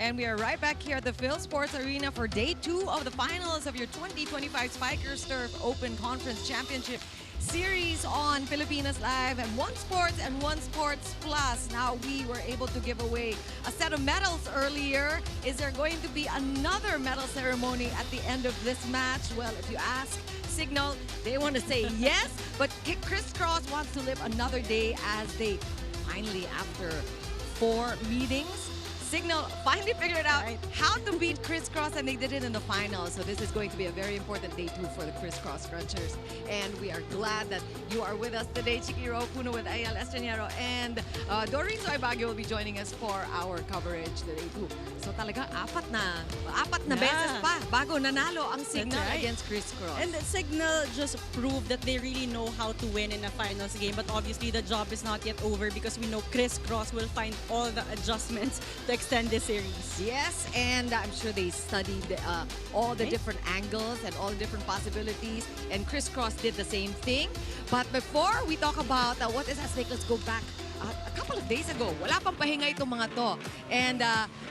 And we are right back here at the Phil Sports Arena for day 2 of the finals of your 2025 Spikers Turf Open Conference Championship Series on Filipinas Live and One Sports and One Sports Plus. Now, we were able to give away a set of medals earlier. Is there going to be another medal ceremony at the end of this match? Well, if you ask Cignal, they want to say yes, but Criss Cross wants to live another day as they finally, after 4 meetings, Cignal finally figured out how to beat Criss Cross, and they did it in the finals. So this is going to be a very important day 2 for the Criss Cross Crunchers. And we are glad that you are with us today. Chikiro Puno with Ayal Estranero and Doreen Zoybagyo will be joining us for our coverage today 2. So talaga apat na beses pa bago nanalo ang Cignal against Criss Cross. And Cignal just proved that they really know how to win in a finals game. But obviously the job is not yet over because we know Criss Cross will find all the adjustments to extend this series. Yes, and I'm sure they studied all the different angles and all the different possibilities. And Criss Cross did the same thing. But before we talk about what is at stake, let's go back a couple of days ago. Wala pang pahinga itong mga to. And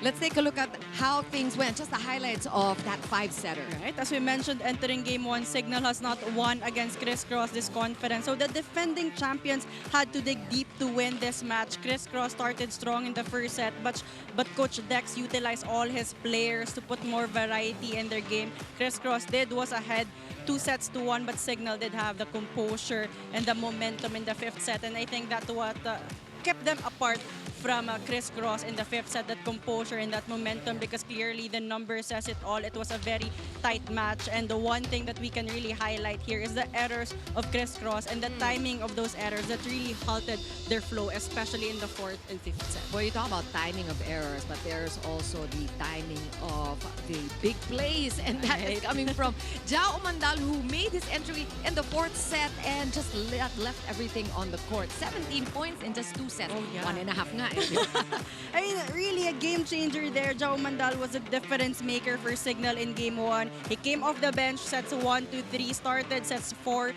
let's take a look at how things went. Just the highlights of that 5-setter. Right, as we mentioned, entering game 1, Cignal has not won against Criss Cross this conference. So the defending champions had to dig deep to win this match. Criss Cross started strong in the first set, but Coach Dex utilized all his players to put more variety in their game. Criss Cross was ahead 2-1, but Cignal did have the composure and the momentum in the 5th set. And I think that's what kept them apart from Criss Cross in the 5th set, that composure and that momentum, because clearly the number says it all. It was a very tight match, and the one thing that we can really highlight here is the errors of Criss Cross and the timing of those errors that really halted their flow, especially in the 4th and 5th set. Well, you talk about timing of errors, but there's also the timing of the big plays, and that is coming from Jao Umandal, who made his entry in the 4th set and just left everything on the court. 17 points in just 2 sets. 1.5 nga. I mean, really a game changer there. Jao Mandal was a difference maker for Cignal in game 1. He came off the bench, sets 1-3, started sets 4-5,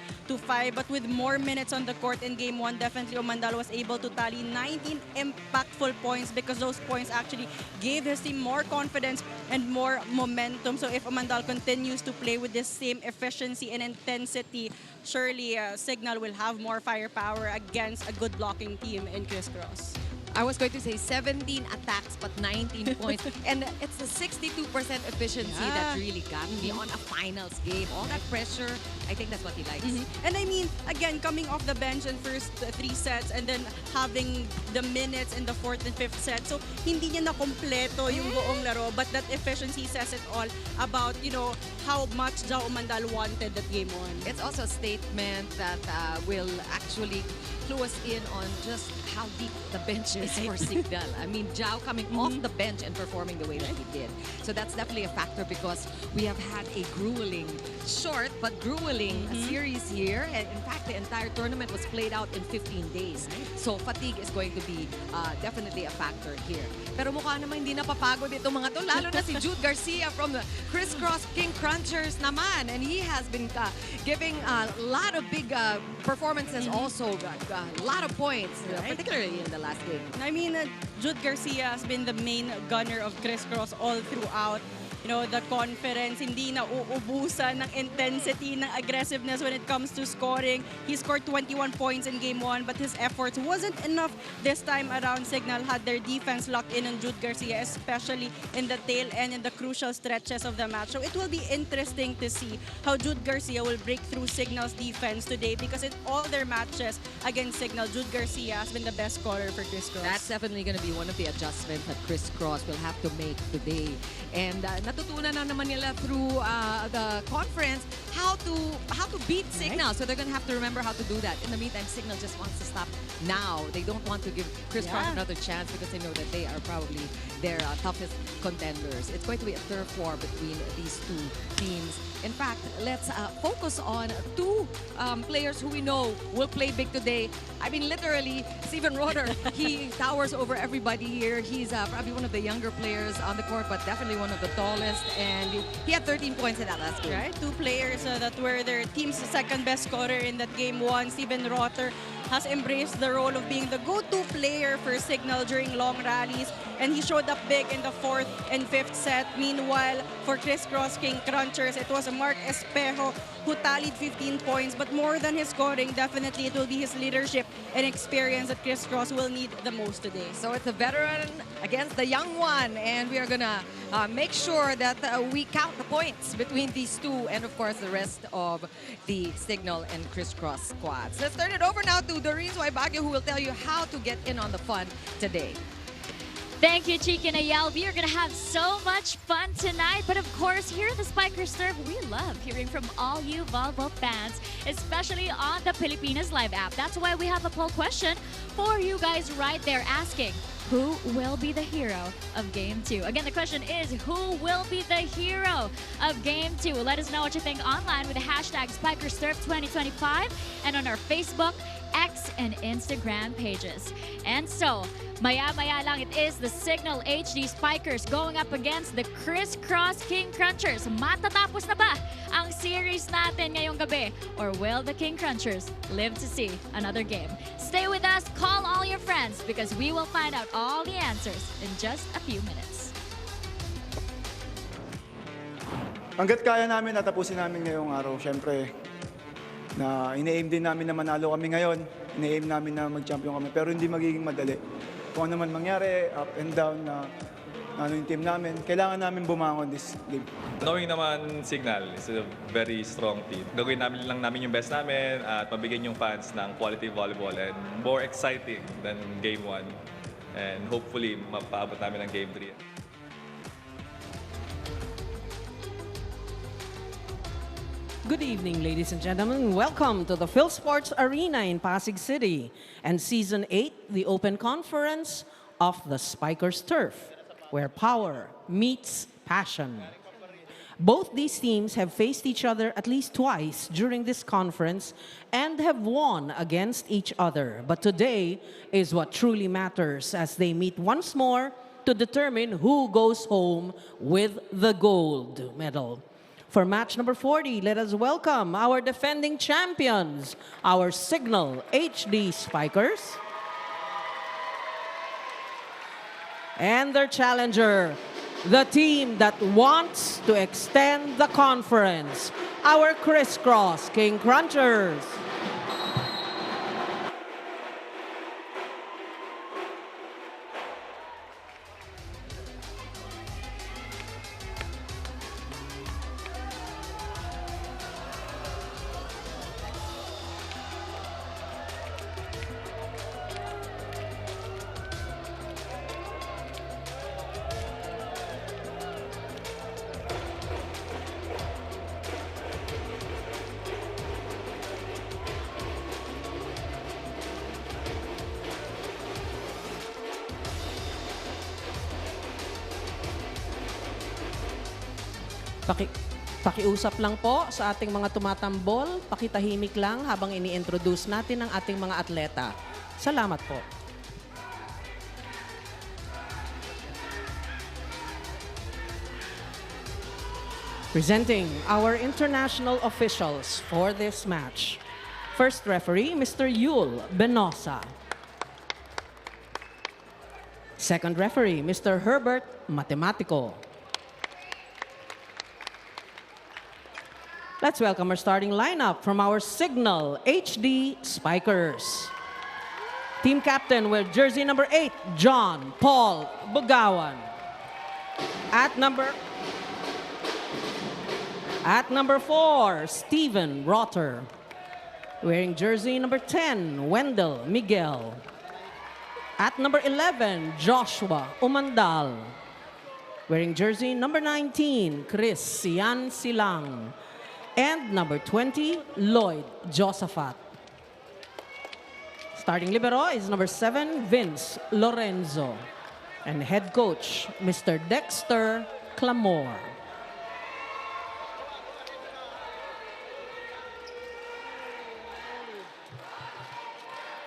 but with more minutes on the court in game 1, definitely Umandal was able to tally 19 impactful points, because those points actually gave his team more confidence and more momentum. So if Umandal continues to play with this same efficiency and intensity, surely Cignal will have more firepower against a good blocking team in Criss Cross. I was going to say 17 attacks but 19 points. And it's the 62% efficiency that really got me on a finals game. All that pressure, I think that's what he likes. And I mean, again, coming off the bench in first 3 sets and then having the minutes in the 4th and 5th set. So, hindi niya nakompleto yung buong laro. But that efficiency says it all about, you know, how much Jao Umandal wanted that game 1. It's also a statement that will actually clue us in on just how deep the bench is for Cignal. I mean, Jao coming off the bench and performing the way that he did. So that's definitely a factor, because we have had a grueling, short but grueling series here. And in fact, the entire tournament was played out in 15 days. So fatigue is going to be definitely a factor here. Pero mukha naman hindi napapagod itong mga to, lalo na si Jude Garcia from the Criss Cross King Crunchers naman. And he has been giving a lot of big performances also, a lot of points, particularly in the last game. I mean, Jude Garcia has been the main gunner of Criss Cross all throughout. You know, the conference, hindi na uubusan ng intensity, ng aggressiveness when it comes to scoring. He scored 21 points in game 1, but his efforts wasn't enough this time around. Cignal had their defense locked in on Jude Garcia, especially in the tail end, in the crucial stretches of the match. So it will be interesting to see how Jude Garcia will break through Cignal's defense today, because in all their matches against Cignal, Jude Garcia has been the best scorer for Criss Cross. That's definitely going to be one of the adjustments that Criss Cross will have to make today. And natutunan na naman nila through the conference how to beat Cignal. So they're going to have to remember how to do that. In the meantime, Cignal just wants to stop now. They don't want to give Criss Cross another chance, because they know that they are probably their toughest contenders. It's going to be a turf war between these 2 teams. In fact, let's focus on 2 players who we know will play big today. I mean, literally, Steven Roeder, he towers over everybody here. He's probably one of the younger players on the court, but definitely one of the tallest. And he had 13 points in that last game. Right, 2 players that were their team's second best scorer in that game 1. Steven Roeder has embraced the role of being the go-to player for Cignal during long rallies, and he showed up big in the 4th and 5th set. Meanwhile, for Criss Cross King Crunchers, it was Mark Espejo who tallied 15 points, but more than his scoring, definitely it will be his leadership and experience that Criss Cross will need the most today. So it's a veteran against the young one, and we are gonna make sure that we count the points between these two and of course the rest of the Cignal and Criss Cross squads. Let's turn it over now to Doreen Baguio, who will tell you how to get in on the fun today. Thank you, Chika and Ayel. We are going to have so much fun tonight. But of course, here at the Spikers Turf, we love hearing from all you volleyball fans, especially on the Pilipinas Live app. That's why we have a poll question for you guys right there asking, who will be the hero of Game 2? Again, the question is, who will be the hero of Game 2? Let us know what you think online with the hashtag SpikersTurf2025 and on our Facebook, X, and Instagram pages. And so, maya-maya lang, it is the Cignal HD Spikers going up against the Criss Cross King Crunchers. Matatapos na ba ang series natin ngayong gabi? Or will the King Crunchers live to see another game? Stay with us, call all your friends, because we will find out all the answers in just a few minutes. Hanggat kaya namin, natapusin namin ngayong araw. Siyempre, na ine-aim din namin na manalo kami ngayon. Ine-aim namin na mag-champion kami. Pero hindi magiging madali. Kung ano man mangyari, up and down na ano yung team namin, kailangan namin bumangon this game. Knowing naman Cignal is a very strong team. Gagawin namin yung best namin at mabigyan yung fans ng quality volleyball and more exciting than Game 1. And hopefully, mapaabot namin ng Game 3. Good evening, ladies and gentlemen. Welcome to the Phil Sports Arena in Pasig City and Season 8, the Open Conference of the Spikers Turf, where power meets passion. Both these teams have faced each other at least twice during this conference and have won against each other. But today is what truly matters as they meet once more to determine who goes home with the gold medal. For match number 40, let us welcome our defending champions, our Cignal HD Spikers, and their challenger, the team that wants to extend the conference, our Criss Cross King Crunchers. Pakiusap lang po sa ating mga tumatambol, pakitahimik lang habang ini-introduce natin ang ating mga atleta. Salamat po. Presenting our international officials for this match. First referee, Mr. Yul Benosa. Second referee, Mr. Herbert Matematico. Let's welcome our starting lineup from our Cignal HD Spikers. Team captain with jersey number 8, John Paul Bugawan. At number 4, Steven Rotter. Wearing jersey number 10, Wendell Miguel. At number 11, Joshua Umandal. Wearing jersey number 19, Chris Sian Silang. And number 20, Lloyd Josaphat. Starting libero is number 7, Vince Lorenzo. And head coach, Mr. Dexter Clamore.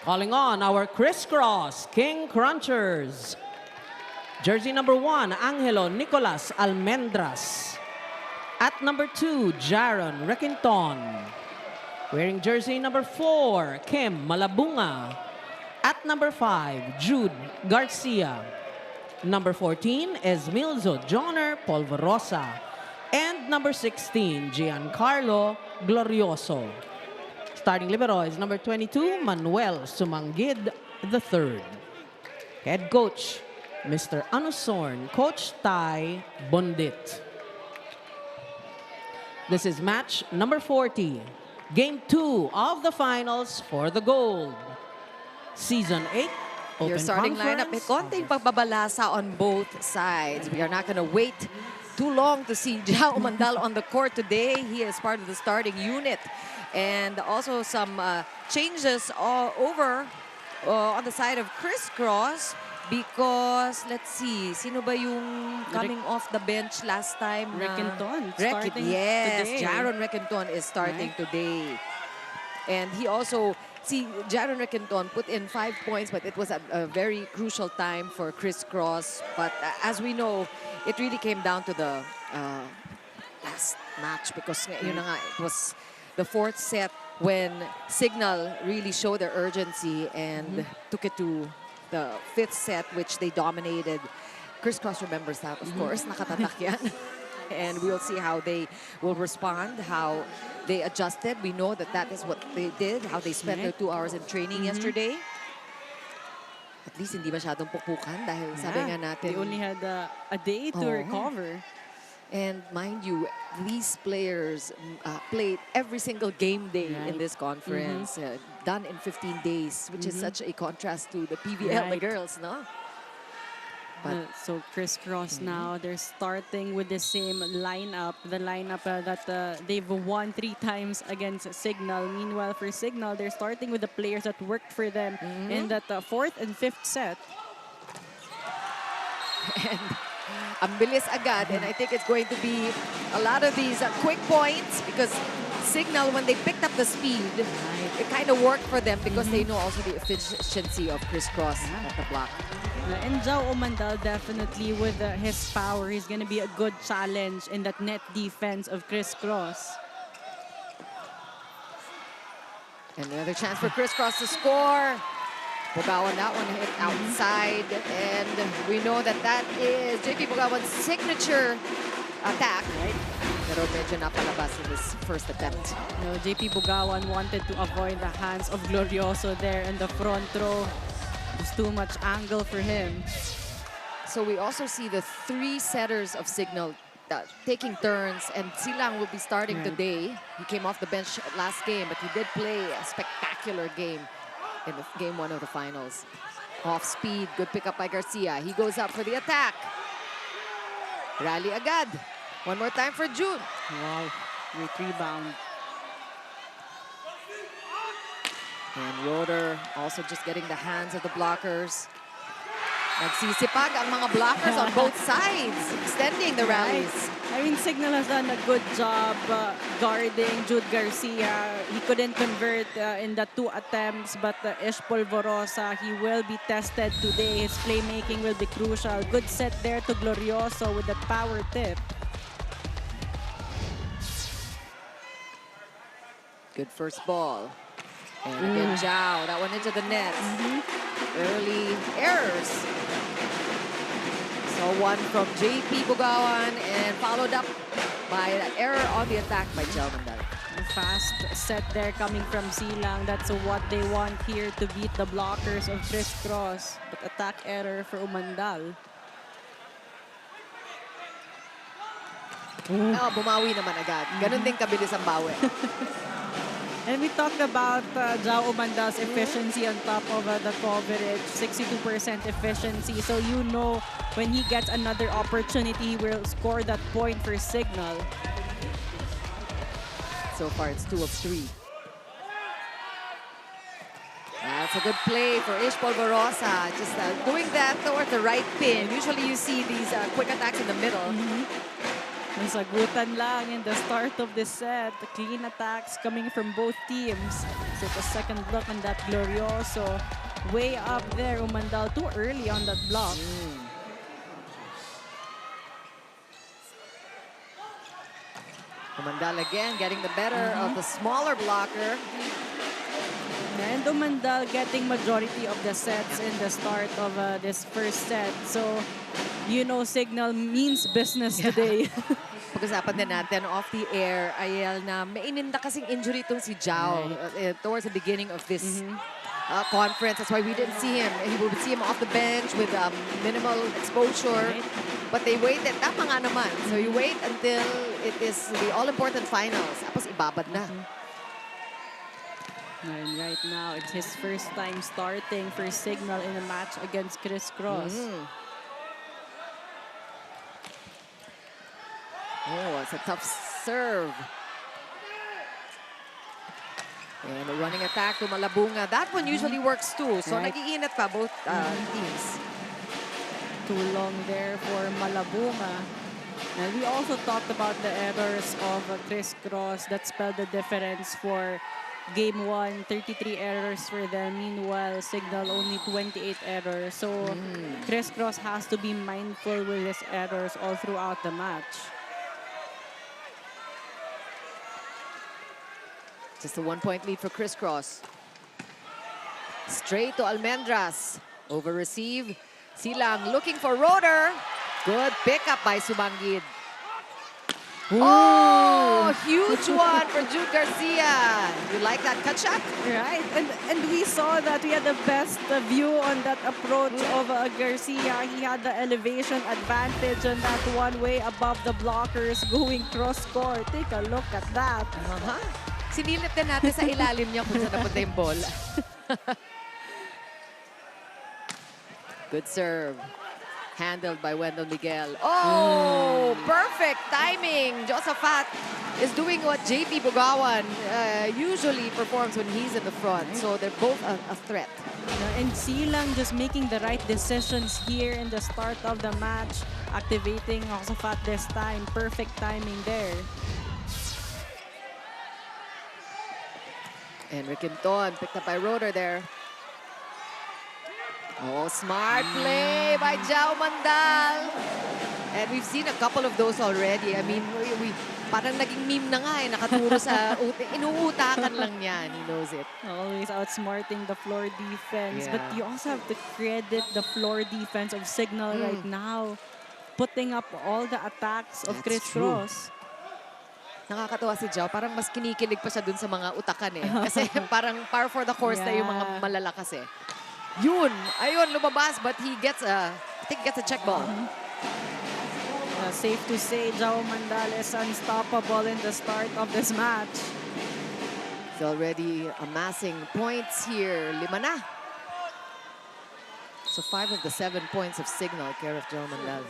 Calling on our Criss Cross King Crunchers. Jersey number 1, Angelo Nicolas Almendras. At number 2, Jaron Requinton. Wearing jersey number 4, Kim Malabunga. At number 5, Jude Garcia. Number 14, Esmilzo Joner Polvorosa. And number 16, Giancarlo Glorioso. Starting libero is number 22, Manuel Sumanggid III. Head coach, Mr. Anusorn, Coach Tai Bondit. This is match number 40. Game 2 of the finals for the gold. Season 8 Open Your starting lineup, may konting pagbabalasa on both sides. We are not going to wait too long to see Jao Mandal on the court today. He is part of the starting unit. And also some changes over on the side of Criss Cross because, let's see, sino ba yung coming off the bench last time? Requinton starting yes, today. Jaron Requinton is starting today. And he also, see, Jaron Requinton put in 5 points, but it was a very crucial time for Criss Cross. But as we know, it really came down to the last match because yun na nga, it was the 4th set when Cignal really showed their urgency and took it to the 5th set, which they dominated. Criss Cross remembers that, of course. Nakatatak yan. And we'll see how they will respond, how they adjusted. We know that that is what they did, how they spent their 2 hours in training yesterday. At least hindi masyadong pukpukan dahil sabi nga natin. They only had a day to recover. And mind you, these players played every single game day in this conference, done in 15 days, which is such a contrast to the PVL, the girls, no? But So Criss Cross now, they're starting with the same lineup, the lineup that they've won 3 times against Cignal. Meanwhile, for Cignal, they're starting with the players that worked for them in that 4th and 5th set. and ang bilis agad, and I think it's going to be a lot of these quick points because Cignal, when they picked up the speed, it kind of worked for them because they know also the efficiency of Criss Cross at the block. And Jao Umandal definitely with his power, he's going to be a good challenge in that net defense of Criss Cross. And another chance for Criss Cross to score. Bugawan, that one hit outside. And we know that that is JP Bugawan's signature attack, right? Pero medyo napalabas in his first attempt. No, JP Bugawan wanted to avoid the hands of Glorioso there in the front row. It's too much angle for him. So we also see the 3 setters of Cignal taking turns, and Silang will be starting today. He came off the bench last game, but he did play a spectacular game in the game 1 of the finals. Off speed, good pickup by Garcia. He goes up for the attack. Rally agad. One more time for June. Wow, great rebound. And Yoder also just getting the hands of the blockers. Nagsisipag ang mga blockers on both sides, extending the rallies. I mean, Cignal has done a good job guarding Jude Garcia. He couldn't convert in the 2 attempts, but Ish Polvorosa, he will be tested today. His playmaking will be crucial. Good set there to Glorioso with the power tip. Good first ball. And again, Jao, that one into the net. Early errors. So one from JP Bugawan and followed up by that error on the attack by Jao Mandal. Fast set there coming from Silang. That's what they want here to beat the blockers of Criss Cross. But attack error for Umandal. Oh, bumawi naman agad. Ganun din kabilis ang bawi. And we talked about Jao Umandal's efficiency on top of the coverage, 62% efficiency. So you know when he gets another opportunity, he will score that point for Cignal. So far, it's 2 of 3. That's a good play for Ish Polvorosa. Just doing that toward the right pin. Usually you see these quick attacks in the middle. Nasagutan lang in the start of this set. The clean attacks coming from both teams. So the second block on that Glorioso. Way up there, Umandal too early on that block. Umandal again, getting the better of the smaller blocker. And Umandal getting majority of the sets in the start of this first set. So, you know, Cignal means business today. Pag-usapan din natin off the air, Ayel, na may ininda kasing injury itong si Zhao towards the beginning of this conference. That's why we didn't see him. We would see him off the bench with minimal exposure. But they waited. Tama nga naman. So you wait until it is the all-important finals. Tapos ibabad na. And right now, it's his first time starting for Cignal in a match against Criss Cross. Oh, it's a tough serve. And a running attack to Malabunga. That one usually works too. So nag-iinit pa both teams. Too long there for Malabunga. And we also talked about the errors of Criss Cross that spelled the difference for Game 1, 33 errors for them. Meanwhile, Cignal only 28 errors. So Criss Cross has to be mindful with his errors all throughout the match. Just a 1-point lead for Criss Cross. Straight to Almendras. Over receive. Silang looking for Rotor. Good pickup by Sumanggid. Oh, huge one for Jude Garcia. You like that cut shot? Right, and we saw that we had the best view on that approach of Garcia. He had the elevation advantage on that one way above the blockers going cross-court. Take a look at that. Sinilip din natin sa ilalim niya kung saan napunta yung ball. Good serve. Handled by Wendell Miguel. Oh, perfect timing. Josaphat is doing what JP Bugawan usually performs when he's in the front. So they're both a threat. And Silang just making the right decisions here in the start of the match. Activating Josaphat this time. Perfect timing there. And Riquinton picked up by Rotor there. Oh, smart play by Zhao Mandal. And we've seen a couple of those already. I mean, we parang naging meme na nga eh. Nakaturo sa inuutakan lang niya. He knows it. Always outsmarting the floor defense. But you also have to credit the floor defense of Cignal right now. Putting up all the attacks of Criss Cross. Nakakatawa si Zhao. Parang mas kinikilig pa siya dun sa mga utakan eh. Kasi parang par for the course na yung mga malalakas eh. Yun! Ayun, lumabas. But he gets I think gets a check ball. Safe to say, Zhao Mandal is unstoppable in the start of this match. He's already amassing points here. 5 na. So 5 of the 7 points of Cignal care of Zhao Mandal.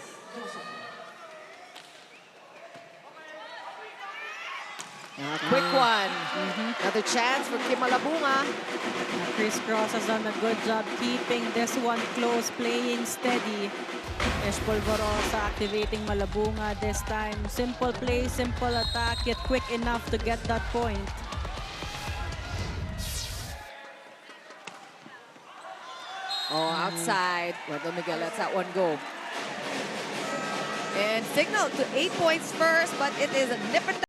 Quick one. Another chance for Kim Malabunga. Criss Cross has done a good job keeping this one close, playing steady. Esh Polvorosa activating Malabunga this time. Simple play, simple attack, yet quick enough to get that point. Oh, outside. Wendell Miguel lets that one go. And Cignal to 8 points first, but it is a nip and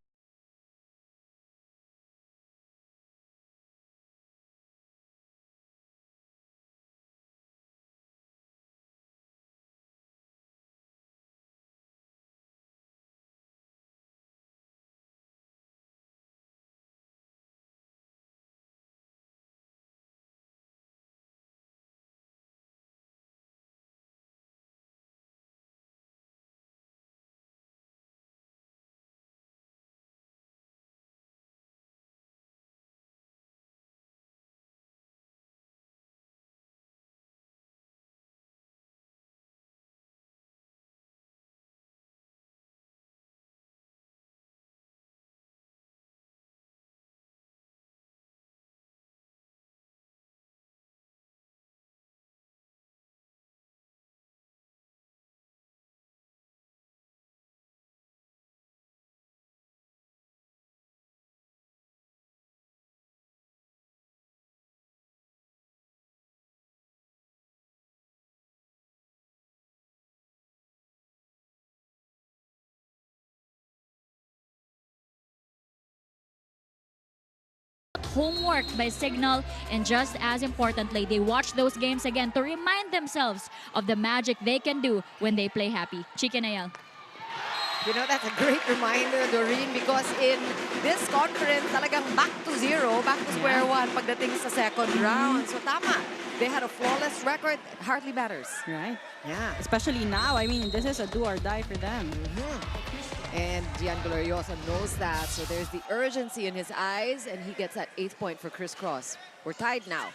homework by Cignal, and just as importantly, they watch those games again to remind themselves of the magic they can do when they play happy. Chiki Nayel. You know, that's a great reminder, Doreen, because in this conference, talagang back to zero, back to square one pagdating sa second round. So tama, they had a flawless record. It hardly matters. Right? Yeah. Especially now. I mean, this is a do or die for them. And Gian Gloriosa knows that, so there's the urgency in his eyes, and he gets that 8th point for Criss Cross. We're tied now.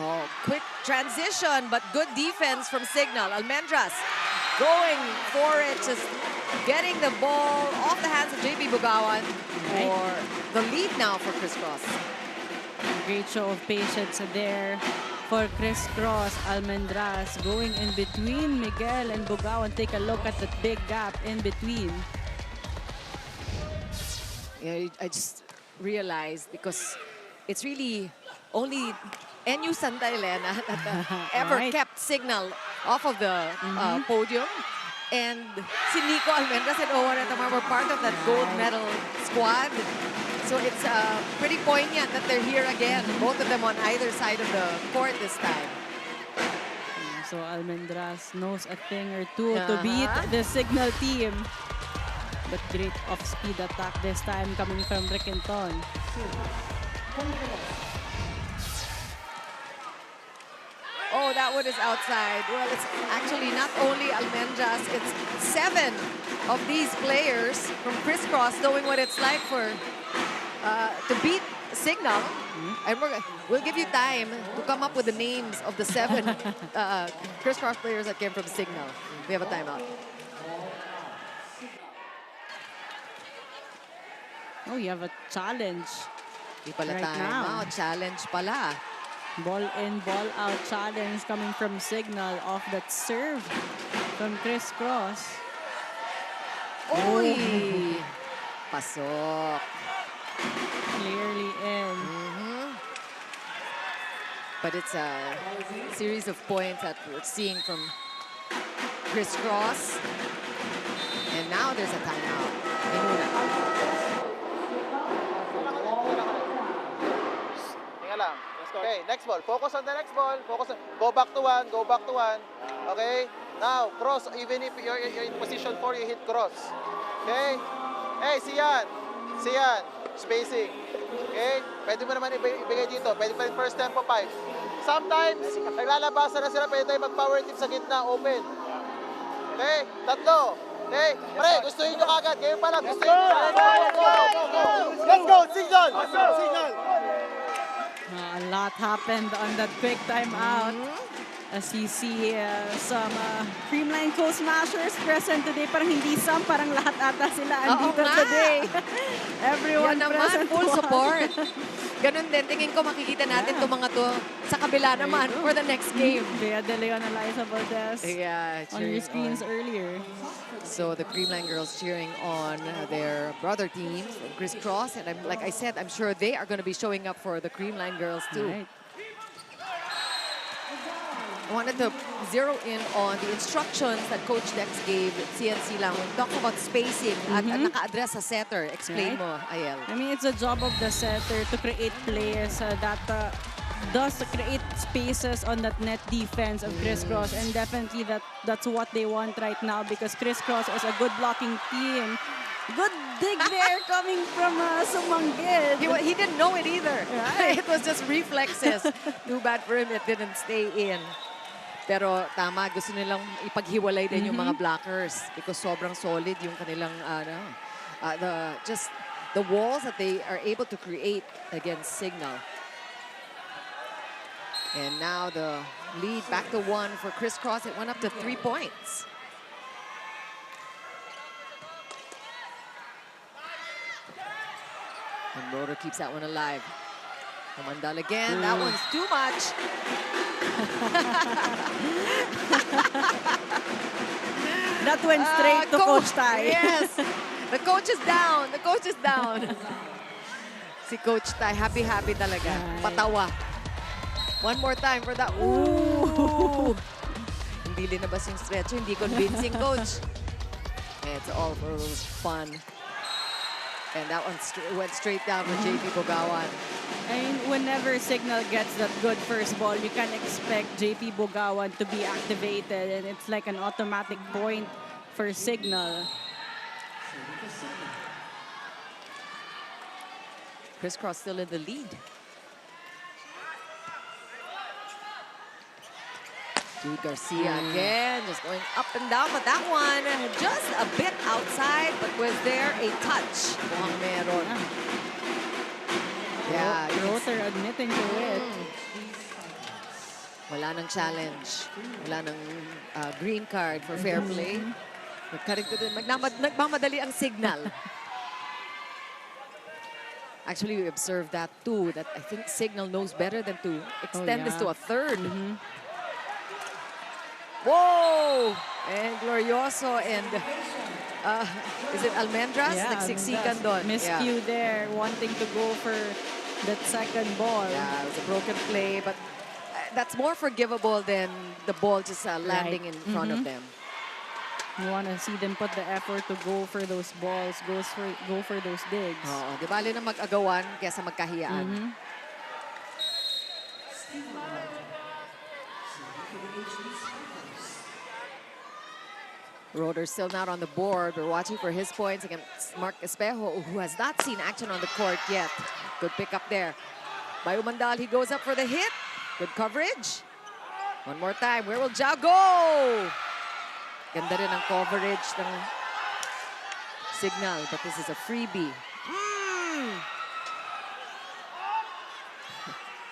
Oh, quick transition, but good defense from Cignal. Almendras going for it, just getting the ball off the hands of JP Bugawan for the lead now for Criss Cross. Great show of patience there for Criss Cross. Almendras going in between Miguel and Bugawan. Take a look at the big gap in between. Yeah, I just realized, because it's really only NU Santa Elena that ever kept Cignal off of the podium. And si Nico Almendras and Owen Retamar were part of that gold medal squad. So it's pretty poignant that they're here again, both of them on either side of the court this time. So Almendras knows a thing or two to beat the Cignal team. But great off-speed attack this time coming from Requinton. Oh, that one is outside. Well, it's actually not only Almendras, it's 7 of these players from Criss Cross knowing what it's like for to beat Cignal. And we'll give you time to come up with the names of the 7 Criss Cross players that came from Cignal. We have a timeout. Oh, you have a challenge. Di pala Right now. timeout. Challenge pala. Ball in, ball out challenge coming from Cignal off that serve from Criss Cross. Oy! Pasok. Clearly in. But it's a series of points that we're seeing from Criss Cross. And now there's a timeout. Tingnan lang. Okay, next ball. Focus on the next ball. Focus on, go back to one. Go back to one. Okay? Now, cross. Even if you're in position 4, you hit cross. Okay? Hey, Sian. Sian. Spacing. Okay? Pwede mo naman ibigay dito. Pwede pa rin first tempo 5. Sometimes, naglalabasan na sila. Pwede tayo mag-power tip sa gitna. Open. Okay? 3. Okay? Pre, gustuhin nyo kagad. Ngayon pa lang. Gustuhin nyo. Let's go! Signal! Signal! A lot happened on that quick timeout. As you see some Creamline co-smashers present today. Parang hindi some, parang lahat ata sila andito today. Everyone Yan naman, present. full support. Ganun din, tingin ko makikita natin itong mga to sa kabila naman for the next game. Bea De Leon and Liza Valdez on your cheering screens on. earlier. So the Creamline girls cheering on their brother teams from Criss Cross. And like I said, I'm sure they are going to be showing up for the Creamline girls too. Right. I wanted to zero in on the instructions that Coach Dex gave CNC lang. When talk about spacing at naka-address sa setter. Explain mo, Ayel. I mean, it's a job of the setter to create plays that does create spaces on that net defense of Criss Cross, and definitely that's what they want right now, because Criss Cross is a good blocking team. Good dig there coming from Sumanggil. He didn't know it either. Right. It was just reflexes. Too bad for him, it didn't stay in. Pero tama, gusto nilang ipaghiwalay din yung mga blockers because sobrang solid yung kanilang the walls that they are able to create against Cignal. And now the lead back to 1 for Criss Cross. It went up to 3 points. And Rotor keeps that one alive. Kamandal again. That one's too much. That went straight to Coach Tai. Yes. The coach is down. The coach is down. Si Coach Tai, happy talaga. Patawa. One more time for that. Ooh. Hindi linabas yung stretch. Hindi convincing, Coach. It's all for fun. And that one went straight down for JP Bogawan. I mean, whenever Cignal gets that good first ball, you can expect JP Bogawan to be activated, and it's like an automatic point for Cignal. Criss Cross still in the lead. Dude Garcia again, just going up and down, but that one just a bit outside, but was there a touch? Mukhang meron. Yeah. Rotor admitting to it. Wala nang challenge. Wala nang green card for fair play. Nagmamadali ang Cignal. Actually, we observed that too, that I think Cignal knows better than to extend this to a third. Whoa! And Glorioso and is it Almendras? Yeah, Nagsiksikan doon. Miscue there, wanting to go for that second ball. Yeah, it was a broken play, but that's more forgivable than the ball just landing in front of them. You want to see them put the effort to go for those balls, go for those digs. Oo, di bali na mag-agawan kesa magkahiyaan. Roder still not on the board. We're watching for his points against Mark Espejo, who has not seen action on the court yet. Good pick up there. By Umandal, he goes up for the hit. Good coverage. One more time. Where will Jao go? Ganda rin ang coverage ng Cignal, but this is a freebie.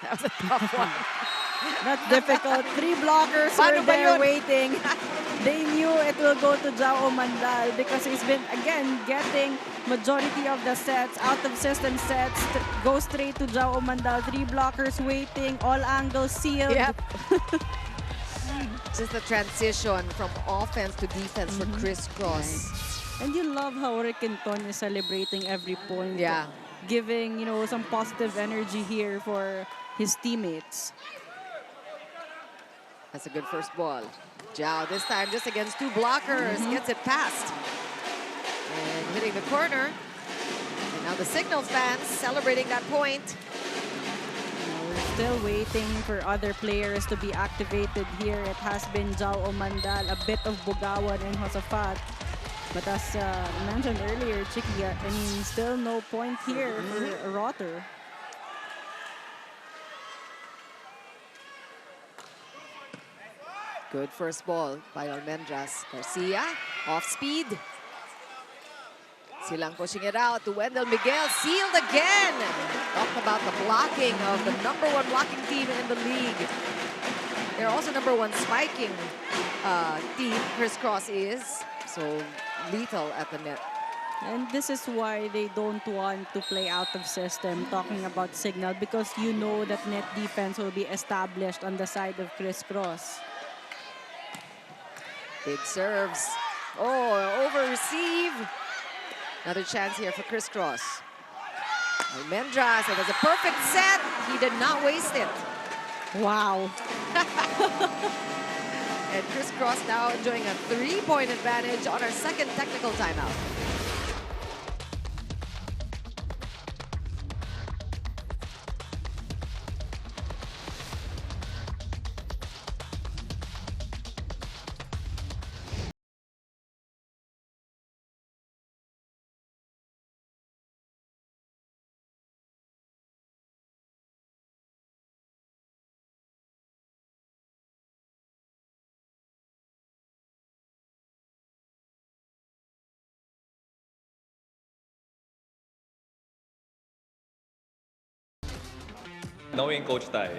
That was a tough one. That's difficult. 3 blockers were there waiting. They knew it will go to Jao Mandal because he's been, again, getting majority of the sets, out of system sets, go straight to Jao Mandal. 3 blockers waiting, all angles sealed. Yep. Just the transition from offense to defense for Criss Cross. And you love how Riquinton is celebrating every point. Yeah. Giving, you know, some positive energy here for his teammates. That's a good first ball. Jao this time just against 2 blockers. Gets it past. And hitting the corner. And now the Signals fans celebrating that point. We're still waiting for other players to be activated here. It has been Jao Mandal, a bit of Bogawan and Josafat. But as mentioned earlier, Chicky, I mean, still no point here for Rotter. Good first ball by Almendras. Garcia, off speed. Silang pushing it out to Wendell Miguel. Sealed again. Talk about the blocking of the #1 blocking team in the league. They're also #1 spiking team, Criss Cross is. So lethal at the net. And this is why they don't want to play out of system, talking about Cignal, because you know that net defense will be established on the side of Criss Cross. Big serves. Oh, over receive. Another chance here for Criss Cross. Almendras, it was a perfect set. He did not waste it. Wow. And Criss Cross now enjoying a 3-point advantage on our second technical timeout. Knowing Coach Tai,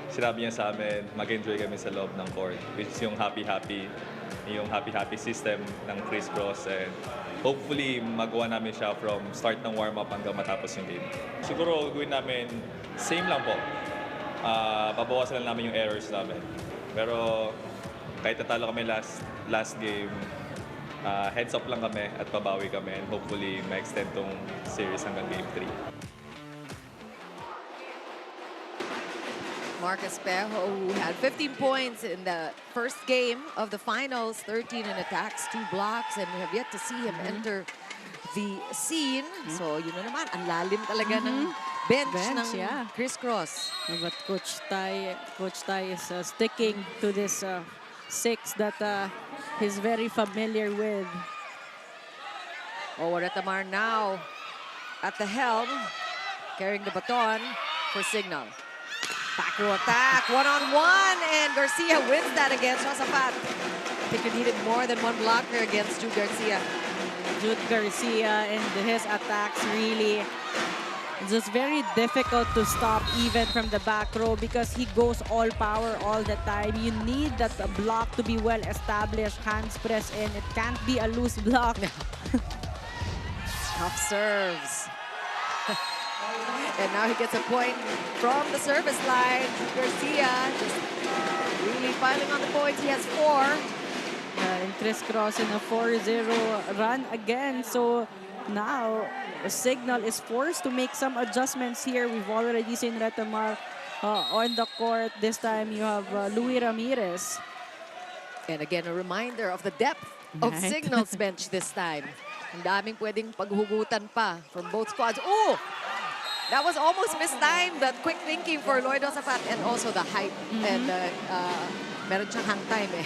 sinabi niya sa amin, mag-enjoy kami sa loob ng court, which is yung happy-happy system ng Criss Cross, and hopefully magawa namin siya from start ng warm-up hanggang matapos yung game. Siguro gawin namin, same lang po. Babawasan lang namin yung errors namin. Pero kahit natalo kami last game, heads up lang kami at babawi kami, and hopefully ma-extend tong series hanggang game 3. Mark Espejo, who had 15 points in the first game of the finals, 13 in attacks, 2 blocks, and we have yet to see him enter the scene. So, yun na naman, ang lalim talaga ng bench ng yeah. Criss Cross. But Coach Tai is sticking to this 6 that he's very familiar with. Retamar now at the helm, carrying the baton for Cignal. Back row attack, one-on-one, and Garcia wins that against Josaphat. I think you needed more than one blocker against Jude Garcia. Jude Garcia and his attacks really just very difficult to stop even from the back row because he goes all power all the time. You need that block to be well established, hands press in. It can't be a loose block. Tough serves. And now he gets a point from the service line. Garcia just really piling on the points. He has 4. And Criss Cross in a 4-0 run again. So now Cignal is forced to make some adjustments here. We've already seen Retamar on the court. This time you have Louis Ramirez. And again, a reminder of the depth of Right. Cignal's bench this time. Ang daming pwedeng paghugutan pa from both squads. Oh! That was almost mistimed. That quick thinking for Lloyd Josaphat and also the height. And meron siyang hang time eh.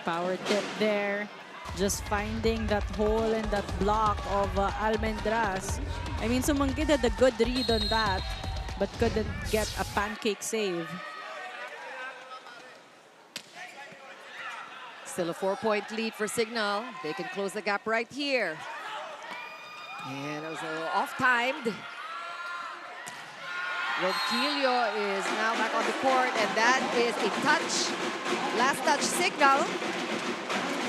Power tip there. Just finding that hole and that block of Almendras. I mean, Sumangkid had a good read on that, but couldn't get a pancake save. Still a 4-point lead for Cignal. They can close the gap right here. And it was a little off-timed. Ronquillo is now back on the court, and that is a touch. Last touch, Cignal.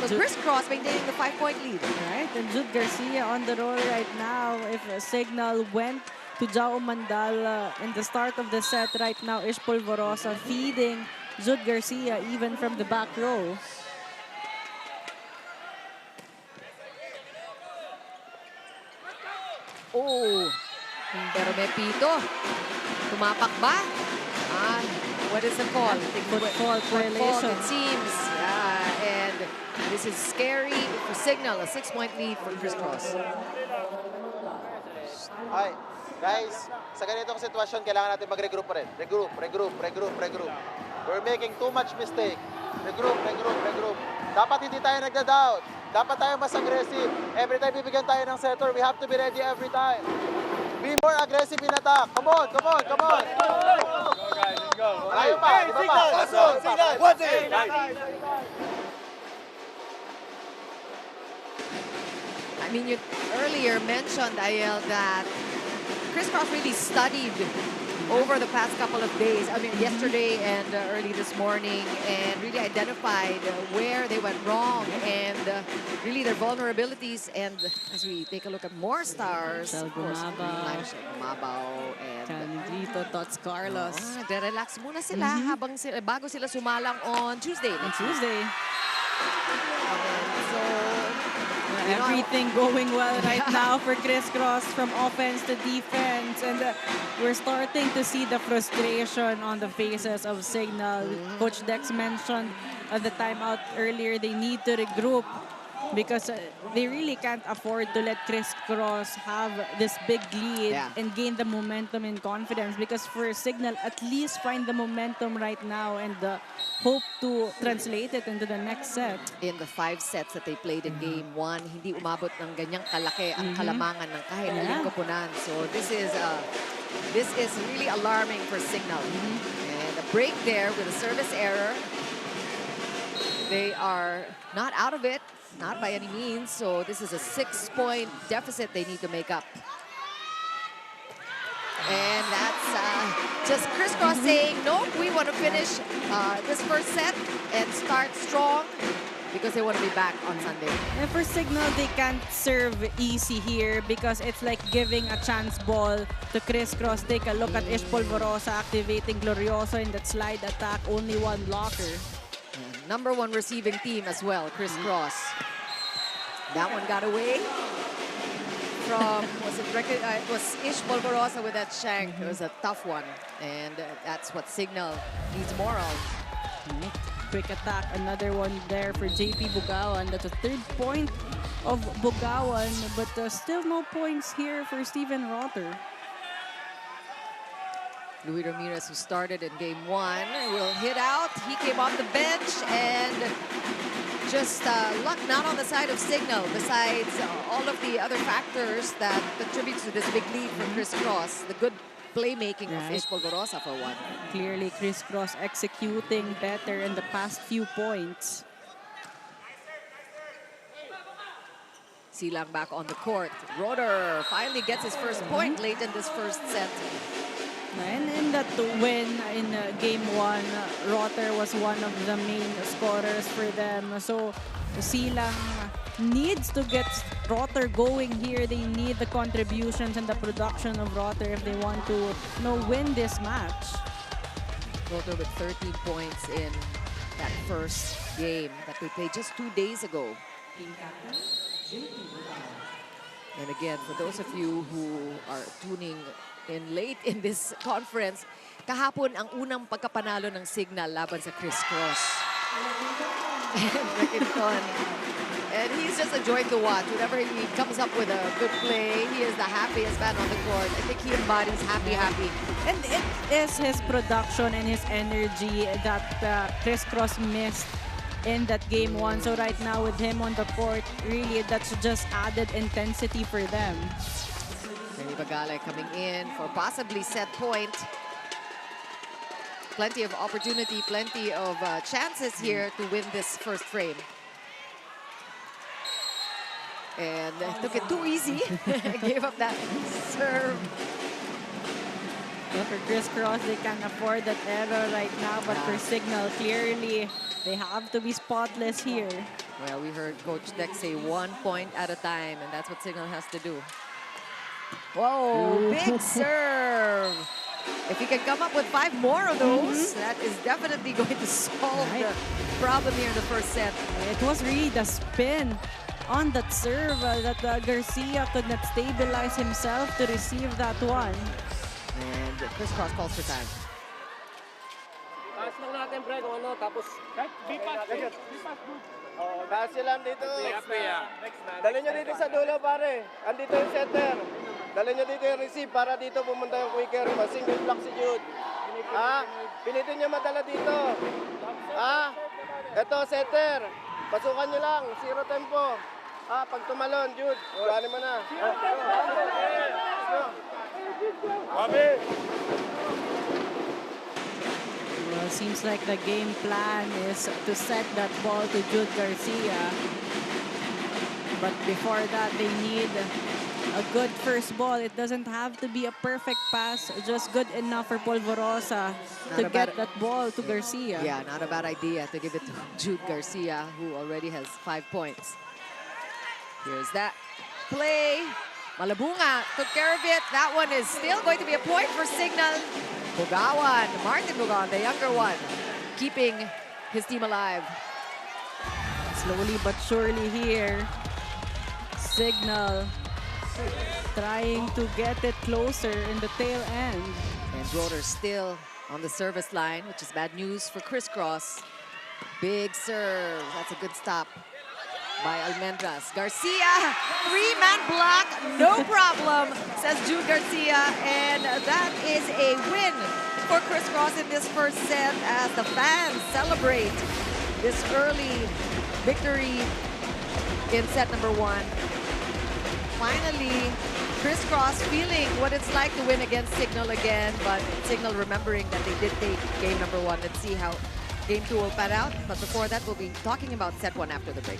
So Criss Cross maintaining the 5-point lead. Right, and Jude Garcia on the roll right now. If Cignal went to Jao Mandal in the start of the set right now, Ish Polvorosa feeding Jude Garcia even from the back row. Oh, pero may pito. Tumapak ba? What is the call? Footfall violation. It seems. Yeah, and this is scary for Cignal. A 6-point lead for Criss Cross. Hi, guys. Sa ganitong sitwasyon, kailangan natin mag-regroup pa rin. Regroup. We're making too much mistake. Regroup. Dapat hindi tayo nagda-doubt. Dapat tayo mas aggressive. Every time bibigyan tayo ng setter, we have to be ready every time. Be more aggressive in attack. Come on. Go, guys, let's go. Ayaw pa, di ba pa? I mean, you earlier mentioned, Ayel, that Criss Cross really studied over the past couple of days. I mean, yesterday and early this morning, and really identified where they went wrong and really their vulnerabilities. And as we take a look at more stars, of course, Gumabao and Candrito, Tots Carlos. relax muna sila habang bago sila sumalang on Tuesday. On Tuesday. And so, Everything going well right now for Criss Cross from offense to defense. And we're starting to see the frustration on the faces of Cignal. Coach Dex mentioned at the timeout earlier, they need to regroup because they really can't afford to let Criss Cross have this big lead and gain the momentum and confidence, because for Cignal, at least find the momentum right now and hope to translate it into the next set. In the 5 sets that they played in Game 1, hindi umabot ng ganyang kalaki ang kalamangan ng kahit aling koponan. So this is really alarming for Cignal. And a break there with a service error. They are not out of it. Not by any means, so this is a 6-point deficit they need to make up. And that's just Criss Cross saying, nope, we want to finish this first set and start strong because they want to be back on Sunday. And for Cignal, they can't serve easy here because it's like giving a chance ball to Criss Cross. Take a look at Ish Polvorosa activating Glorioso in that slide attack, only one blocker. Number 1 receiving team as well, Criss Cross. That one got away from, it was Ish Polvorosa with that shank. It was a tough one, and that's what Cignal needs more of. Quick attack, another one there for JP Bugawan. That's a 3rd point of Bugawan, but still no points here for Steven Rotter. Luis Ramirez, who started in game 1, will hit out. He came off the bench and just luck not on the side of Cignal, besides all of the other factors that contribute to this big lead for Criss Cross. The good playmaking of Ish Polvorosa for one. Clearly, Criss Cross executing better in the past few points. Silang back on the court. Roder finally gets his first point late in this first set. And in that win in game 1, Rotter was one of the main scorers for them. So Silang needs to get Rotter going here. They need the contributions and the production of Rotter if they want to win this match. Roder with 13 points in that first game that we played just 2 days ago. And again, for those of you who are tuning in late in this conference, kahapon ang unang pagkapanalo ng Cignal laban sa Criss Cross. And he's just a joy to watch. Whenever he comes up with a good play, he is the happiest man on the court. I think he embodies happy. And it is his production and his energy that Criss Cross missed in that game 1. So right now with him on the court, really that's just added intensity for them. Benny Bagale coming in for possibly set point. Plenty of opportunity, plenty of chances here to win this first frame. And took it too easy. Gave up that serve. Well, for Criss Cross, they can afford that error right now. But for Cignal, clearly, they have to be spotless here. Well, we heard Coach Deck say 1 point at a time, and that's what Cignal has to do. Whoa, big serve. If he can come up with 5 more of those, that is definitely going to solve the problem here in the first set. It was really the spin on that serve that Garcia could not stabilize himself to receive that one. And Criss Cross calls for time. Taas lang natin, pre, kung ano, tapos... Taas lang dito. Dali nyo dito sa dulo, pare. Andito yung center. Dali nyo dito yung receive para dito pumunta yung quicker. Single block si Jude. Pilitin nyo madala dito. Ito, center. Pasukan nyo lang. 0 tempo. Pag tumalon, Jude. Gani mo na. Well, seems like the game plan is to set that ball to Jude Garcia. But before that, they need a good first ball. It doesn't have to be a perfect pass, just good enough for Polvorosa to get that ball to Garcia. Yeah, not a bad idea to give it to Jude Garcia, who already has 5 points. Here's that play. Malabunga took care of it. That one is still going to be a point for Cignal. Bugawan, Martin Bugawan, the younger one, keeping his team alive. Slowly but surely here, Cignal trying to get it closer in the tail end. And Roder still on the service line, which is bad news for Criss Cross. Big serve. That's a good stop by Almendras. Garcia, 3-man block, no problem, says Jude Garcia. And that is a win for Criss Cross in this first set as the fans celebrate this early victory in set number 1. Finally, Criss Cross feeling what it's like to win against Cignal again, but Cignal remembering that they did take game number 1. Let's see how game 2 will pan out. But before that, we'll be talking about set 1 after the break.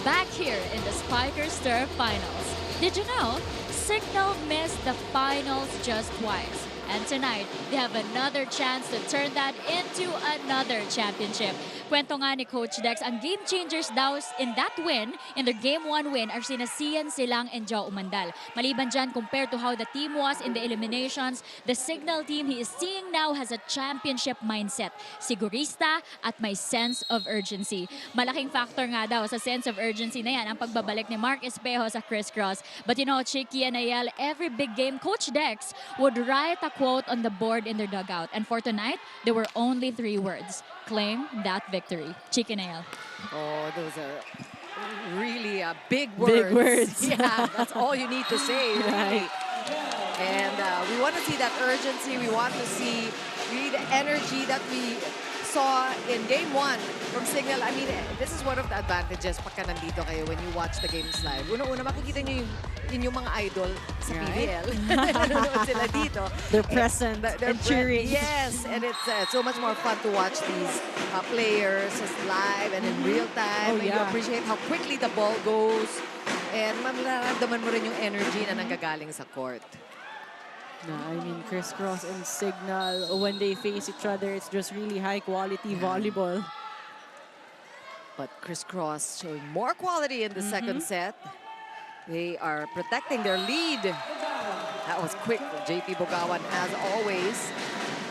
back here in the Spikers Turf Finals. Did you know? Cignal missed the finals just twice. And tonight, they have another chance to turn that into another championship. Kwento nga ni Coach Dex, ang game changers daw in that win, in their Game 1 win, are sina Sian, Silang, and Joe Umandal. Maliban dyan, compared to how the team was in the eliminations, the Cignal team he is seeing now has a championship mindset. Sigurista at may sense of urgency. Malaking factor nga daw sa sense of urgency na yan ang pagbabalik ni Mark Espejo sa Criss Cross. But you know, Chicky and Ayel, every big game, Coach Dex would write a quote on the board in their dugout. And for tonight, there were only 3 words. Claim that victory. Chicky and Ayel. Oh, those are really big words. Big words. Yeah, that's all you need to say, really. And we want to see that urgency. We want to see really the energy that we saw in Game 1 from Cignal. I mean, this is one of the advantages pagka nandito kayo when you watch the games live. Una-una, makikita nyo yung inyong mga idol sa PBL. Nanonood sila dito. They're present and cheering. Yes, and it's so much more fun to watch these players live and in real time. Oh, And you yeah. appreciate how quickly the ball goes. And mararamdaman mo rin yung energy na nanggagaling sa court. No, I mean, Criss Cross and Cignal, when they face each other, it's just really high-quality volleyball. But Criss Cross showing more quality in the second set. They are protecting their lead. That was quick for JP Bugawan, as always.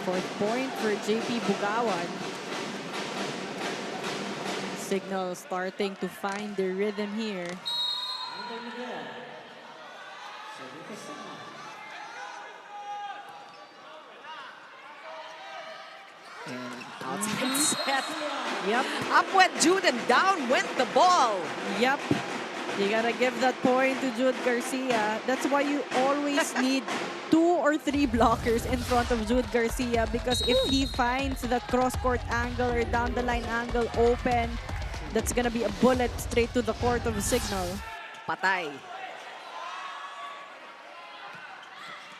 4th point for JP Bugawan. Cignal starting to find their rhythm here. And outside set. Yep. Up went Jude and down went the ball. Yep. You gotta give that point to Jude Garcia. That's why you always need 2 or 3 blockers in front of Jude Garcia, because if he finds that cross-court angle or down-the-line angle open, that's gonna be a bullet straight to the court of Cignal. Patay.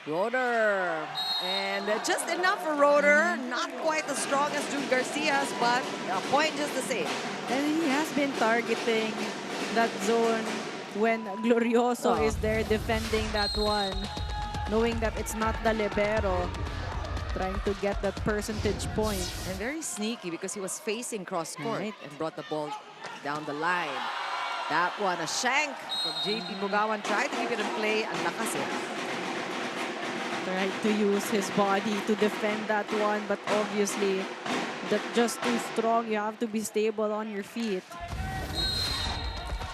Roder. And just enough for Roder. Not quite as strong as Jude Garcia's, but a point just the same. And he has been targeting that zone when Glorioso is there defending that one, knowing that it's not the libero, trying to get that percentage point. And very sneaky because he was facing cross-court Right. and brought the ball down the line. That one, a shank from JP Bugawan. Tried to keep it in play. Ang lakas eh. Tried to use his body to defend that one, but obviously that's just too strong. You have to be stable on your feet.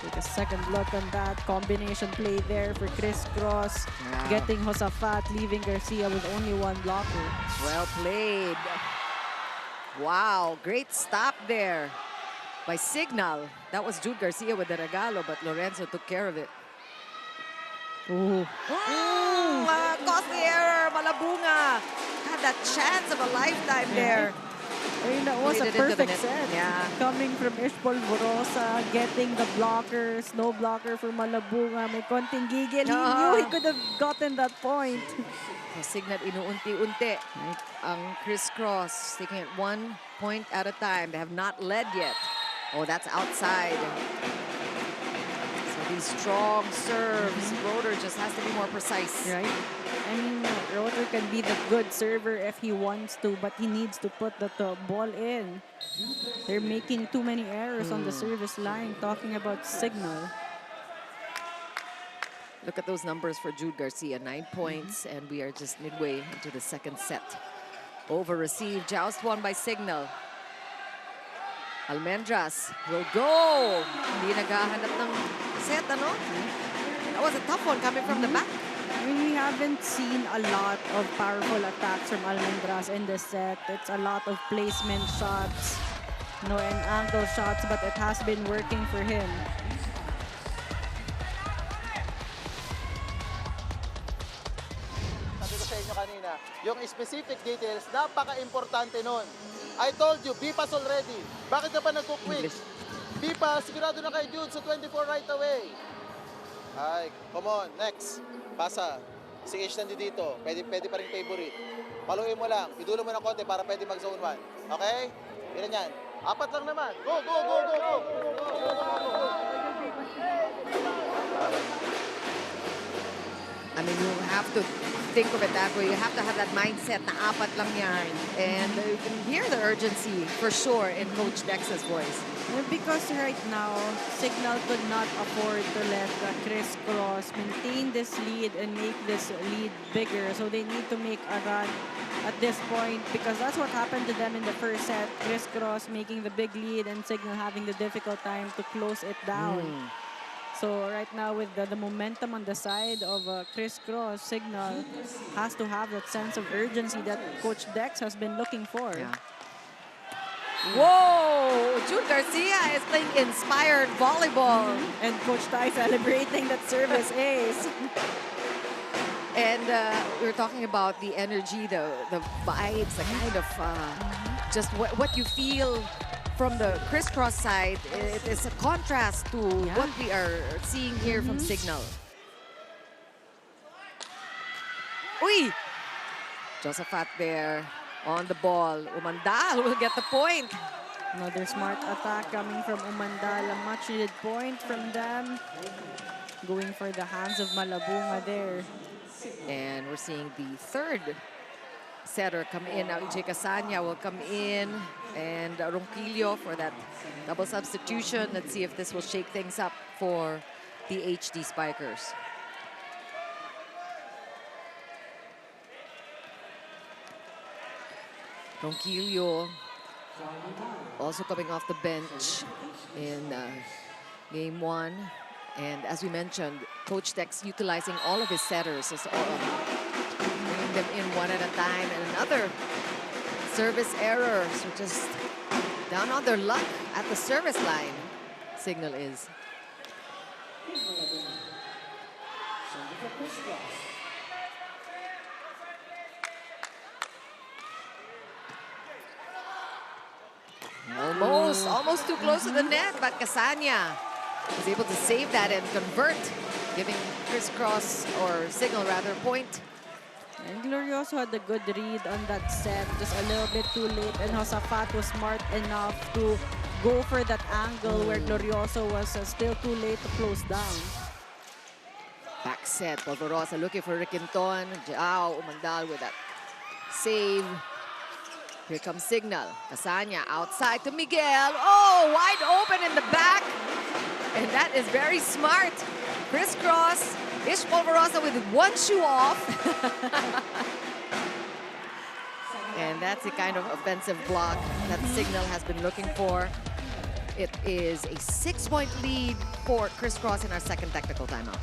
Take a second look on that combination play there for Criss Cross, getting Josafat, leaving Garcia with only 1 blocker. Well played. Wow, great stop there by Cignal. That was Jude Garcia with the regalo, but Lorenzo took care of it. Ooh. Costly error, Malabunga. Had that chance of a lifetime there. I mean, that was a Played it into the perfect net. set. Yeah. Coming from Ishbol Borosa, getting the blockers, no blocker for Malabunga. May konting gigil. He knew he could have gotten that point. Cignal inuunti-unti. Ang Criss Cross taking it 1 point at a time. They have not led yet. Oh, that's outside. So these strong serves. Roder just has to be more precise. Right? I mean, Roder can be the good server if he wants to, but he needs to put the ball in. They're making too many errors on the service line, talking about Cignal. Look at those numbers for Jude Garcia. 9 points, and we are just midway into the second set. Over receive, joust won by Cignal. Almendras will go. Hindi naghahanap ng set, ano? That was a tough one coming from the back. I mean, we haven't seen a lot of powerful attacks from Almendras in this set. It's a lot of placement shots, and angle shots, but it has been working for him. Sabi ko sa inyo kanina, yung specific details, napaka-importante nun. I told you, B-pass already. Bakit ka pa nagko-quick? B-pass, sigurado na kay Jude sa 24 right away. Ay, come on, next. Pasa. Si H nandito. Pwede pa rin favorite. Paluin mo lang. Idulo mo ng konti para pwede mag-zone 1. Okay? Ilan yan? Apat lang naman. Go, go, go, go, go. I mean, you have to think of it that way. You have to have that mindset na apat lang yan. And you can hear the urgency for sure in Coach Dex's voice. Because right now, Cignal could not afford to let Criss Cross maintain this lead and make this lead bigger. So they need to make a run at this point because that's what happened to them in the first set. Criss Cross making the big lead and Cignal having the difficult time to close it down. So right now with the momentum on the side of Criss Cross, Cignal has to have that sense of urgency that Coach Dex has been looking for. Yeah. Whoa! June Garcia is playing inspired volleyball. And Coach Tai celebrating that service ace. And we were talking about the energy, the vibes, the kind of just what you feel from the Criss Cross side. It is a contrast to what we are seeing here from Cignal. Uy! Josephat there on the ball. Umandal will get the point. Another smart attack coming from Umandal. A much needed point from them. Going for the hands of Malabunga there. And we're seeing the third setter come in. Now EJ Casanya will come in. And Ronquillo for that double substitution. Let's see if this will shake things up for the HD Spikers. Ronquillo also coming off the bench in game one. And as we mentioned, Coach Dex utilizing all of his setters, bringing them in one at a time. And another service error. So just down on their luck at the service line, Cignal is. Almost too close to the net, but Casanya was able to save that and convert, giving Criss Cross, or Cignal rather, point. And Glorioso had a good read on that set, just a little bit too late, and Josafat was smart enough to go for that angle where Glorioso was still too late to close down. Back set, Polvorosa looking for Riquinton. Jao Umandal with that save. Here comes Cignal. Casanya outside to Miguel. Oh, wide open in the back. And that is very smart. Criss Cross, Ish Polvorosa with one shoe off. And that's the kind of offensive block that Cignal has been looking for. It is a 6-point lead for Criss Cross in our second technical timeout.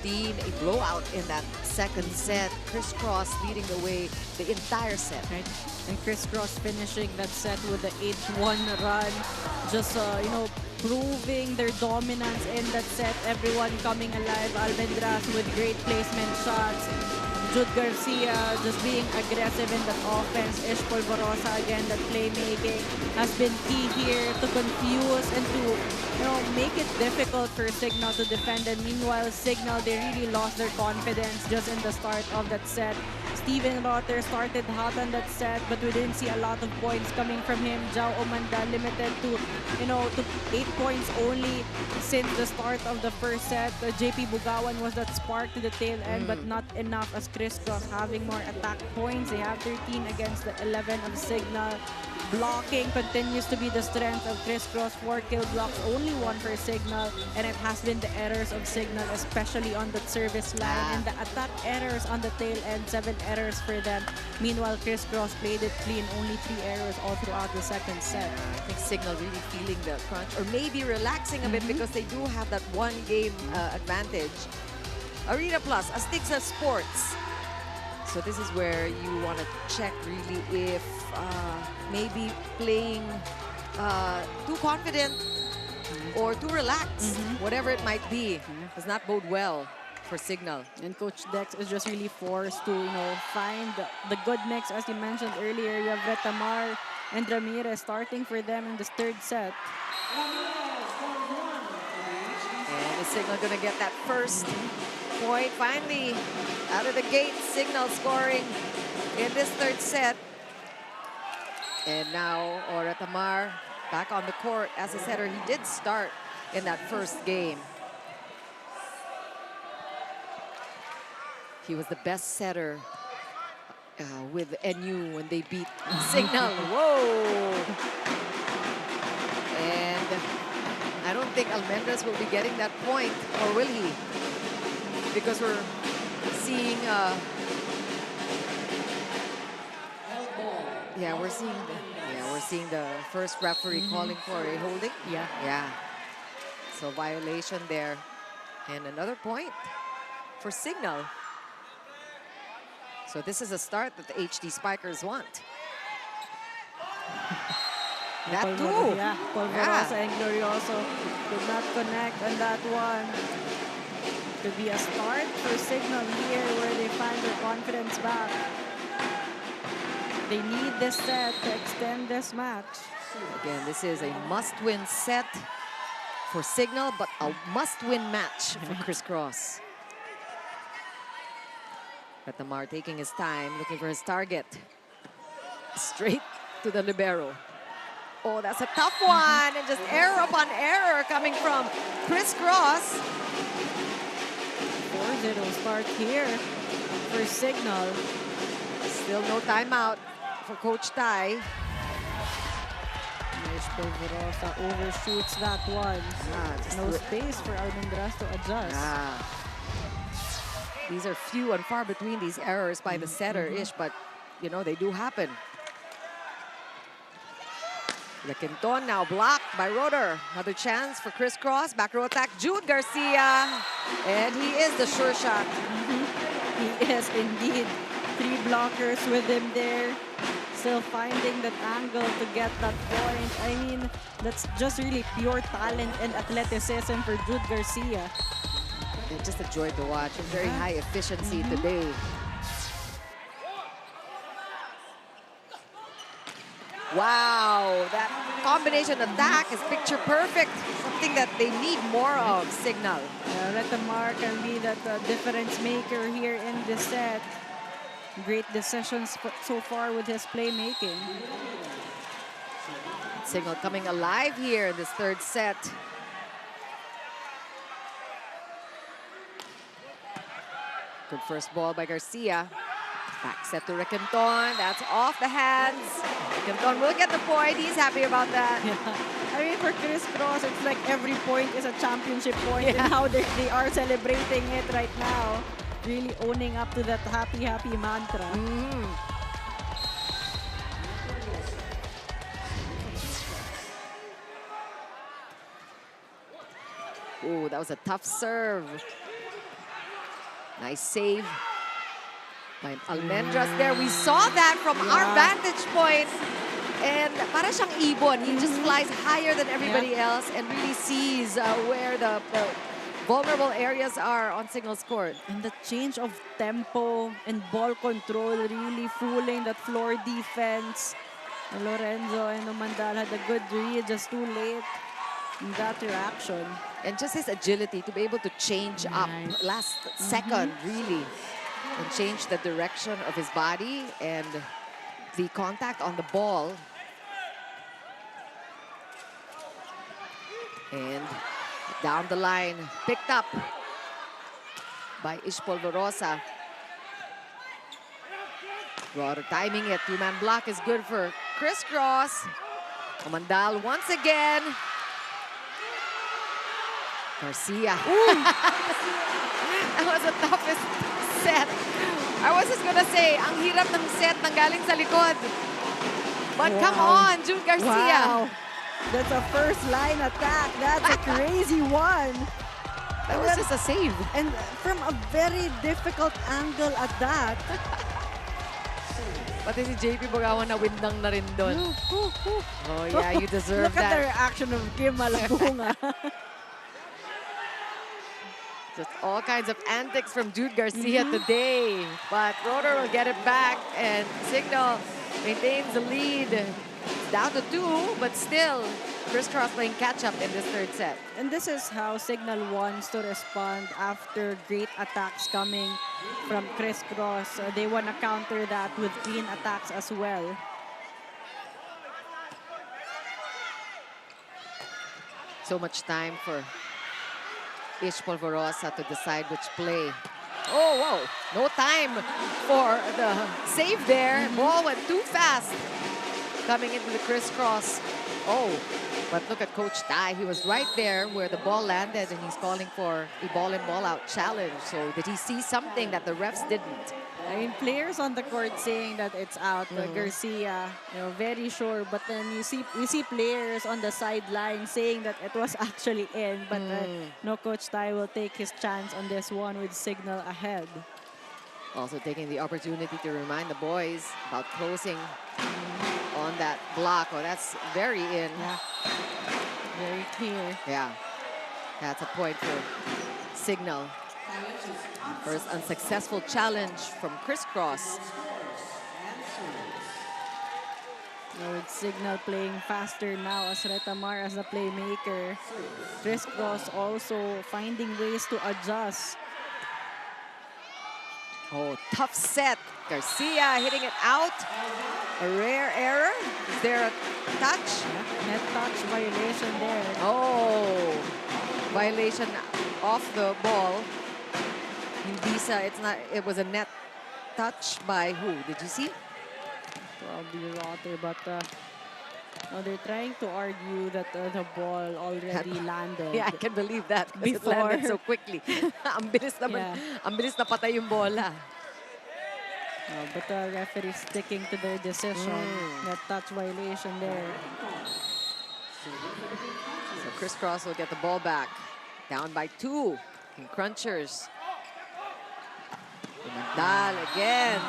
15, a blowout in that second set. Criss Cross leading the way the entire set. Right. And Criss Cross finishing that set with the 8-1 run. Just, you know, proving their dominance in that set. Everyone coming alive. Almendras with great placement shots. Jude Garcia just being aggressive in that offense. Ish Polvorosa again, that playmaking has been key here to confuse and to, you know, make it difficult for Cignal to defend. And meanwhile, Cignal, they really lost their confidence just in the start of that set. Steven Rotter started hot on that set, but we didn't see a lot of points coming from him. Jao Omanda limited to, you know, to 8 points only since the start of the first set. JP Bugawan was that spark to the tail end, but not enough as Criss Cross having more attack points. They have 13 against the 11 of Cignal. Blocking continues to be the strength of Criss Cross. 4 kill blocks, only 1 for Cignal, and it has been the errors of Cignal, especially on the service line, and the attack errors on the tail end, 7 errors for them. Meanwhile, Criss Cross played it clean, only 3 errors all throughout the second set. I think Cignal really feeling the crunch, or maybe relaxing a bit because they do have that 1-game advantage. Arena Plus, Astigza Sports. So this is where you want to check really if maybe playing too confident or too relaxed, whatever it might be, does not bode well for Cignal. And Coach Dex is just really forced to, you know, find the good mix. As you mentioned earlier, you have Retamar and Ramirez starting for them in this third set. And is Cignal going to get that first point? Finally, out of the gate, Cignal scoring in this third set. And now Retamar back on the court as a setter. He did start in that first game. He was the best setter with NU when they beat Cignal. Whoa! And I don't think Almendras will be getting that point, or will he? Because we're seeing, we're seeing the first referee calling for a holding. Yeah. So violation there, and another point for Cignal. So this is a start that the HD Spikers want. That too. Yeah, Polvorosa and Glorioso could not connect on that one. Could be a start for Cignal here where they find their confidence back. They need this set to extend this match. Again, this is a must-win set for Cignal, but a must-win match for Criss Cross. Retamar taking his time, looking for his target. Straight to the libero. Oh, that's a tough one. And just error upon error coming from Criss Cross. 4-0 start here for Cignal. Still no timeout for Coach Tai. Nice Polvorosa overshoots that one. No space for Almendras to adjust. These are few and far between, these errors by the setter-ish, but, you know, they do happen. The Quinton now blocked by Rotter. Another chance for Criss Cross. Back row attack, Jude Garcia. And he is the sure shot. He is indeed. 3 blockers with him there. Still finding that angle to get that point. I mean, that's just really pure talent and athleticism for Jude Garcia. And just a joy to watch. And very high efficiency today. Wow, that combination attack is picture perfect. Something that they need more of, Cignal. Retamar can be that difference maker here in this set. Great decisions so far with his playmaking. Cignal coming alive here in this third set. Good first ball by Garcia. Back set to Requinton. That's off the hands. Requinton will get the point. He's happy about that. I mean, for Criss Cross, it's like every point is a championship point, and how they are celebrating it right now. Really owning up to that happy, happy mantra. Ooh, that was a tough serve Nice save by Almendras there. We saw that from our vantage point. And para siyang ibon. He just flies higher than everybody else and really sees where the vulnerable areas are on Cignal's court. And the change of tempo and ball control really fooling that floor defense. Lorenzo and Mandal had a good read, just too late in that reaction. And just his agility to be able to change up last second, really. And change the direction of his body and the contact on the ball. And down the line, picked up by Ish Polvorosa. Broader timing it. Two-man block is good for Criss Cross. Amandal once again. Garcia. That was the toughest set. I was just gonna say, ang hirap ng set nang galing sa likod. But come on, Jude Garcia. Wow. That's a first line attack. That's a crazy one. That was just a save. And from a very difficult angle at that. Pati si JP Bogawan na windang na rin doon. Oh yeah, you deserve Look that. at the reaction of Kim Malabunga. Just all kinds of antics from Jude Garcia today. But Rotor will get it back and Cignal maintains the lead. It's down to 2, but still Criss Cross playing catch-up in this third set. And this is how Cignal wants to respond after great attacks coming from Criss Cross. They want to counter that with clean attacks as well. So much time for Ish Polvorosa to decide which play. Oh, whoa. No time for the save there. Ball went too fast. Coming into the Criss Cross. Oh, but look at Coach Tai. He was right there where the ball landed and he's calling for a ball in, ball out challenge. So did he see something that the refs didn't? I mean, players on the court saying that it's out. Garcia, very sure. But then you see players on the sideline saying that it was actually in. But no, Coach Tai will take his chance on this one with Cignal ahead. Also taking the opportunity to remind the boys about closing on that block. Oh, that's very in. Yeah, very clear. Yeah, that's a point for Cignal. First unsuccessful challenge from Criss Cross. With Cignal playing faster now as Retamar as a playmaker. Criss Cross also finding ways to adjust. Oh, tough set. Garcia hitting it out. A rare error. Is there a touch? Yeah, net touch violation there. Oh, violation off the ball. It's not. It was a net touch by who? Did you see? Probably Rotter, but they're trying to argue that the ball already landed. Yeah, I can believe that because it landed so quickly. Ang bilis naman. Ang bilis na patay yung bola. But the referee sticking to their decision. Net touch violation there. So Criss Cross will get the ball back. Down by 2. King Crunchers. Mandal again.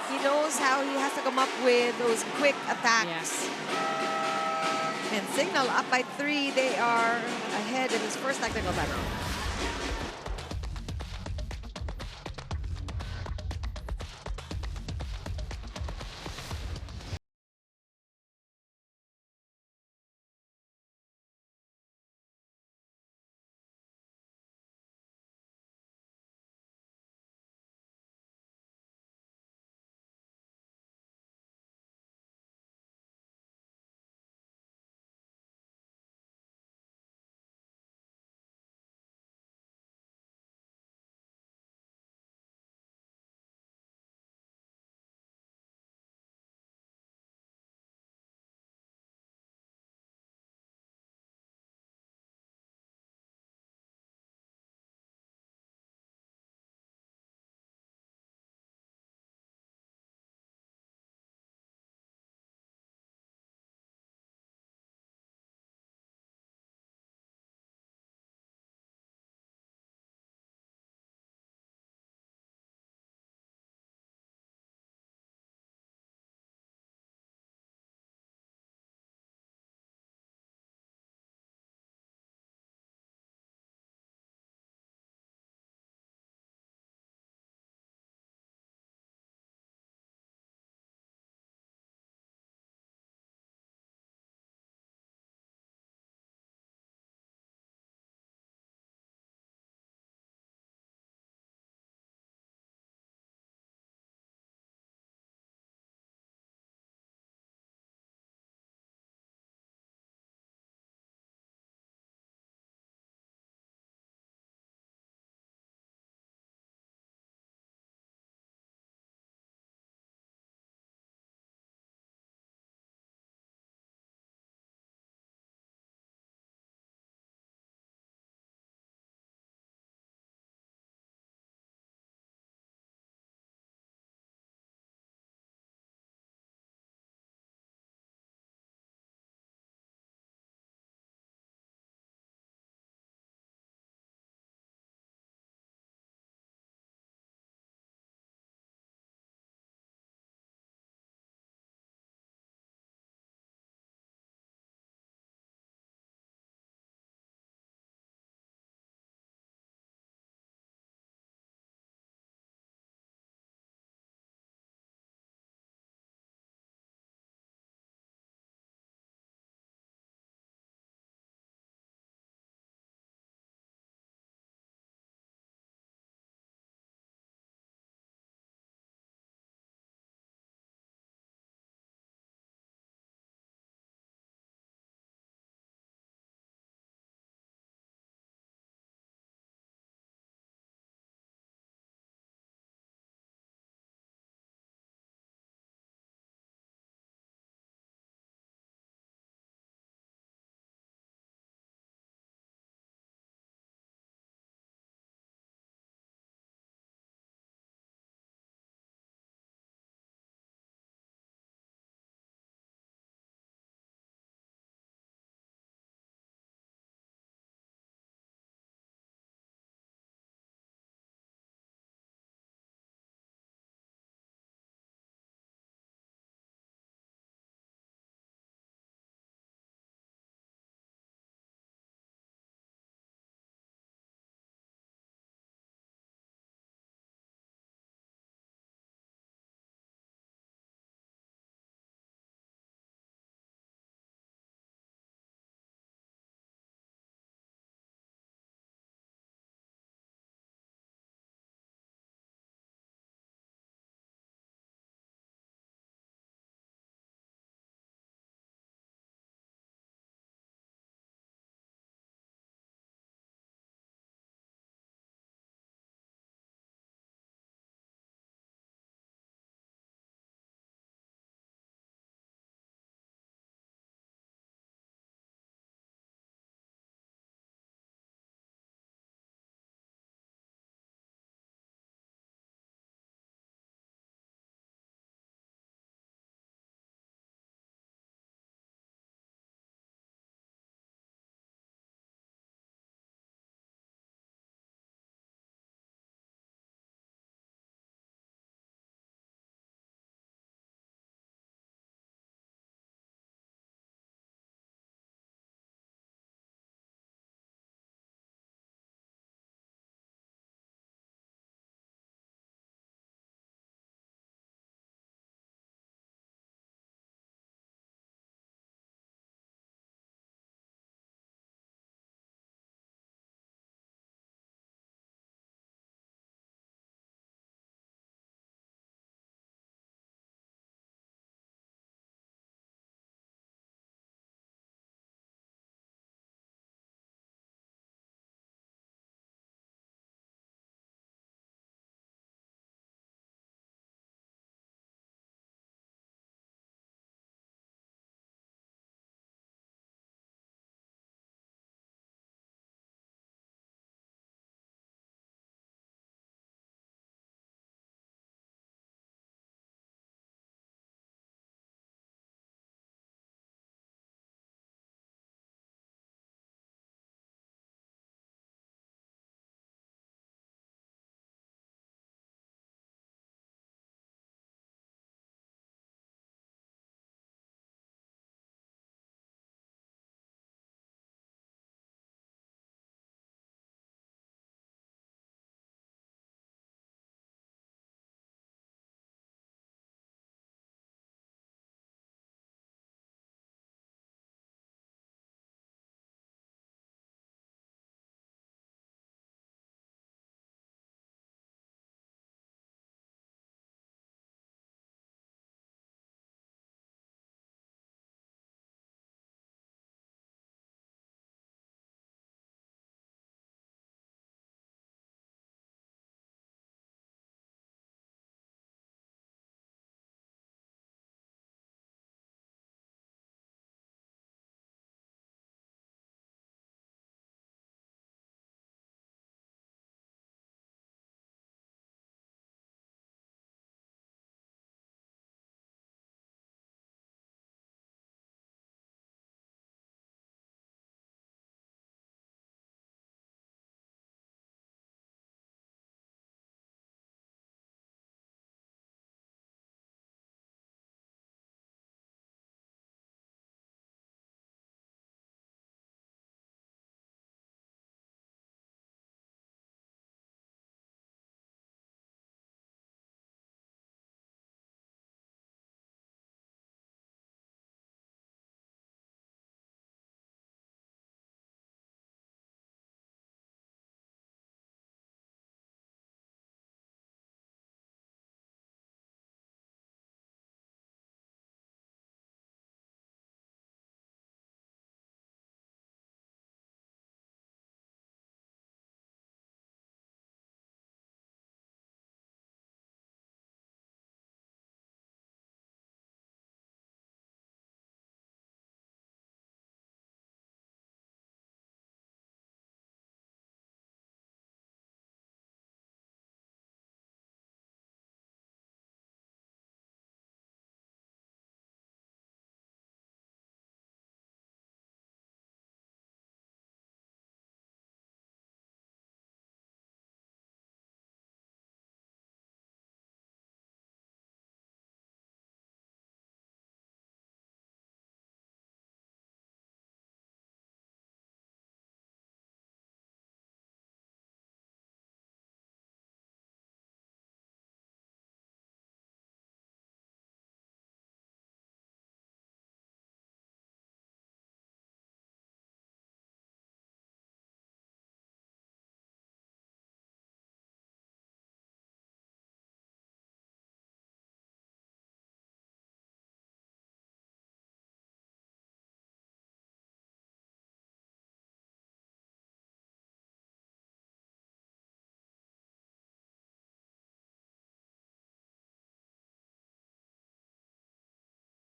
He knows how he has to come up with those quick attacks. And Cignal up by 3. They are ahead in his first technical timeout.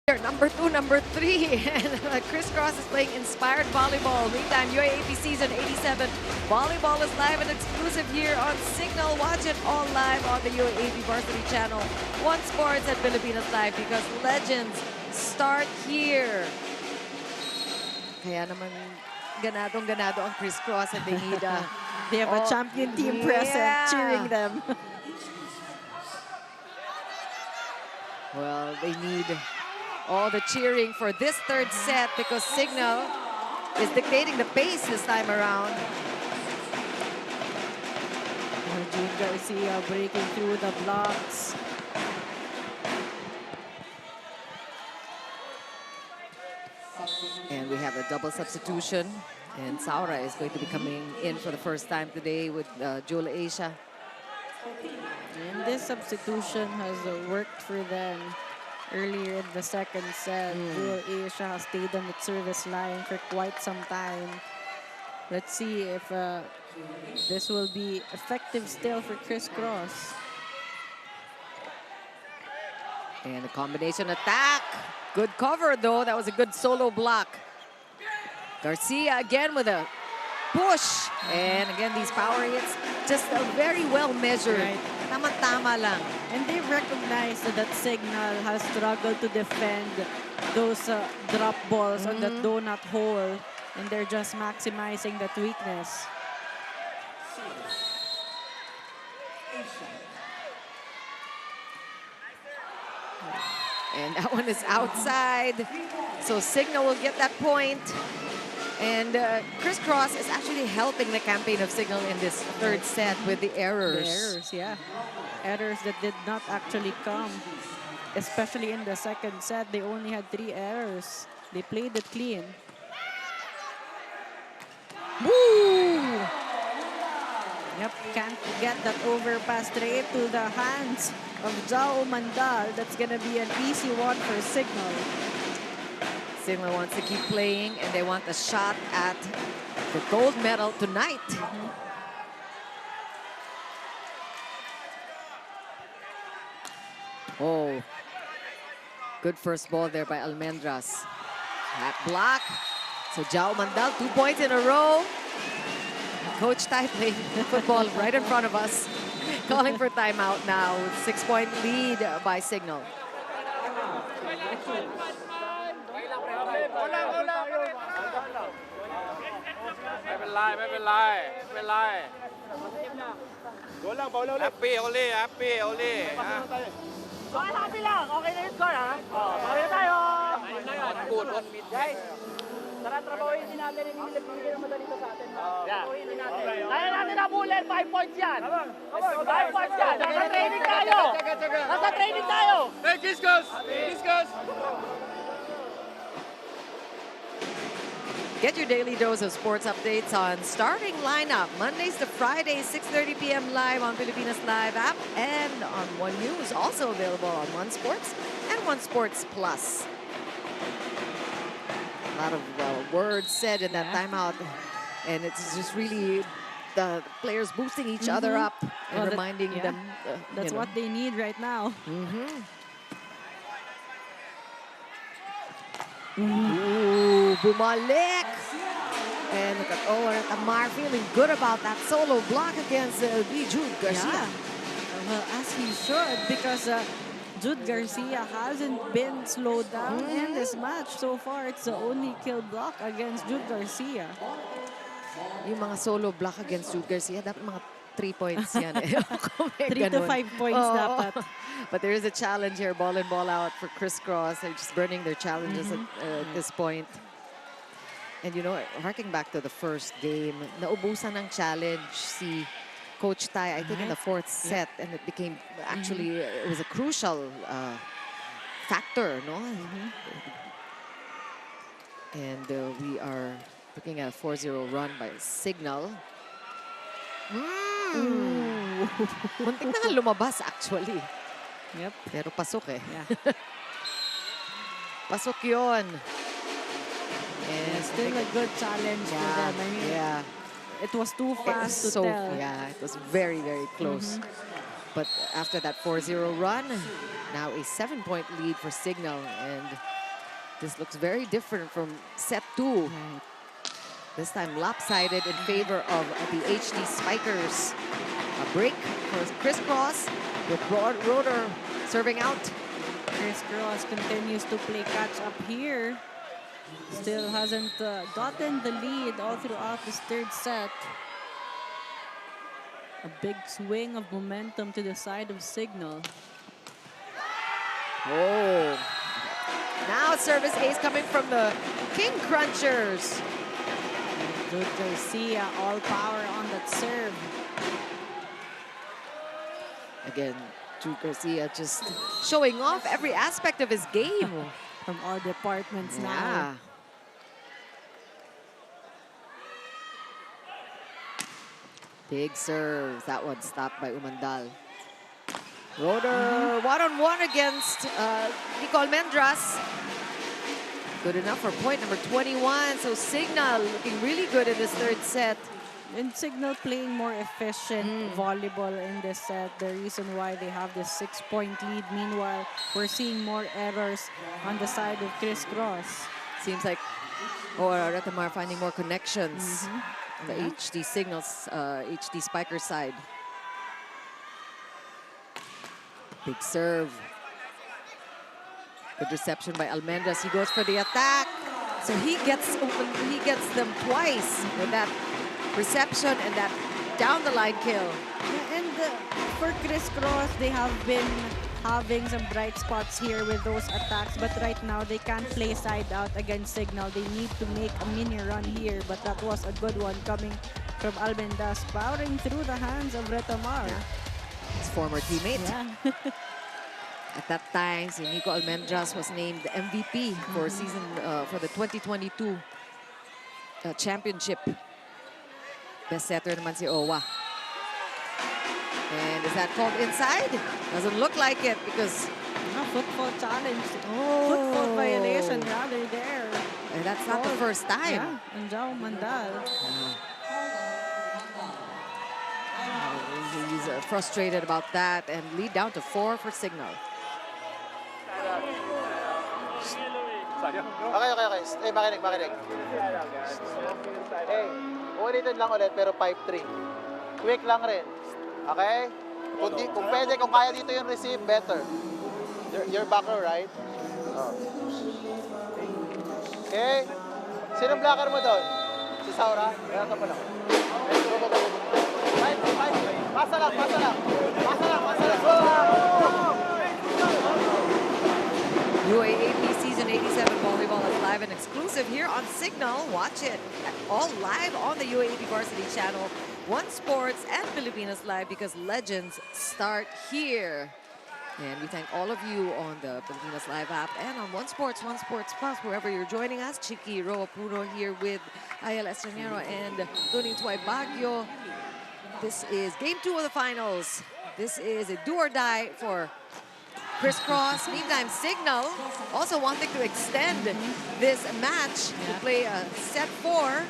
Number 2, number 3, and Criss Cross is playing Inspired Volleyball. Meantime, UAAP Season 87 Volleyball is live and exclusive here on Cignal. Watch it all live on the UAAP Varsity Channel. One Sports at Filipinas Live because legends start here. Kaya naman ganadong-ganado ang Criss Cross and they need They have a champion team present cheering them. Well, they need all the cheering for this third set because Cignal is dictating the pace this time around. June Garcia breaking through the blocks. And we have a double substitution. And Saura is going to be coming in for the first time today with Jewel Asia. And this substitution has worked for them. Earlier in the second set, Jewel Asia has stayed on the service line for quite some time. Let's see if this will be effective still for Criss Cross. And a combination attack. Good cover though. That was a good solo block. Garcia again with a push. And again, these power hits just very well measured. Right. Tama-tama lang. And they recognize that Cignal has struggled to defend those drop balls on the donut hole. And they're just maximizing that weakness. And that one is outside. So Cignal will get that point. And Criss Cross is actually helping the campaign of Cignal in this third set with the errors. The errors, yeah. Errors that did not actually come. Especially in the second set, they only had 3 errors. They played it clean. Woo! Yep, can't get that overpass straight to the hands of Jao Mandal. That's gonna be an easy one for Cignal. Cignal wants to keep playing and they want a shot at the gold medal tonight. Oh, good first ball there by Almendras. That block. So Jao Mandal, 2 points in a row. Coach Tai playing football right in front of us. Calling for timeout now with 6-point lead by Cignal. Happy, uli. So, happy lang. Okay na yung score, ha? Okay na tayo. Good, 1 mid. Guys, tara, trabahoyin din natin. Hindi naman dito sa atin. Trabahoyin din natin. Kaya natin nabulin. 5 points yan. 5 points yan. Nasa training tayo. Nasa training tayo. Hey, Discus! Get your daily dose of sports updates on Starting Lineup, Mondays to Fridays, 6:30 p.m. live on Filipinas Live app and on One News, also available on One Sports and One Sports Plus. A lot of words said in that timeout, and it's just really the players boosting each other up and reminding them. That's what they need right now. Ooh, bumalik! And look at Amar feeling good about that solo block against Jude Garcia. Well, as he should, because Jude Garcia hasn't been slowed down in this match. So far, it's the only kill block against Jude Garcia. Yung mga solo block against Jude Garcia, dapat mga 3 points yan. 3 to 5 points dapat. But there is a challenge here, ball in, ball out for Criss Cross. They're just burning their challenges at this point. And you know, harking back to the first game, naubusan ng challenge si Coach Tai, I think in the 4th set, and it became actually, it was a crucial factor, no? And we are looking at a 4-0 run by Cignal. Muntik na nga lumabas actually. Yep. Pero pasok eh. Yeah. Pasok yun. And Still a good challenge for them. I mean, it was too fast to tell. Yeah, it was very, very close. But after that 4-0 run, now a 7-point lead for Cignal. And this looks very different from set 2. This time lopsided in favor of the HD Spikers. A break for Criss Cross with Rotor serving out. Criss Cross continues to play catch up here. Still hasn't gotten the lead all throughout this third set. A big swing of momentum to the side of Cignal. Oh. Now service ace coming from the King Crunchers. Good Garcia, all power on that serve. Again, Drew Garcia just showing off every aspect of his game. From all departments now. Yeah. Big serve. That one stopped by Umandal. Rotor one-on-one against Nico Almendras. Good enough for point number 21. So Cignal looking really good in this third set. And Cignal playing more efficient volleyball in this set. The reason why they have this 6-point lead. Meanwhile, we're seeing more errors on the side of Criss Cross. Seems like Retamar finding more connections on the HD Signals, HD Spiker side. Big serve. Good reception by Almendras. He goes for the attack. So he gets them twice with that reception and that down the line kill. Yeah, and for Criss Cross, they have been having some bright spots here with those attacks, but right now they can't play side out against Cignal. They need to make a mini run here, but that was a good one coming from Almendras, powering through the hands of Retamar. Yeah. His former teammate. Yeah. At that time, si Nico Almendras was named the MVP for for the 2022 championship. Best setter naman si Owa. And is that called inside? Doesn't look like it because Football challenge. Football violation rather there. and that's not the first time. Yeah, Anjao Mandal. He's frustrated about that and lead down to 4 for Cignal. Okay. Eh, makinig. Eh, ulitin lang ulit pero 5-3. Quick lang rin. Okay? Kung pwede, kung kaya dito yung receive, better. Your back row, right? Oh. Okay? Sinong blocker mo doon? Si Saura? Kaya ka pa lang. Go. 5. Pasa lang. UAAP Season 87 Volleyball is live and exclusive here on Cignal. Watch it all live on the UAAP Varsity channel, One Sports and Filipinas Live, because legends start here. And we thank all of you on the Filipinas Live app and on One Sports Plus, wherever you're joining us. Chiki Roa Puno here with Ayala Estranero and Tuning Tuay Baguio. This is Game 2 of the finals. This is a do or die for Criss Cross. Meantime, Cignal also wanting to extend this match to play a set 4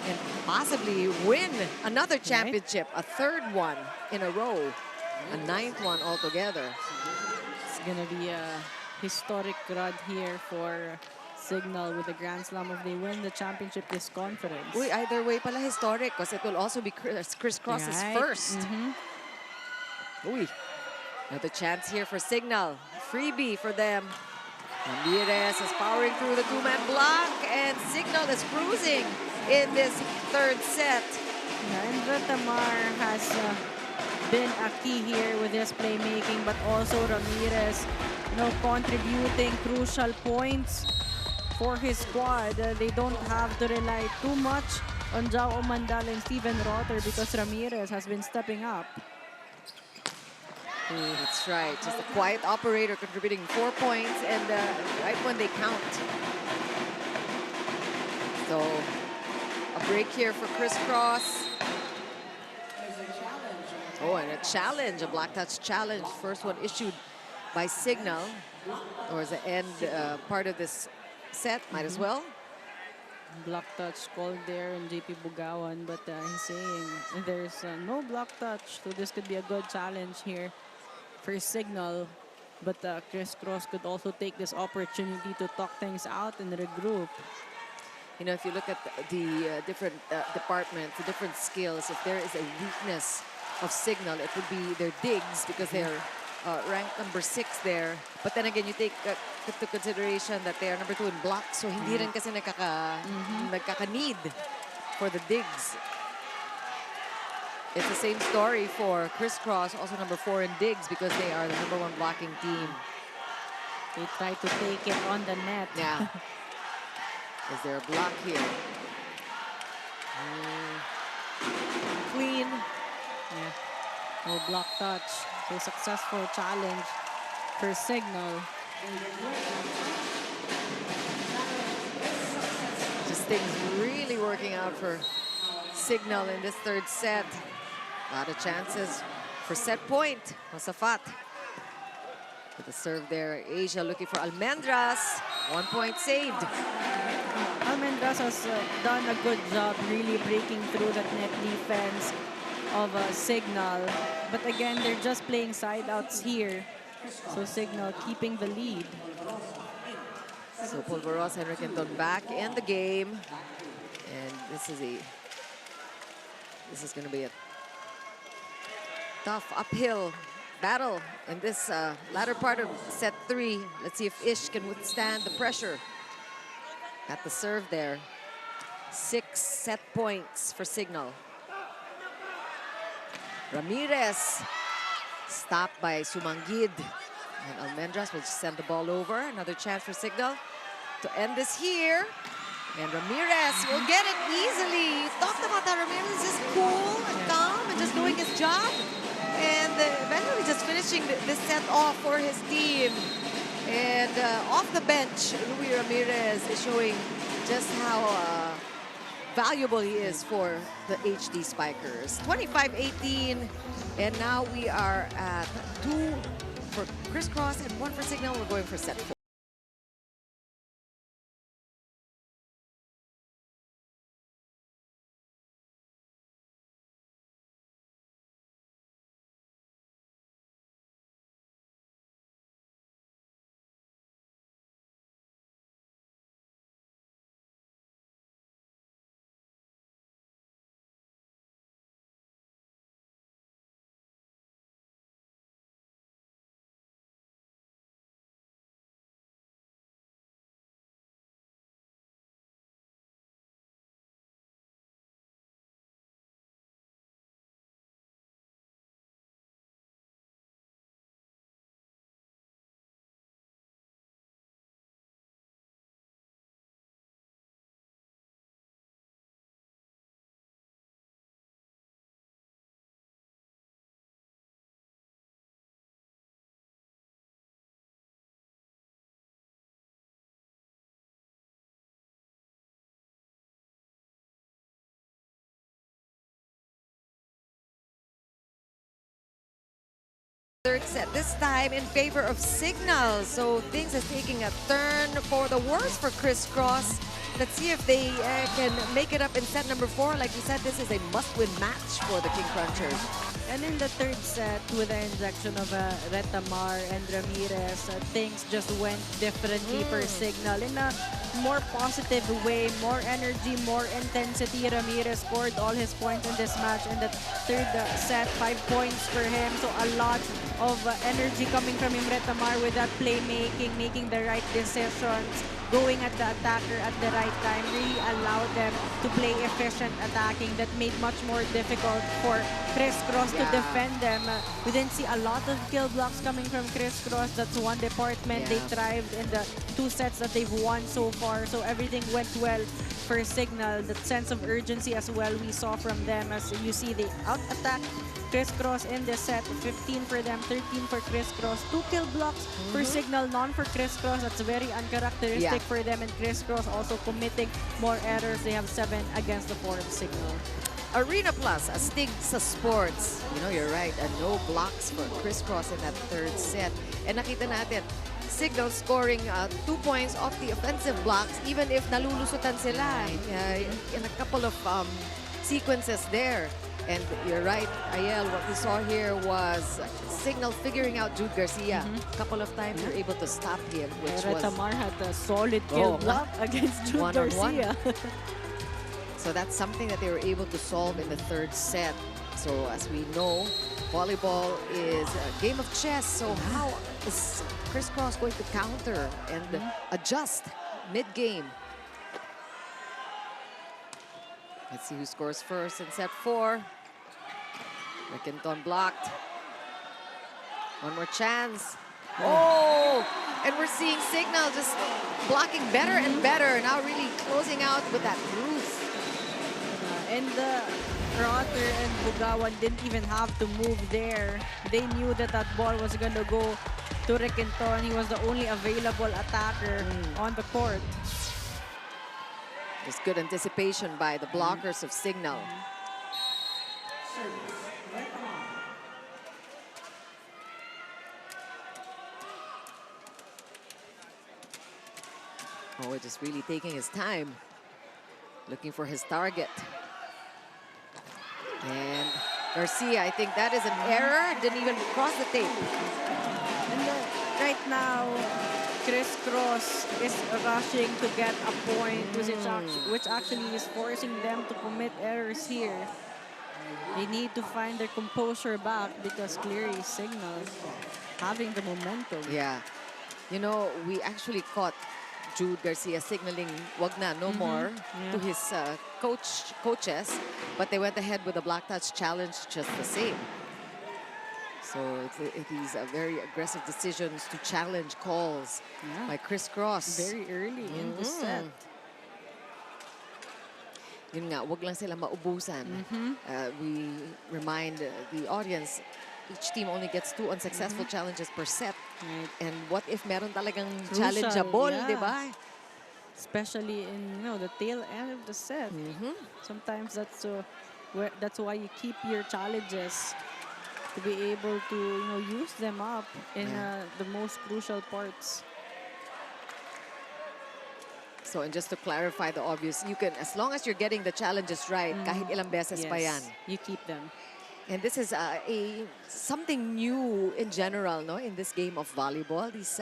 and possibly win another championship, a third one in a row, a 9th one altogether. It's gonna be a historic run here for Cignal with the Grand Slam if they win the championship this conference. Uy, either way pala historic because it will also be Criss Cross's first. Uy, another chance here for Cignal. Freebie for them. Ramirez is powering through the two-man block, and Cignal is cruising in this third set. And Retamar has been a key here with his playmaking, but also Ramirez, contributing crucial points for his squad. They don't have to rely too much on Jao Mandal and Steven Rotter because Ramirez has been stepping up. That's right. Just a quiet operator contributing 4 points, and right when they count. So a break here for Criss Cross. Oh, and a challenge, a black touch challenge. First one issued by Cignal, or as the end part of this set, might as well. Block touch called there in JP Bugawan, but he's saying there's no block touch, so this could be a good challenge here for Cignal. But Criss Cross could also take this opportunity to talk things out and regroup. You know, if you look at the different departments, the different skills, if there is a weakness of Cignal, it would be their digs because they're ranked number 6 there. But then again, you take into consideration that they are number 2 in blocks, so hindi rin kasi nagkaka-need for the digs. It's the same story for Criss Cross, also number 4 in digs because they are the number 1 blocking team. They try to take it on the net. Yeah. Is there a block here? Clean. Yeah. No block touch. So successful challenge for Cignal. Just things really working out for Cignal in this third set. A lot of chances for set point. Masafat. With the serve there, Asia looking for Almendras. 1 point saved. Almendras has done a good job really breaking through that net defense of Cignal. But again, they're just playing side outs here. So Cignal keeping the lead. So Pulveros, Henry Quinton back in the game. And this is going to be a tough uphill battle in this latter part of set 3. Let's see if Ish can withstand the pressure. At the serve there. 6 set points for Cignal. Ramirez stopped by Sumanggid. And Almendras will just send the ball over. Another chance for Cignal to end this here. And Ramirez will get it easily. You talked about how Ramirez is cool and calm and just doing his job. And eventually just finishing this set off for his team. And off the bench, Louis Ramirez is showing just how valuable he is for the HD Spikers. 25-18, and now we are at 2 for Criss Cross and 1 for Cignal. We're going for set 4. Third set, this time in favor of Cignal. So things are taking a turn for the worse for Criss Cross. Let's see if they can make it up in set number 4. Like you said, this is a must-win match for the King Crunchers. And in the third set, with the injection of Retamar and Ramirez, things just went differently for Cignal. In a more positive way, more energy, more intensity. Ramirez scored all his points in this match. In the third set, 5 points for him. So a lot of energy coming from him, Retamar, with that playmaking, making the right decisions, going at the attacker at the right time, really allowed them to play efficient attacking that made much more difficult for Criss Cross to defend them. We didn't see a lot of kill blocks coming from Criss Cross. That's one department. They thrived in the 2 sets that they've won so far. So everything went well for Cignal. That sense of urgency as well we saw from them. As you see, they out-attack Criss Cross in this set. 15 for them, 13 for Criss Cross. 2 kill blocks for Cignal, none for Criss Cross. That's very uncharacteristic for them. And Criss Cross also committing more errors. They have 7 against the 4 of Cignal. Arena Plus, astig sa sports. You know, you're right. And no blocks for Criss Cross in that third set. And nakita natin, Cignal scoring 2 points off the offensive blocks, even if nalulusutan sila in a couple of sequences there. And you're right, Ayel, what we saw here was Cignal figuring out Jude Garcia. A couple of times they were able to stop him, which was... Retamar had a solid kill block against Jude Garcia. So that's something that they were able to solve in the third set. So as we know, volleyball is a game of chess. So how is Criss Cross going to counter and adjust mid-game? Let's see who scores first in set 4. Rickenton blocked. One more chance. Oh! And we're seeing Cignal just blocking better and better. Now really closing out with that roof. And Rotter and Bugawan didn't even have to move there. They knew that that ball was going to go to Rickenton. He was the only available attacker on the court. There's good anticipation by the blockers of Cignal. Oh, just really taking his time, looking for his target. And Garcia, I think that is an error. Didn't even cross the tape. And right now, Criss Cross is rushing to get a point, which actually is forcing them to commit errors here. They need to find their composure back because clearly Cignal having the momentum. Yeah. You know, we actually caught Jude Garcia signaling wag na, no more to his coaches, but they went ahead with a black touch challenge just the same. So these are very aggressive decisions to challenge calls by Criss Cross. Very early in the set. Yun nga, wag lang sila maubusan. We remind the audience, each team only gets 2 unsuccessful challenges per set. And what if meron talagang challengeable, di ba? Especially in the tail end of the set. Sometimes that's why you keep your challenges, to be able to use them up in the most crucial parts. So, and just to clarify the obvious, you can, as long as you're getting the challenges right, kahit ilang beses pa yan, you keep them. And this is something new in general, no, in this game of volleyball. These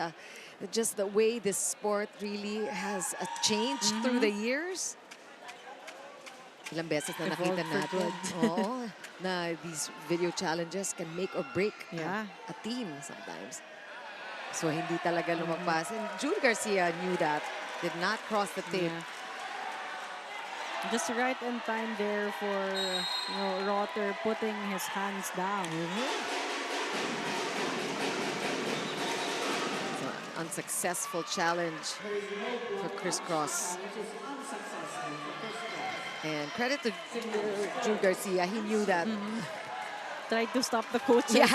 just the way this sport really has changed through the years. Ilang beses na nakita natin. Oo, na these video challenges can make or break a team sometimes. So hindi talaga lumagpas. And Jude Garcia knew that. Did not cross the tape. Just right in time there for Rotter putting his hands down. So, unsuccessful challenge for Criss Cross. And credit to Jude Garcia, he knew that. Tried to stop the coaches.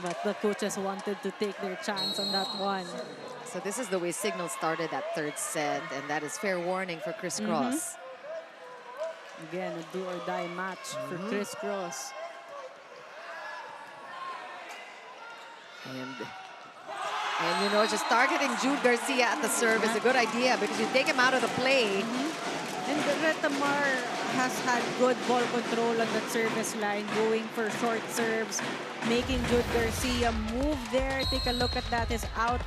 But the coaches wanted to take their chance on that one. So this is the way Cignal started that third set, and that is fair warning for Criss Cross. Again, a do-or-die match for Criss Cross. And just targeting Jude Garcia at the serve is a good idea because you take him out of the play. And Retamar has had good ball control on that service line, going for short serves, making Jude Garcia move there. Take a look at that. He's out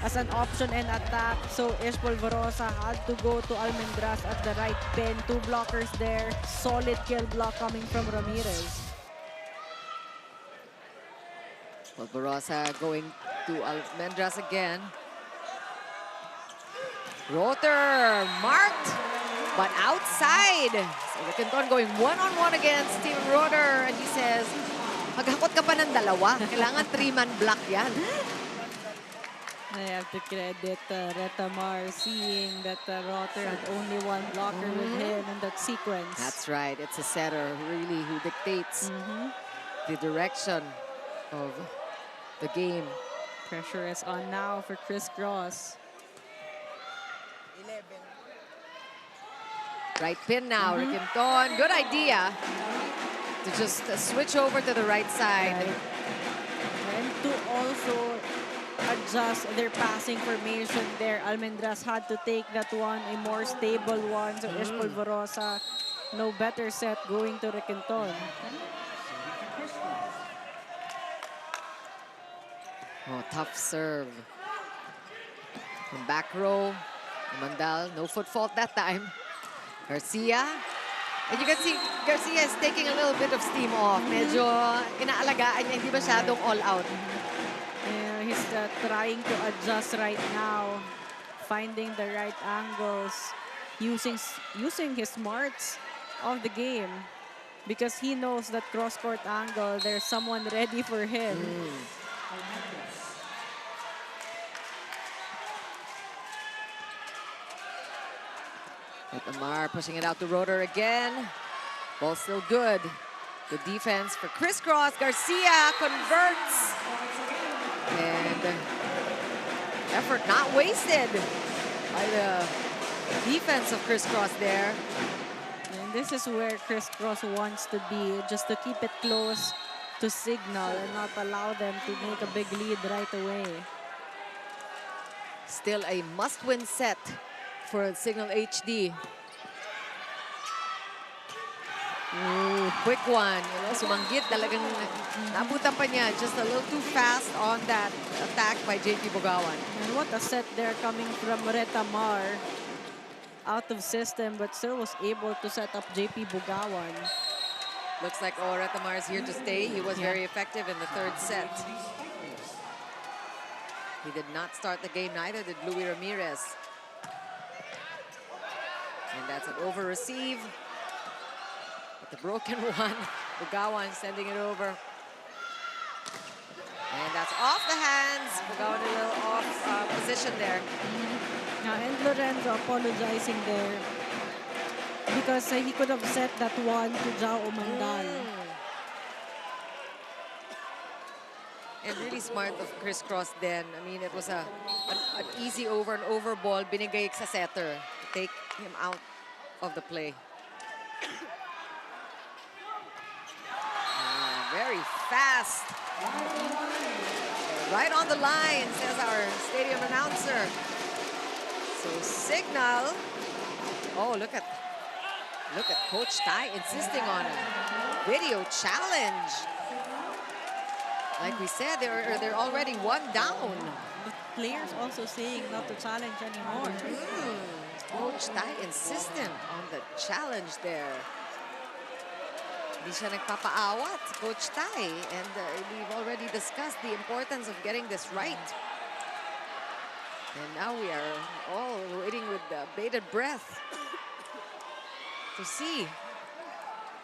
as an option and attack. So Ish Polvorosa had to go to Almendras at the right pin. 2 blockers there. Solid kill block coming from Ramirez. Polvorosa going to Almendras again. Rotter marked, but outside. So Rickenton going one-on-one against Steven Rotter, and he says, maghakot ka pa ng dalawa. Kailangan 3-man block yan. I have to credit Retamar, seeing that Rotter had only 1 blocker with him in that sequence. That's right. It's a setter really who dictates the direction of the game. Pressure is on now for Criss Cross. Right pin now, Rickenton. Good idea to just switch over to the right side. And to also adjust their passing formation there. Almendras had to take that one, a more stable one. So Ish Polvorosa, no better set going to Requinton. Oh, tough serve. From back row, Mandal, no foot fault that time. Garcia. And you can see Garcia is taking a little bit of steam off. Medyo inaalagaan niya, hindi masyadong all out. Yeah, he's trying to adjust right now, finding the right angles, using his smarts of the game, because he knows that cross-court angle, there's someone ready for him. But Amar pushing it out to Rotor again. Ball still good. Good defense for Criss Cross. Garcia converts. And effort not wasted by the defense of Criss Cross there. And this is where Criss Cross wants to be, just to keep it close to Cignal and not allow them to make a big lead right away. Still a must-win set for Cignal HD. Ooh, quick one. You know, sumanggit talagang nabutan pa niya. Just a little too fast on that attack by JP Bugawan. And what a set there coming from Retamar. Out of system, but still was able to set up JP Bugawan. Looks like Retamar is here to stay. He was very effective in the third set. He did not start the game, neither did Louis Ramirez. And that's an over receive. But the broken one, Bugawan sending it over. And that's off the hands. Bugawan a little off position there. Now, and Lorenzo apologizing there because he could have set that one to Jao Umandal. And really smart of Criss Cross then. I mean, it was an easy over and over ball. Binigay sa setter to take him out of the play. Very fast. Right on the line, says our stadium announcer. So Cignal. Oh, look at Coach Tai insisting on a video challenge. Like we said, they're already one down. The players also saying not to challenge anymore. Coach Tai insistent on the challenge there. Hindi siya nagpapaawat, Coach Tai. And we've already discussed the importance of getting this right. And now we are all waiting with bated breath to see.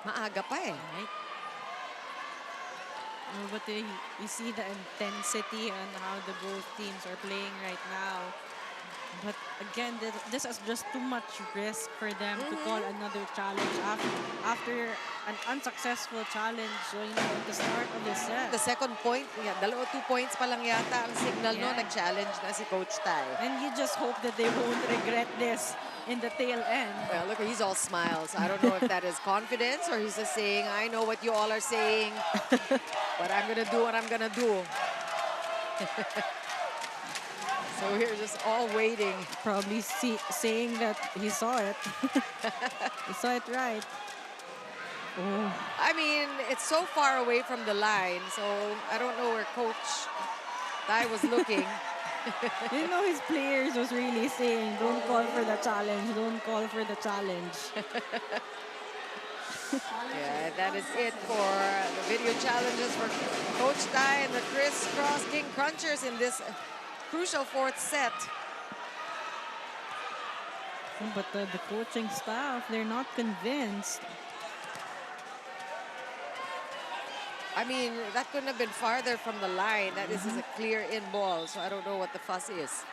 Maaga pa eh. Right? But you see the intensity and how the both teams are playing right now. But again, this is just too much risk for them to call another challenge after an unsuccessful challenge, so, you know, at the start of the set. The second point, 2 points pa lang yata ang Cignal, no? Nag-challenge na si Coach Tai. And you just hope that they won't regret this in the tail end. Well, look, he's all smiles. I don't know if that is confidence or he's just saying, I know what you all are saying, but I'm going to do what I'm going to do. So we're just all waiting. Probably saying that he saw it. He saw it right. Oh. I mean, it's so far away from the line, so I don't know where Coach Tai was looking. You know, his players was really saying, don't call for the challenge, don't call for the challenge. Yeah, that is it for the video challenges for Coach Tai and the Criss Cross King Crunchers in this crucial fourth set. But the coaching staff, they're not convinced. I mean, that couldn't have been farther from the line. That this is a clear in ball, so I don't know what the fuss is.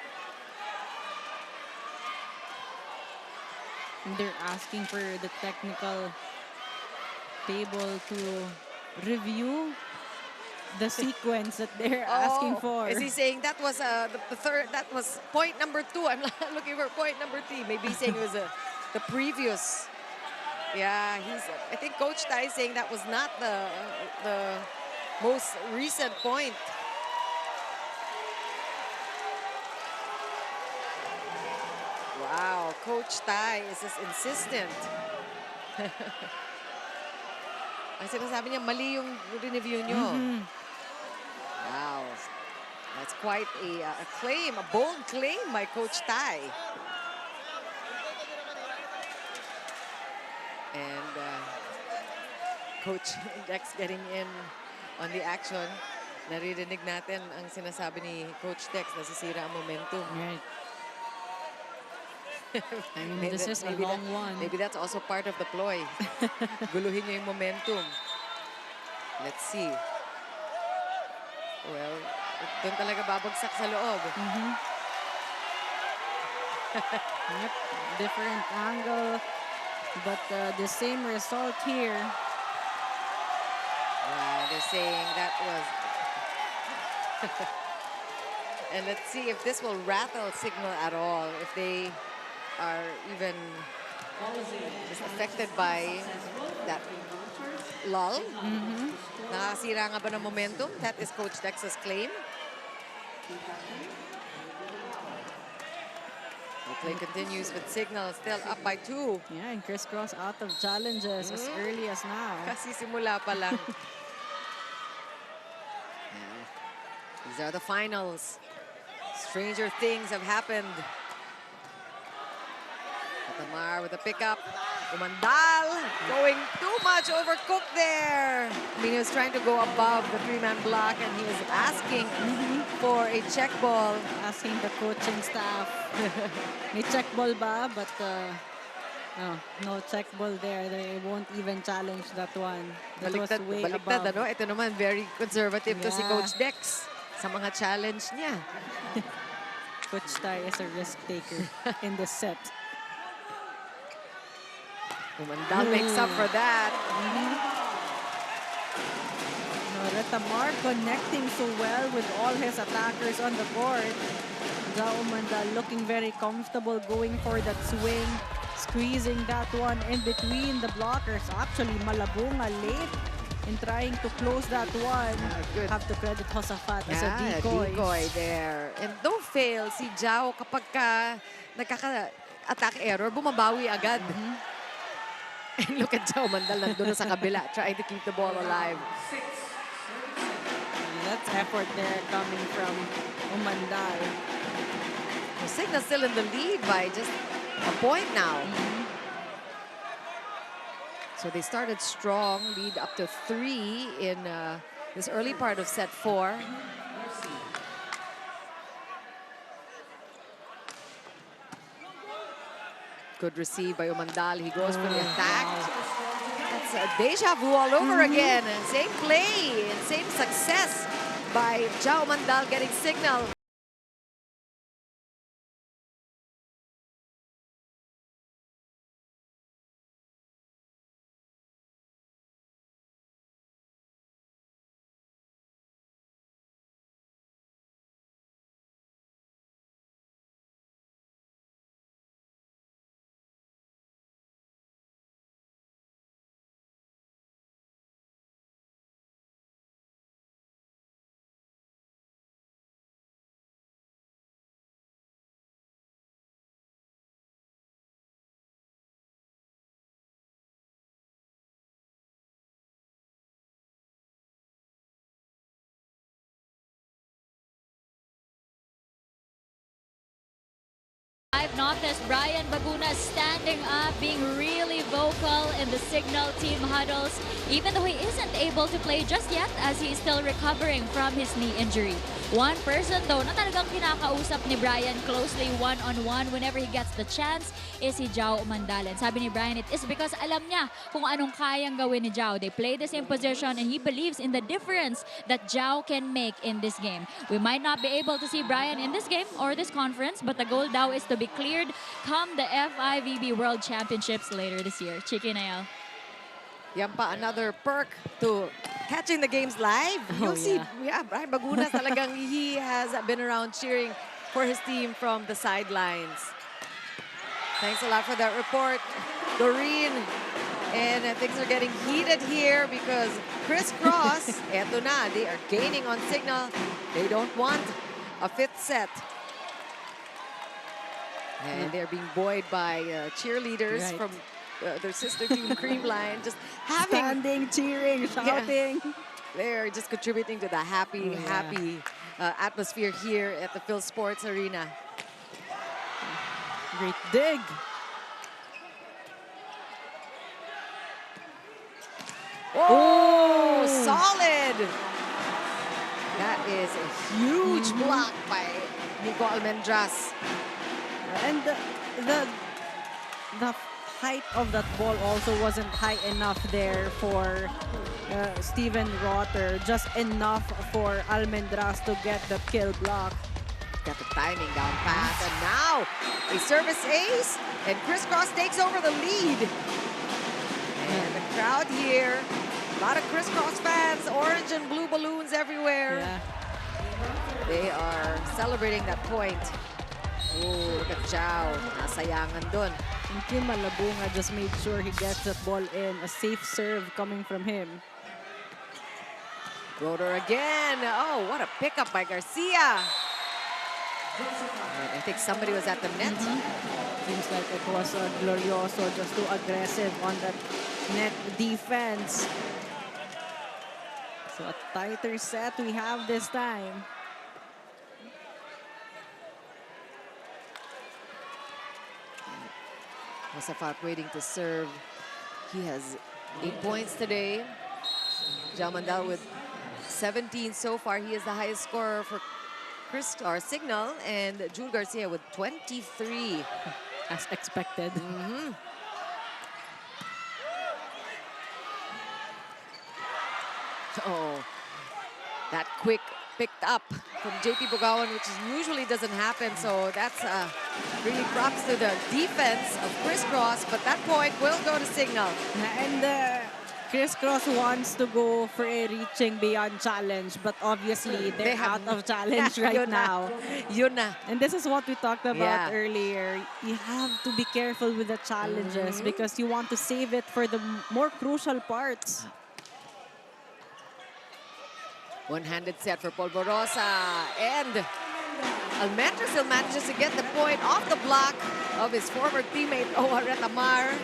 And they're asking for the technical table to review the sequence that they're asking for. Is he saying that was the third? That was point number 2. I'm looking for point number 3. Maybe he's saying it was the previous. Yeah, I think Coach Tai is saying that was not the most recent point. Coach Tai is just insistent. Ang sinasabi niya, mali yung review nyo. Wow. That's quite a claim, a bold claim by Coach Tai. And Coach Dex getting in on the action. Naririnig natin ang sinasabi ni Coach Dex, nasisira ang momentum. Right. I mean, this is a long one. Maybe that's also part of the ploy. Guluhin niya yung momentum. Let's see. Well, doon talaga babagsak sa loob. Yep, different angle, but the same result here. They're saying that was... And let's see if this will rattle Cignal at all, if they are even just affected by that lull. Nakasira nga ba ng momentum? That is Coach Dex's claim. The play continues with Cignal still up by 2. Yeah, and Criss Cross out of challenges as early as now. Kasi simula pa lang. These are the finals. Stranger things have happened. Tamar with a pickup. Umandal going too much overcooked there. I mean, he was trying to go above the 3-man block and he was asking for a check ball. Asking the coaching staff. May check ball ba? But no check ball there. They won't even challenge that one. That was way baliktad, above. ano? Ito naman, very conservative to si Coach Dex sa mga challenge niya. Coach Tai is a risk taker in this set. Umandal makes up for that. Retamar connecting so well with all his attackers on the court. Jao Umandal looking very comfortable going for that swing, squeezing that one in between the blockers. Actually, Malabunga late in trying to close that one. Good. Have to credit Josafat as a decoy. Decoy there. And don't fail si Jao kapag ka nagkaka-attack error, bumabawi agad. And look at Jao Umandal nandun sa kabila, trying to keep the ball alive. That's effort there coming from Umandal. Cignal still in the lead by just a point now. So they started strong, lead up to 3 in this early part of set 4. Good receive by Umandal. He goes for the attack. That's a deja vu all over again. And same play and same success by Jao Umandal getting Cignal. I've noticed Brian Baguna standing up, being really vocal in the Cignal team huddles, even though he isn't able to play just yet as he is still recovering from his knee injury. One person though na talagang kinakausap ni Brian closely one-on-one whenever he gets the chance is si Jao Umandal. And sabi ni Brian, it is because alam niya kung anong kayang gawin ni Jao. They play the same position and he believes in the difference that Jao can make in this game. We might not be able to see Brian in this game or this conference, but the goal now is to be cleared come the FIVB World Championships later this year. Chiki Nayal. Yan pa, another perk to catching the games live. You'll see, Brian Baguna talagang he has been around cheering for his team from the sidelines. Thanks a lot for that report, Doreen. And things are getting heated here because Criss Cross, eto na, they are gaining on Cignal. They don't want a 5th set. And they're being buoyed by cheerleaders Right. from their sister team, Creamline, just having... Standing, cheering, shouting. They're just contributing to the happy, Oh, yeah. happy atmosphere here at the Phil Sports Arena. Great dig. Oh, solid! That is a huge block by Nico Almendras. And the height of that ball also wasn't high enough there for Steven Rotter. Just enough for Almendras to get the kill block. Got the timing down pat, and now a service ace, and Criss Cross takes over the lead. And the crowd here, a lot of Criss Cross fans, orange and blue balloons everywhere. Yeah. They are celebrating that point. Oh, look at Zhao. Nasayangan dun. And Kim Malabunga just made sure he gets that ball in. A safe serve coming from him. Rotor again. Oh, what a pickup by Garcia. And I think somebody was at the net. Seems like it was Glorioso, just too aggressive on that net defense. So a tighter set we have this time. Musafat waiting to serve. He has 8 points today. Jamandal with 17 so far. He is the highest scorer for Cignal, and Jul Garcia with 23. As expected. Oh, that quick picked up from JP Bugawan, which usually doesn't happen. So that's really props to the defense of Criss Cross, but that point will go to Cignal. And Criss Cross wants to go for a reaching beyond challenge, but obviously they're out of challenge right Yun na. now. Yun na. And this is what we talked about Yeah. earlier. You have to be careful with the challenges because you want to save it for the more crucial parts. One-handed set for Polvorosa, and Almendras still manages to get the point off the block of his former teammate, Owa Retamar.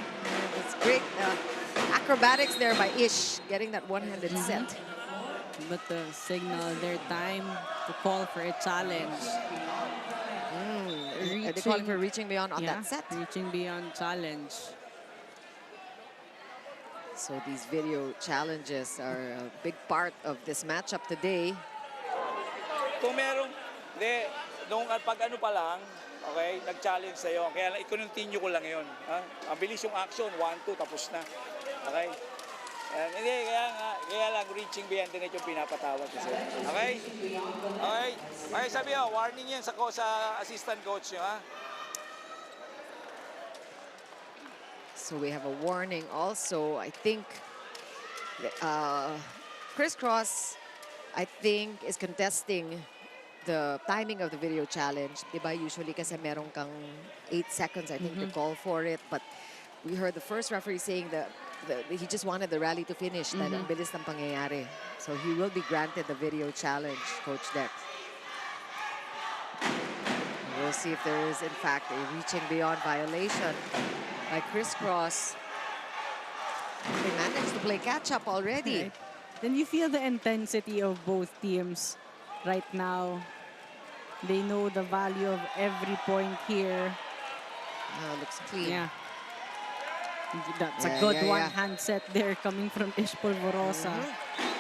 It's great acrobatics there by Ish, getting that one-handed set. But the Cignal, their time to call for a challenge. Are they calling for reaching beyond on that set? Reaching beyond challenge. So these video challenges are a big part of this matchup today. Kung merong, nung pag ano pa lang, okay, nag-challenge sa'yo, kaya lang, i-continue ko lang yun. Ha? Ang bilis yung action, 1-2, tapos na. Okay? Yan, hindi, kaya lang, reaching beyond the net yung pinapatawag kasi. Okay? Okay? Okay, sabi nyo, warning yan sa assistant coach nyo, ha? So we have a warning also. I think Criss Cross, I think, is contesting the timing of the video challenge. Diba? Usually kasi meron kang 8 seconds, I think, to call for it. But we heard the first referee saying that he just wanted the rally to finish. Dahil ang bilis ng pangyayari. So he will be granted the video challenge, Coach Dex. We'll see if there is, in fact, a reaching beyond violation by Criss Cross. They managed to play catch-up already. Right. Then you feel the intensity of both teams right now. They know the value of every point here. Looks clean. Yeah. That's a good one-hand set there coming from Ish Polvorosa.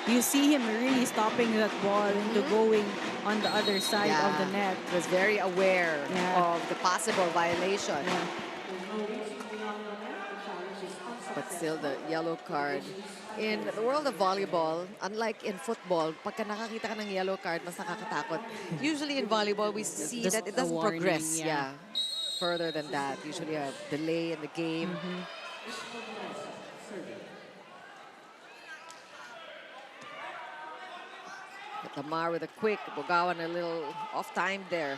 You see him really stopping that ball into going on the other side of the net. He was very aware of the possible violation. But still the yellow card. In the world of volleyball, unlike in football, pagka nakakita ka ng yellow card, mas nakakatakot. Usually in volleyball, we see Just that it a doesn't warning, progress. yeah. Further than that. Usually a delay in the game. Tamar with a quick, Bugawan a little off time there.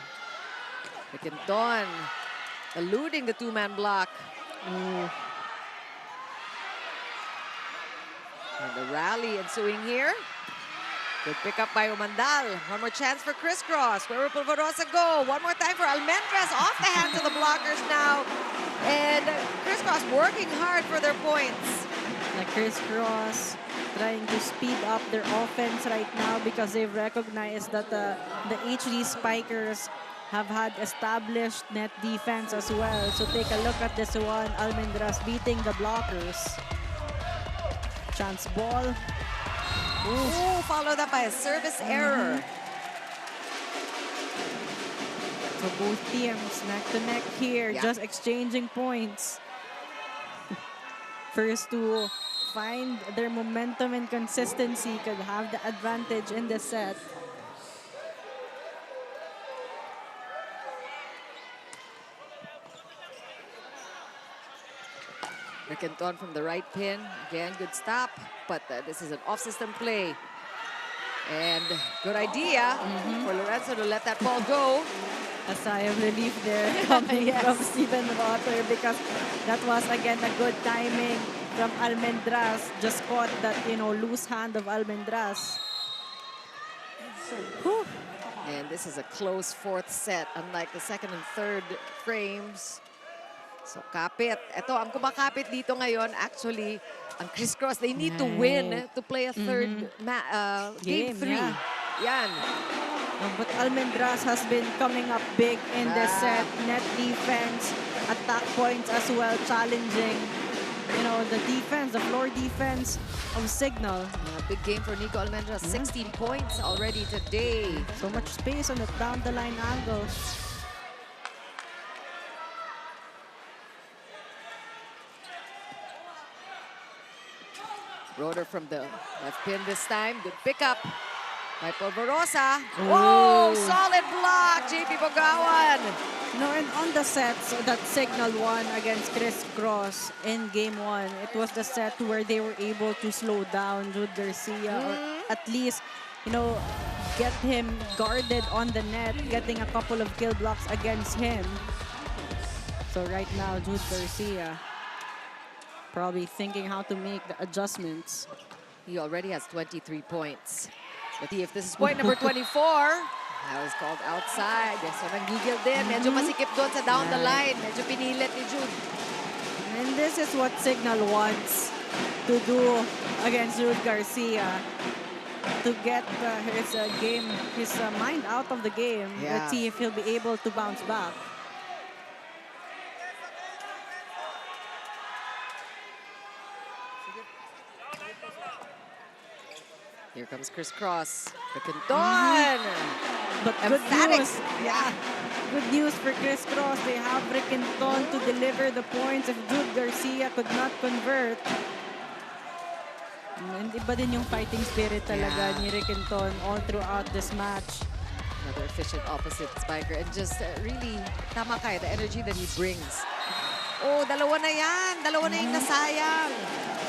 Quinton eluding the two-man block. And the rally ensuing here. Good pick up by Umandal. One more chance for Criss Cross. Where will Polvorosa go? One more time for Almendras. Off the hands of the blockers now. And Criss Cross working hard for their points. Like Criss Cross trying to speed up their offense right now because they've recognized that the HD Spikers have had established net defense as well. So take a look at this one. Almendras beating the blockers. Chance ball. Ooh, followed up by a service error. So both teams neck to neck here, just exchanging points. First to find their momentum and consistency could have the advantage in this set. Riquenton from the right pin. Again, good stop. But this is an off-system play. And good idea for Lorenzo to let that ball go. A sigh of relief there coming from Steven Rotter because that was, again, a good timing from Almendras. Just caught that, loose hand of Almendras. Whew. And this is a close fourth set, unlike the second and third frames. So kapit. Ito, ang kumakapit dito ngayon, actually, ang Criss Cross, they need to win to play a third game 3. Yan. But Almendras has been coming up big in this set. Net defense, attack points as well, challenging, the defense, the floor defense of Cignal. Big game for Nico Almendras, 16 points already today. So much space on the down-the-line angle. Rotor from the left pin this time. Good pickup by Polvorosa. Whoa, solid block, JP Bogawan. And on the sets that Cignal won against Criss Cross in game 1, it was the set where they were able to slow down Jude Garcia, or at least, get him guarded on the net, getting a couple of kill blocks against him. So right now, Jude Garcia probably thinking how to make the adjustments. He already has 23 points. But if this is point number 24, that was called outside. So nanggigil din. Medyo masikip doon sa down the line. Medyo pinilit ni Jude. And this is what Cignal wants to do against Jude Garcia. To get his mind out of the game. Let's see if he'll be able to bounce back. Here comes Criss Cross. Riquenton. But good news. Good news for Criss Cross. They have Riquenton to deliver the points if Jude Garcia could not convert. And iba din yung fighting spirit talaga ni Riquenton all throughout this match. Another efficient opposite spiker. And just really, tama kayo, the energy that he brings. Oh, dalawa na yan. Dalawa na yung nasayang.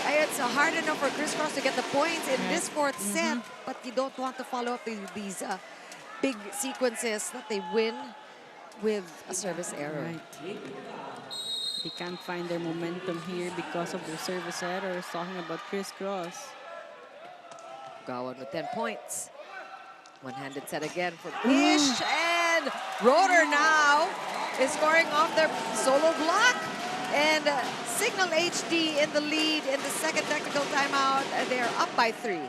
It's hard enough for Criss Cross to get the points in this fourth set, but you don't want to follow up these big sequences that they win with a service error. They can't find their momentum here because of their service errors. Talking about Criss Cross. Gawan with 10 points. One-handed set again for Ish, and Rotor now is scoring off their solo block. And Cignal HD in the lead in the second technical timeout. They're up by 3.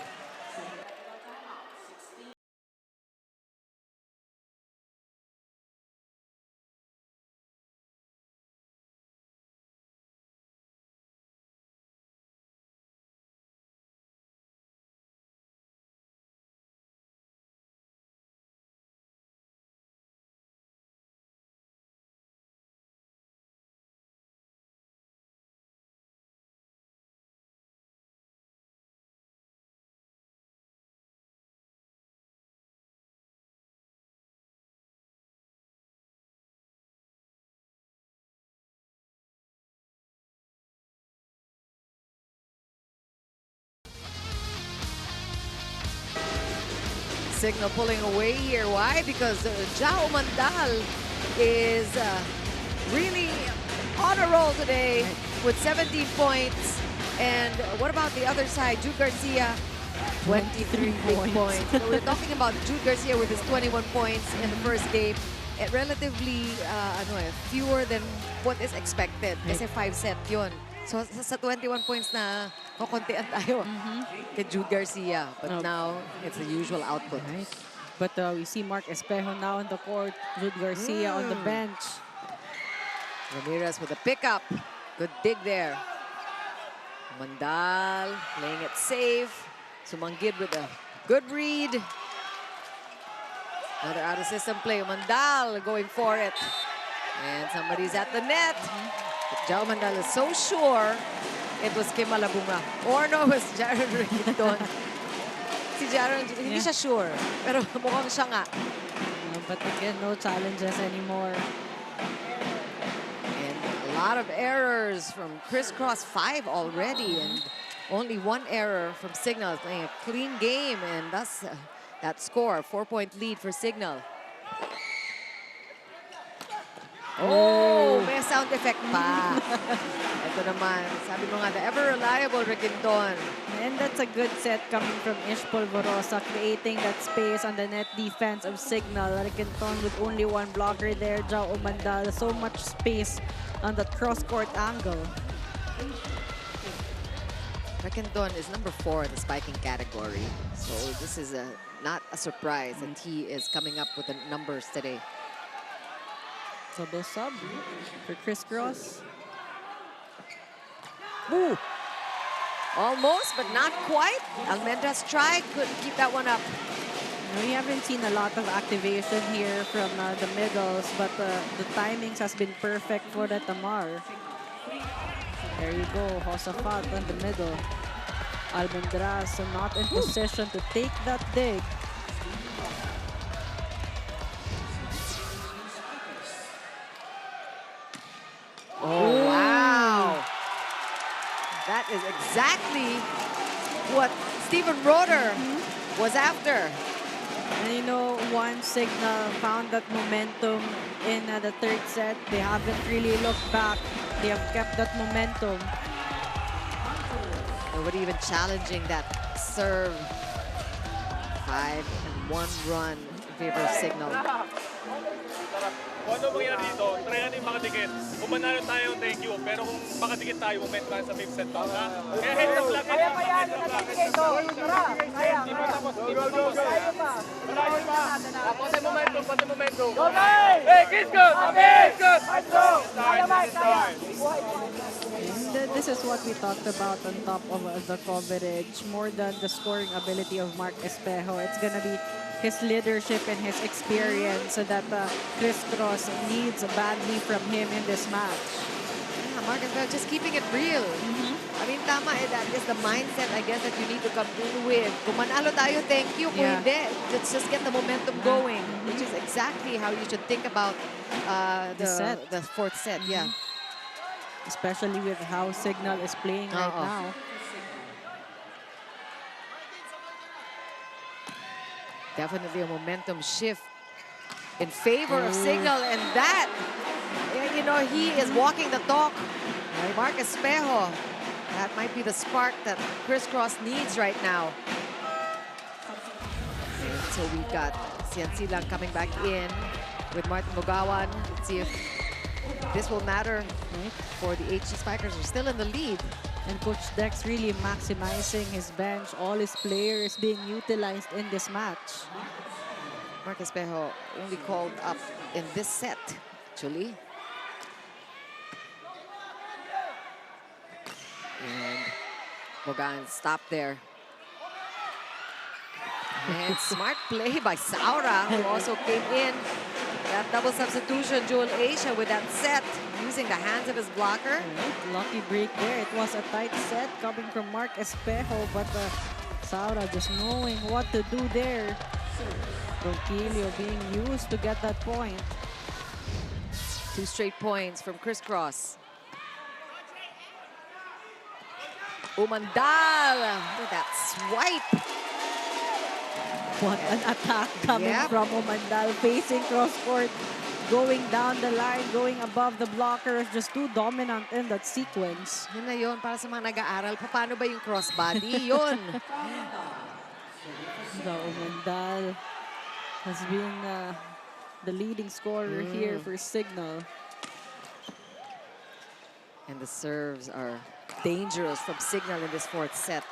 Cignal pulling away here. Why? Because Jao Mandal is really on a roll today with 17 points. And what about the other side? Jude Garcia 23 big points. So we're talking about Jude Garcia with his 21 points in the first game. Relatively fewer than what is expected. Kasi 5-set yun. So sa 21 points na kukuntian tayo kay Jude Garcia. But now, it's the usual output. Right. But we see Mark Espejo now on the court. Jude Garcia on the bench. Ramirez with a pickup. Good dig there. Mandal playing it safe. Sumanggid with a good read. Another out-of-system play. Mandal going for it. And somebody's at the net. Jao Mandal is so sure it was Kim Malabunga. Or no, it was Jaron Reguilon. Si Jaron, hindi siya sure. Pero mukhang siya nga. But again, no challenges anymore. And a lot of errors from Criss Cross, 5 already. And only 1 error from Cignal, playing a clean game. And that's that score, 4-point lead for Cignal. Oh, may sound effect pa. Ito naman, sabi mo nga, the ever-reliable Reguilon. And that's a good set coming from Ish Polvorosa, creating that space on the net defense of Cignal. Reguilon with only 1 blocker there. Jao Mandal, so much space on that cross-court angle. Reguilon is number 4 in the spiking category. So this is not a surprise that he is coming up with the numbers today. Double sub for Criss Cross. Ooh. Almost, but not quite. Almendra's tried, couldn't keep that one up. We haven't seen a lot of activation here from the middles, but the timings has been perfect for the Tamar. There you go, Josafat on the middle. Almendras not in position to take that dig. Oh, wow. That is exactly what Stephen Roeder was after. And you know, once Cignal found that momentum in the third set, they haven't really looked back. They have kept that momentum. Nobody even challenging that serve. 5-1 run in favor of Cignal. Kung ano mangyari dito, try natin makadikit. Kung manalo tayo, thank you. Pero kung makadikit tayo, moment tayo sa 5th set pa. Kaya heads up lang. Kaya pa yan, nakadikit. Tara, kaya. Di ba tapos? Di ba tapos? Kaya pa. Malayo pa. Pati momentum, pati momentum. Go, guys! Hey, kiss good! Kiss good! Let's go! Kaya, Mike, kaya. And this is what we talked about on top of the coverage. More than the scoring ability of Mark Espejo, it's gonna be his leadership and his experience that Criss Cross needs badly from him in this match. Yeah, Mark Espejo just keeping it real. I mean, tama that is the mindset, I guess, that you need to come in with. Kung manalo tayo, thank you. Kung hindi, let's just get the momentum going, which is exactly how you should think about the 4th set. Yeah. Especially with how Cignal is playing right now. Definitely a momentum shift in favor of Cignal, and that, you know, he is walking the talk. Mark Espejo, that might be the spark that Criss Cross needs right now. And so we've got Silang coming back in with Martin Mugawan. Let's see if this will matter for the HD Spikers. Are still in the lead. And Coach Dex really maximizing his bench. All his players being utilized in this match. Mark Espejo only called up in this set, actually. And Mogan stopped there. And smart play by Saura, who also came in. That double substitution, Joel Asia with that set, using the hands of his blocker. Lucky break there. It was a tight set coming from Mark Espejo, but Saura just knowing what to do there. Ronquillo being used to get that point. 2 straight points from Criss Cross. Umandal with that swipe. What an attack coming from Umandal, facing cross-court, going down the line, going above the blockers, just too dominant in that sequence. Yun na yun, para sa mga nag-aaral, paano ba yung crossbody? Yun. Umandal has been the leading scorer here for Cignal. And the serves are dangerous from Cignal in this fourth set.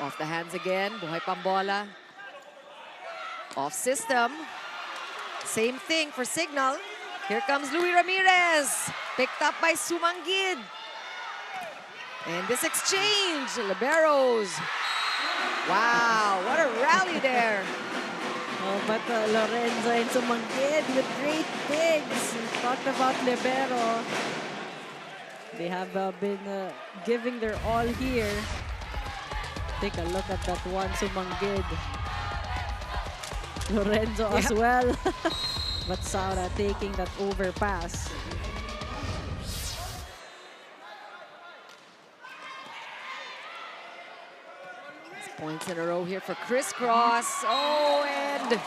Off the hands again, buhay pambola. Off system. Same thing for Cignal. Here comes Luis Ramirez, picked up by Sumanggid. And this exchange, liberos. Wow, what a rally there. Oh, but Lorenzo and Sumanggid with great bigs. Talked about libero. They have been giving their all here. Take a look at that one, Sumanggid. Lorenzo as well. But Saura taking that overpass. Points in a row here for Criss Cross. Oh, and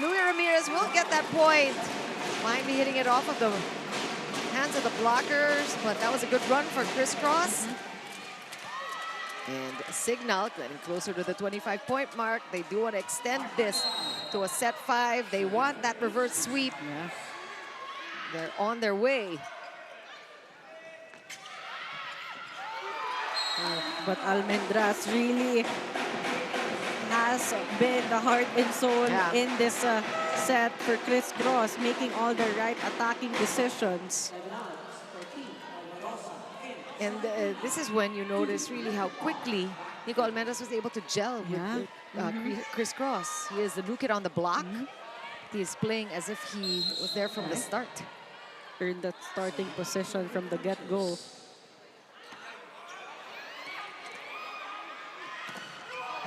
Luis Ramirez will get that point. Finally hitting it off of the hands of the blockers, but that was a good run for Criss Cross. And Cignal getting closer to the 25-point mark. They do want to extend this to a set 5. They want that reverse sweep. Yeah. They're on their way. But Almendras really has been the heart and soul in this set for Criss Cross, making all the right attacking decisions. And this is when you notice really how quickly Nico Almendras was able to gel with Criss Cross. He is the new kid on the block. He is playing as if he was there from the start. Earned that starting position from the get-go.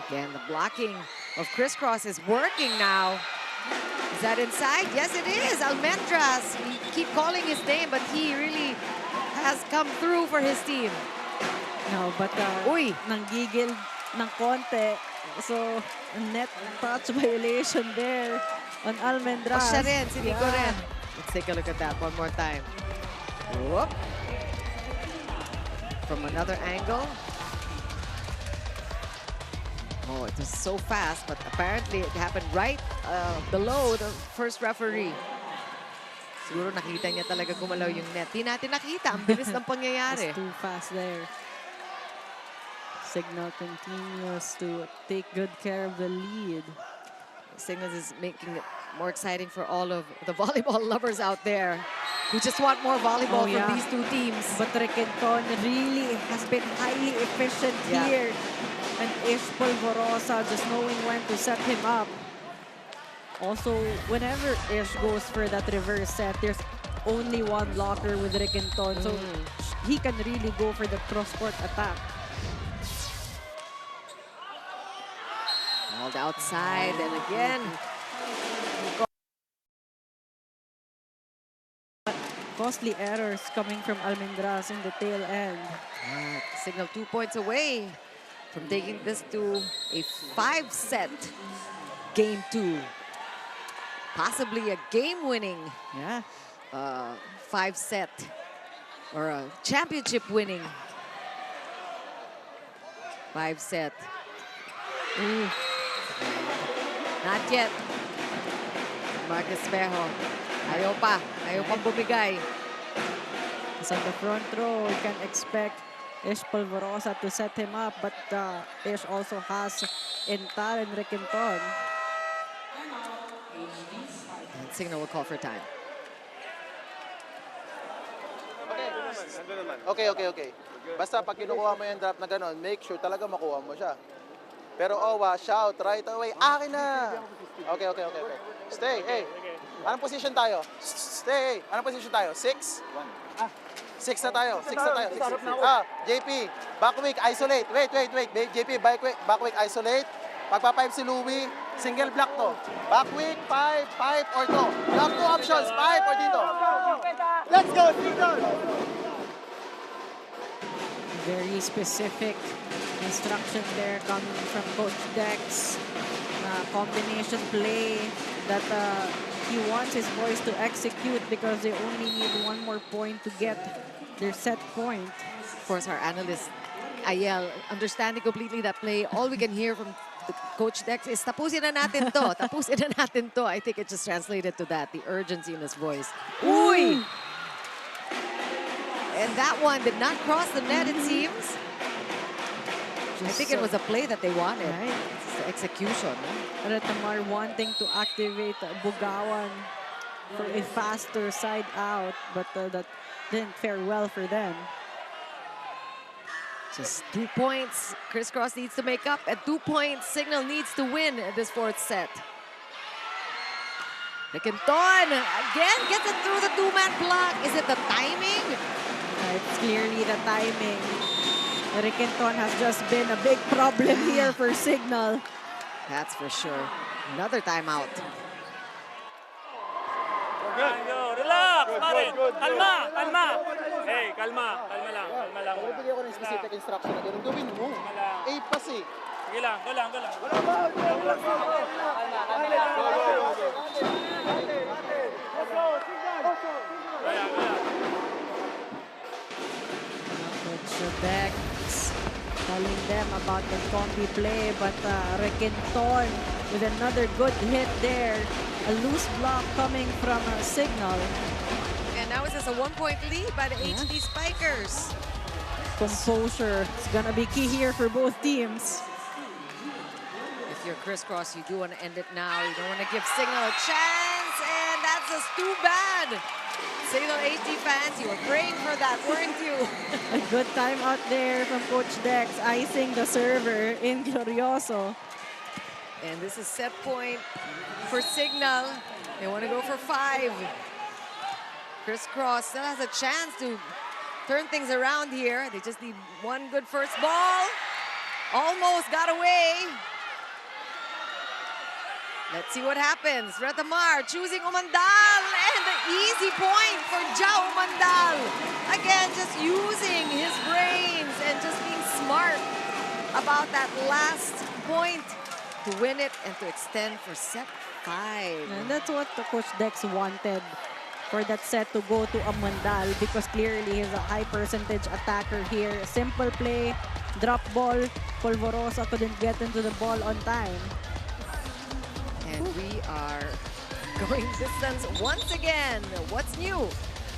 Again, the blocking of Criss Cross is working now. Is that inside? Yes, it is. Almendras. We keep calling his name, but he really has come through for his team. No, but nanggigil ng konti. So, a net touch violation there on Almendras. Siya rin, si Nico rin. Let's take a look at that one more time. Whoop. From another angle. Oh, it was so fast, but apparently it happened right below the first referee. Siguro nakita niya talaga gumalaw yung net. Di natin nakita. Ang bilis ng pangyayari. It's too fast there. Cignal continues to take good care of the lead. Cignal is making it more exciting for all of the volleyball lovers out there who just want more volleyball from these two teams. But Requenton really has been highly efficient here. And Ish Polvorosa just knowing when to set him up. Also, whenever Ish goes for that reverse set, there's only one blocker with Requenton. So he can really go for the cross-court attack. Called outside, and again. Costly errors coming from Almendras in the tail end. Cignal 2 points away from taking this to a 5-set game 2. Possibly a game-winning 5-set or a championship-winning 5-set. Not yet. Marcus Bejo. Ayaw pang bumigay. So on the front row, you can expect Ish Polvorosa to set him up, but Ish also has Intal and Requenton. And Cignal will call for time. Okay. Basta pag kinukuha mo yung drop na gano'n, make sure talaga makuha mo siya. Pero shout right away. Akin na! Okay. Stay, hey. Anong position tayo? Stay, hey. Anong position tayo? 6? 6 na tayo. JP, back week, isolate. Wait. JP, back week, isolate. Pagpa-5 si Louie, single block to. Back week, 5 or 2. You have 2 options, 5 or dito. Let's go, Cignal! Very specific instruction there coming from Coach Dex. Combination play that he wants his boys to execute because they only need one more point to get their set point. Of course, our analyst Ayel, understanding completely that play, all we can hear from Coach Dex is, tapusin na natin to, tapusin na natin to. I think it just translated to that, the urgency in his voice. Uy! And that one did not cross the net, it seems. I think it was a play that they wanted. Right. It's the execution. Retamar wanting to activate Bugawan for a faster side out, but that didn't fare well for them. Just 2 points. Criss Cross needs to make up, and 2 points. Cignal needs to win this fourth set. Riquenton again gets it through the two-man block. Is it the timing? It's clearly the timing. Riquenton has just been a big problem here for Cignal. That's for sure. Another timeout. Relax, pare. Kalma, kalma. Hey, kalma. Kalma lang, kalma lang. Bigyan ko ng specific instruction na gano'n. Gawin mo. A pass eh. Sige lang, go lang, go lang. Coach Dex telling them about the combi play, but Riquenton with another good hit there. A loose block coming from Cignal. And now it's just a 1-point lead by the HD Spikers. Composure is gonna be key here for both teams. If you're Criss Cross, you do want to end it now. You don't want to give Cignal a chance, and that's just too bad. Cignal HD fans, you were praying for that, weren't you? A good time out there from Coach Dex, icing the server in Glorioso. And this is set point for Cignal. They want to go for 5. Criss Cross still has a chance to turn things around here. They just need one good first ball. Almost got away. Let's see what happens. Retamar choosing Umandal, and the easy point for Jao Umandal. Again, just using his brains and just being smart about that last point to win it and to extend for set 5. And that's what the Coach Dex wanted, for that set to go to Umandal, because clearly he's a high percentage attacker here. Simple play, drop ball. Polvorosa couldn't get into the ball on time. And we are going distance once again. What's new?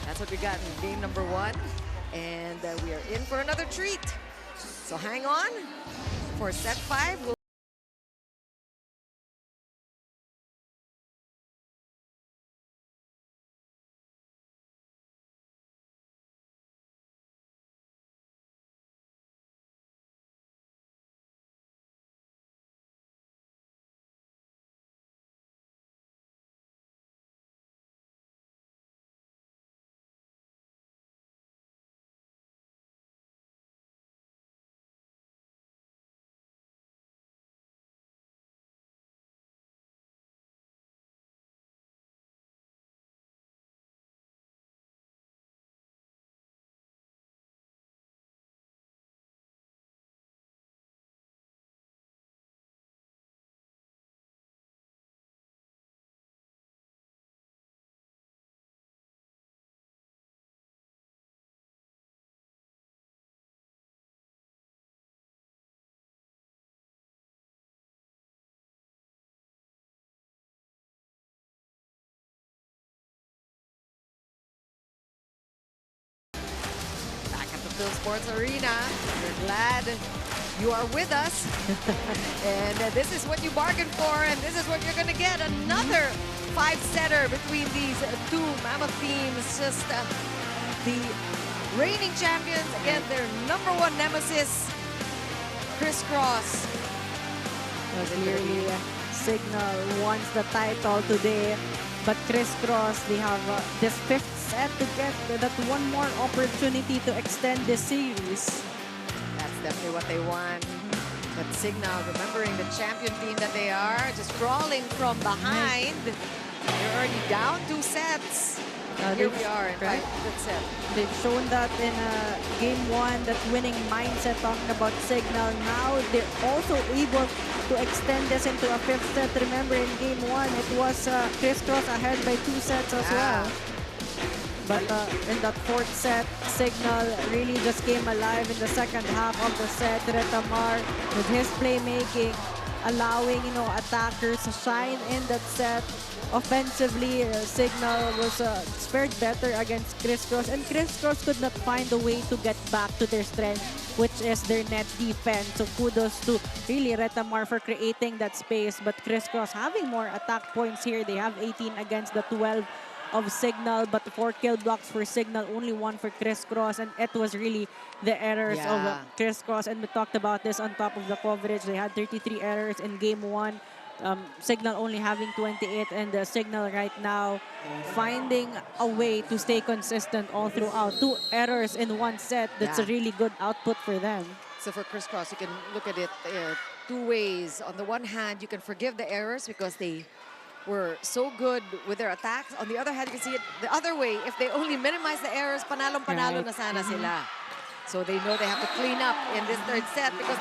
That's what we got in game number 1. And we are in for another treat. So hang on for set 5. Phil Sports Arena. We're glad you are with us. And this is what you bargained for, and this is what you're going to get. Another 5-setter between these two mammoth teams. Just the reigning champions against their #1 nemesis, Criss Cross. Clearly, Cignal wants the title today, but Criss Cross, they have this 5th set to get that one more opportunity to extend this series. That's definitely what they want. But Cignal, remembering the champion team that they are, just crawling from behind. They're already down 2 sets. Here we are in 5th set. They've shown that in game 1, that winning mindset, talking about Cignal. Now they're also able to extend this into a 5th set. Remember, in game 1, it was Criss Cross ahead by 2 sets as well. But in that fourth set, Cignal really just came alive in the second half of the set. Retamar with his playmaking, allowing, attackers to shine in that set. Offensively, Cignal was fared better against Criss Cross, and Criss Cross could not find a way to get back to their strength, which is their net defense. So kudos to really Retamar for creating that space, but Criss Cross having more attack points here. They have 18 against the 12 of Cignal, but 4 kill blocks for Cignal, only 1 for Criss Cross, and it was really the errors of Criss Cross, and we talked about this on top of the coverage. They had 33 errors in game 1. Cignal only having 28, and Cignal right now finding a way to stay consistent all throughout. 2 errors in 1 set. That's a really good output for them. So for Criss Cross, you can look at it 2 ways. On the one hand, you can forgive the errors because they were so good with their attacks. On the other hand, you can see it the other way. If they only minimize the errors, panalong-panalo na sana sila. So they know they have to clean up in this third set because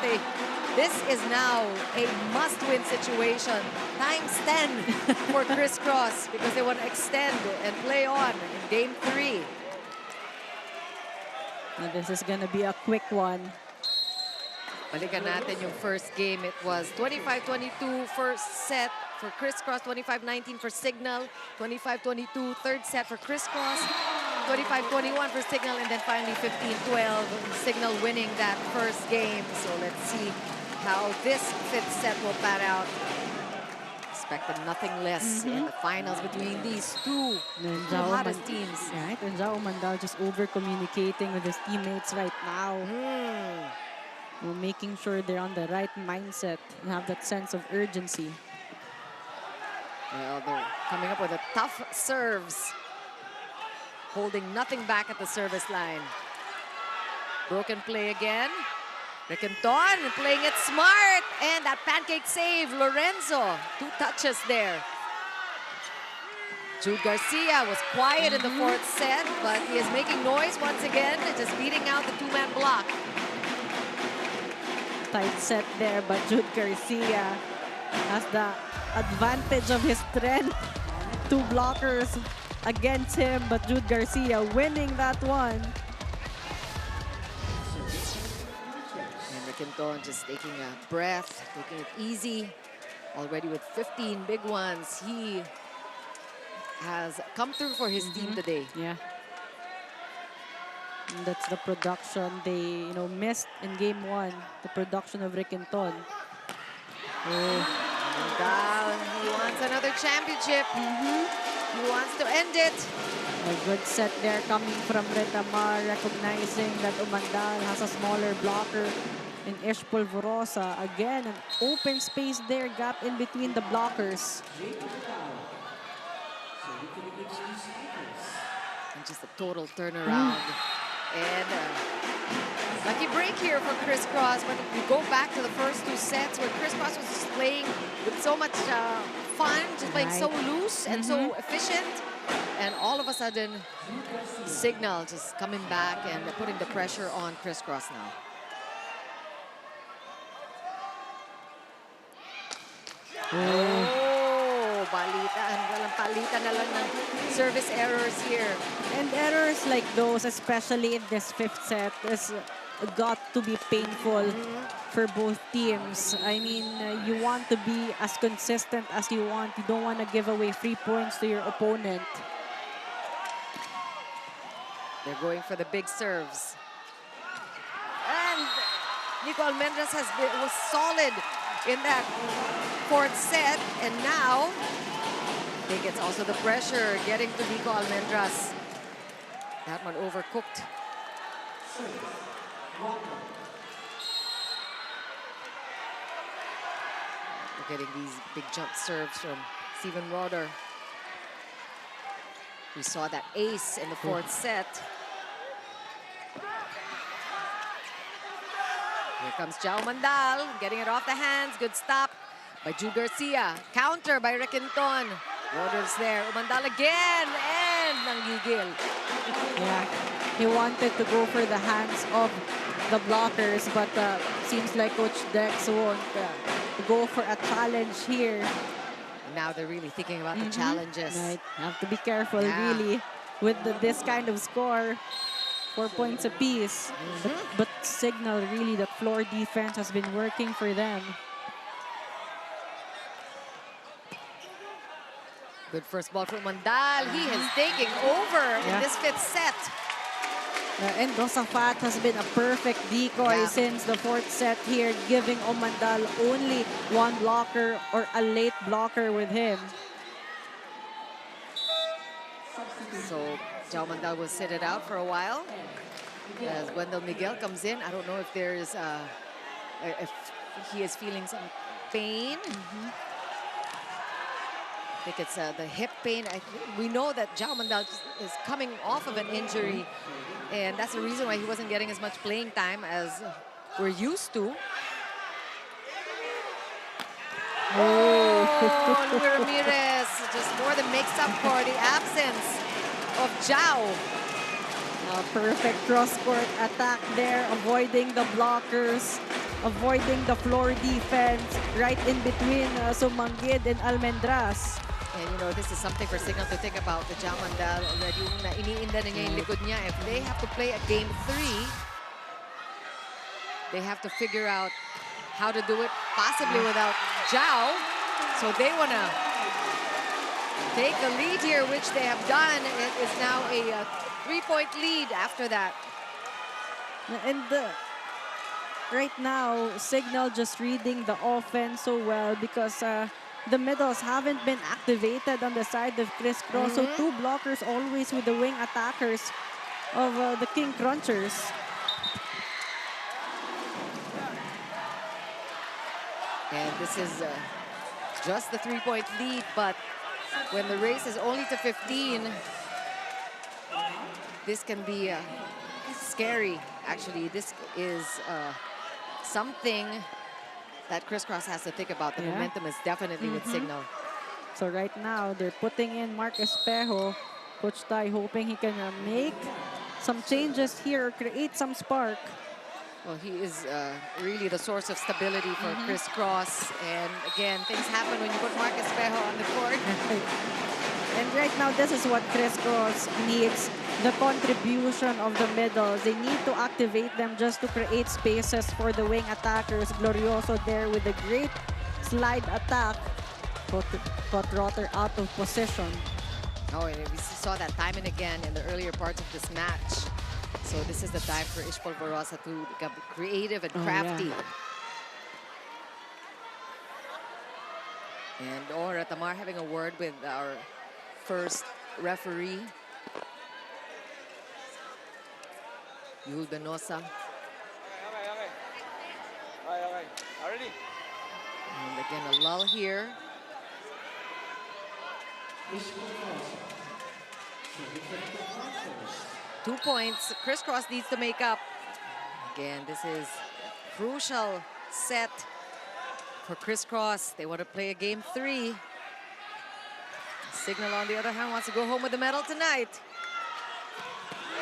this is now a must-win situation. Times 10 for Criss Cross because they want to extend and play on in game 3. And this is going to be a quick one. Balikan natin yung first game. It was 25-22 first set for Criss Cross, 25-19 for Cignal, 25-22 third set for Criss Cross, 25-21 for Cignal, and then finally 15-12, Cignal winning that first game. So let's see how this 5th set will pan out. Expected nothing less in the finals between these two hottest teams. Right, and Jao Mandal just over-communicating with his teammates right now. Making sure they're on the right mindset and have that sense of urgency. Well, they're coming up with a tough serves. Holding nothing back at the service line. Broken play again. Ricanton playing it smart. And that pancake save, Lorenzo. 2 touches there. Jude Garcia was quiet in the 4th set, but he is making noise once again, just beating out the 2-man block. Tight set there, but Jude Garcia has the advantage of his strength. 2 blockers against him, but Jude Garcia winning that one. And Ricanton just taking a breath, taking it easy. Already with 15 big ones. He has come through for his team today. Yeah. And that's the production they, missed in game 1. The production of Ricanton. Down. He wants another championship. He wants to end it. A good set there coming from Retamar, recognizing that Umandal has a smaller blocker in Ish Polvorosa. Again, an open space there, gap in between the blockers. And just a total turnaround. And lucky break here for Criss Cross. But we go back to the first 2 sets where Criss Cross was just playing with so much fun, just playing so loose and so efficient. And all of a sudden, Cignal just coming back and putting the pressure on Criss Cross now. Palitan na lang ng service errors here. And errors like those, especially in this 5th set, has got to be painful for both teams. I mean, you want to be as consistent as you want. You don't want to give away free points to your opponent. They're going for the big serves. And Nico Almendras was solid in that 4th set. And now, I think it's also the pressure getting to Nico Almendras. That one overcooked. We're getting these big jump serves from Steven Roder. We saw that ace in the 4th set. Here comes Jao Mandal, getting it off the hands. Good stop by Jude Garcia. Counter by Ricanton. Roder's there. Umandal again, and nanggigil. Yeah, he wanted to go for the hands of the blockers, but seems like Coach Dex won't go for a challenge here. Now they're really thinking about the challenges. Right, have to be careful, really. with this kind of score. 4 points apiece. But Cignal, really, that floor defense has been working for them. Good first ball from Mandal. He is taking over in this fifth set. And Rosafat has been a perfect decoy since the fourth set here, giving Omandal only one blocker or a late blocker with him. So Jao Mandal will sit it out for a while as Wendell Miguel comes in. I don't know if there's if he is feeling some pain. I think it's the hip pain. We know that Jao Mandal is coming off of an injury, and that's the reason why he wasn't getting as much playing time as we're used to. Oh, Louis Ramirez just more than makes up for the absence of Jao. Perfect cross-court attack there, avoiding the blockers, avoiding the floor defense, right in between Sumanggid and Almendras. And you know, this is something for Cignal to think about. The Jao Mandal already iniinda na niya yung likod niya. If they have to play a game 3, they have to figure out how to do it, possibly without Jao. So they want to take the lead here, which they have done. It is now a 3-point lead after that. And right now, Cignal just reading the offense so well because the middles haven't been activated on the side of Criss Cross. So 2 blockers always with the wing attackers of the King Crunchers. And this is just the 3-point lead, but when the race is only to 15, this can be scary, actually. This is something that Criss Cross has to think about. The momentum is definitely with Cignal. So right now, they're putting in Mark Espejo. Coach Tai hoping he can make some changes here, create some spark. Well, he is really the source of stability for Criss Cross. And again, things happen when you put Mark Espejo on the court. And right now, this is what Criss Cross needs, the contribution of the middles. They need to activate them just to create spaces for the wing attackers. Glorioso there with a great slide attack. Caught Rotter out of position. Oh, and we saw that time and again in the earlier parts of this match. So this is the time for Ishpol Barosa to become creative and crafty. And Ora Tamar having a word with our first referee, Yul Benosa. Okay. Already? And again, a lull here. Two points. Criss Cross needs to make up. Again, this is a crucial set for Criss Cross. They want to play a game 3. Cignal, on the other hand, wants to go home with the medal tonight.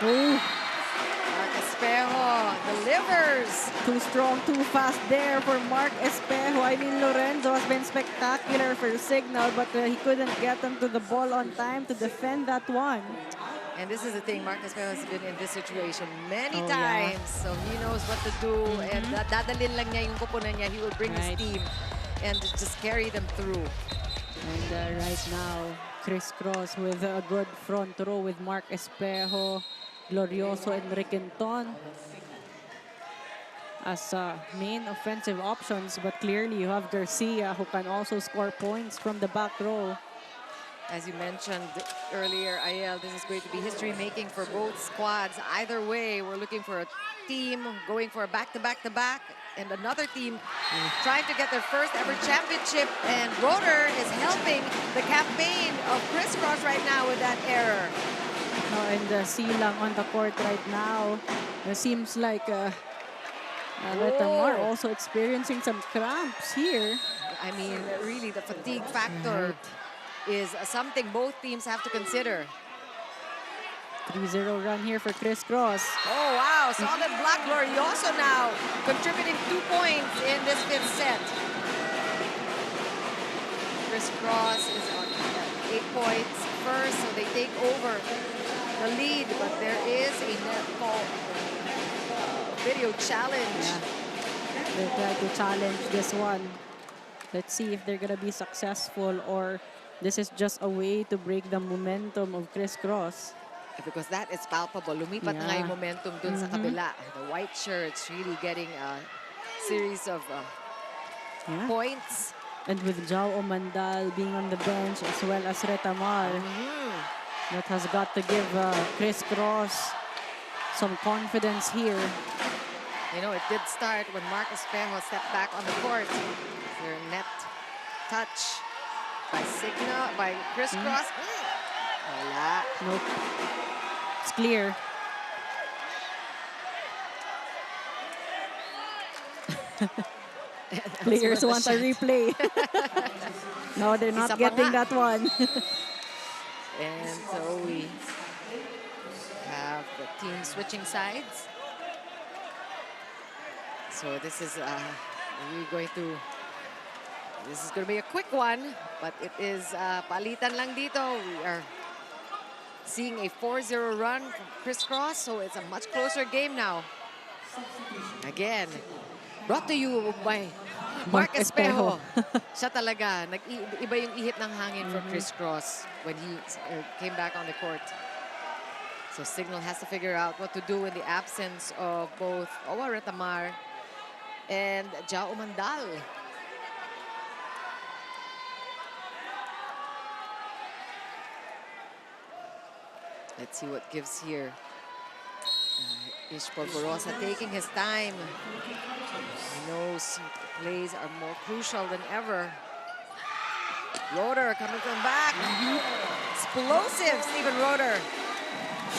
Mark Espejo delivers. Too strong, too fast there for Mark Espejo. I mean, Lorenzo has been spectacular for Cignal, but he couldn't get them to the ball on time to defend that one. And this is the thing, Mark Espejo has been in this situation many times, so he knows what to do. And dadalin lang niya yung kupunan niya. He will bring his team and just carry them through. And right now, Criss Cross with a good front row with Mark Espejo, Glorioso, and Riquenton as main offensive options. But clearly, you have Garcia, who can also score points from the back row. As you mentioned earlier, Ayel, this is going to be history-making for both squads. Either way, we're looking for a team going for a back-to-back-to-back, and another team trying to get their first ever championship. And Rotor is helping the campaign of Criss Cross right now with that error. And Silang on the court right now. It seems like Retamar also experiencing some cramps here. I mean, really, the fatigue factor is something both teams have to consider. 3-0 run here for Criss Cross. Oh, wow. Solid block. Glorioso now contributing 2 points in this fifth set. Criss Cross is on 8 points first, so they take over the lead, but there is a net call, video challenge. They try to challenge this one. Let's see if they're gonna be successful or this is just a way to break the momentum of Criss Cross. Because that is palpable. Lumipat na nga yung momentum dun sa kabila. The white shirts really getting a series of points. And with Jao Omandal being on the bench as well as Retamar, that has got to give Criss Cross some confidence here. You know, it did start when Mark Espejo stepped back on the court. Their net touch by Cignal, by Criss Cross. Wala. Nope. It's clear. Players want a replay. No, they're not getting that one. And so we have the team switching sides. So this is this is going to be a quick one, but it is palitan lang dito. We are seeing a 4-0 run from Criss Cross, so it's a much closer game now. Again, brought to you by Mark Espejo. Siya talaga, iba yung ihip ng hangin from Criss Cross when he came back on the court. So Cignal has to figure out what to do in the absence of both Owa Retamar and Jao Omandal. Let's see what gives here. Ishpol Borosa taking his time. He knows plays are more crucial than ever. Roeder coming from back. Explosive, Stephen Roeder.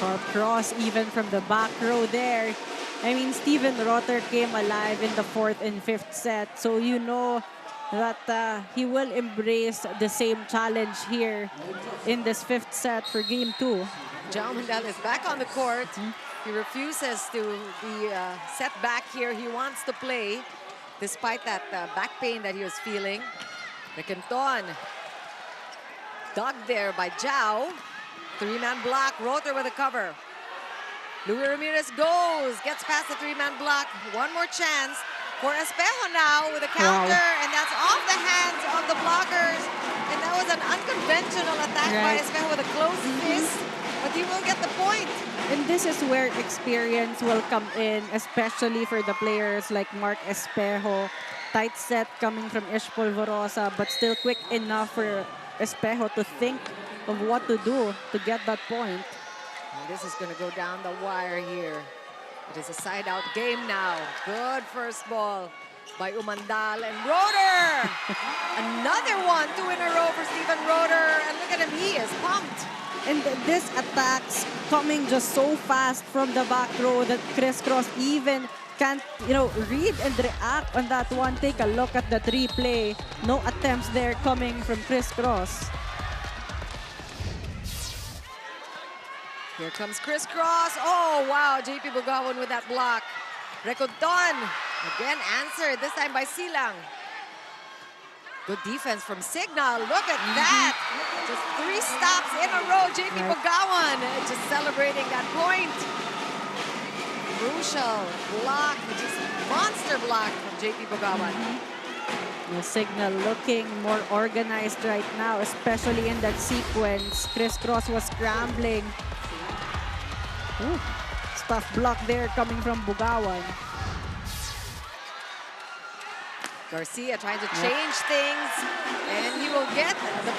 Sharp cross even from the back row there. I mean, Stephen Roeder came alive in the 4th and 5th set. So you know that he will embrace the same challenge here in this 5th set for game 2. Jao Omandal is back on the court. He refuses to be set back here. He wants to play despite that back pain that he was feeling. The Canton dug there by Jao. 3-man block, Roeder with a cover. Luis Ramirez goes, gets past the 3-man block. One more chance for Espejo now with a counter, and that's off the hands of the blockers. And that was an unconventional attack by Espejo with a closed fist, but he will get the point. And this is where experience will come in, especially for the players like Mark Espejo. Tight set coming from Ishpol Borosa, but still quick enough for Espejo to think of what to do to get that point. And this is going to go down the wire here. It is a side-out game now. Good first ball by Omandal and Roeder. Another one, 2 in a row for Stephen Roeder. And look at him, he is pumped. And this attacks coming just so fast from the back row that Criss Cross even can't, read and react on that one. Take a look at the replay. No attempts there coming from Criss Cross. Here comes Criss Cross. Oh, wow, JP Bugawan with that block. Recordon, again answered, this time by Silang. Good defense from Cignal. Look at that. Just 3 stops in a row. JP Bugawan just celebrating that point. Crucial block, just monster block from JP Bugawan. The Cignal looking more organized right now, especially in that sequence. Criss Cross was scrambling. Ooh, tough block there coming from Bugawan. Garcia trying to change things, and he will get the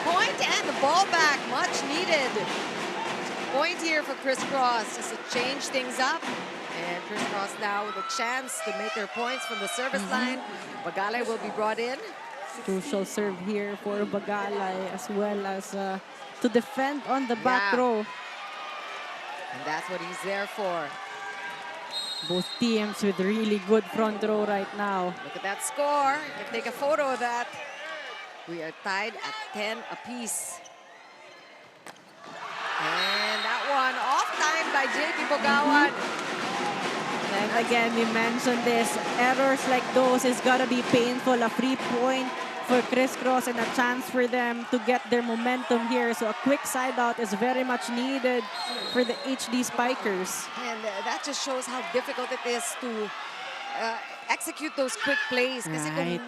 point and the ball back. Much needed. Point here for Criss Cross, just to change things up. And Criss Cross now with a chance to make their points from the service line. Bagalay will be brought in. Crucial serve here for Bagalay, as well as to defend on the back row. And that's what he's there for. Both teams with really good front row right now. Look at that score. You can take a photo of that. We are tied at 10 apiece. And that one off time by JP Bugawan. And again, we mentioned this. Errors like those is gotta be painful. A free point for Criss Cross and a chance for them to get their momentum here. So a quick side out is very much needed for the HD Spikers. And that just shows how difficult it is to execute those quick plays. Kasi Right.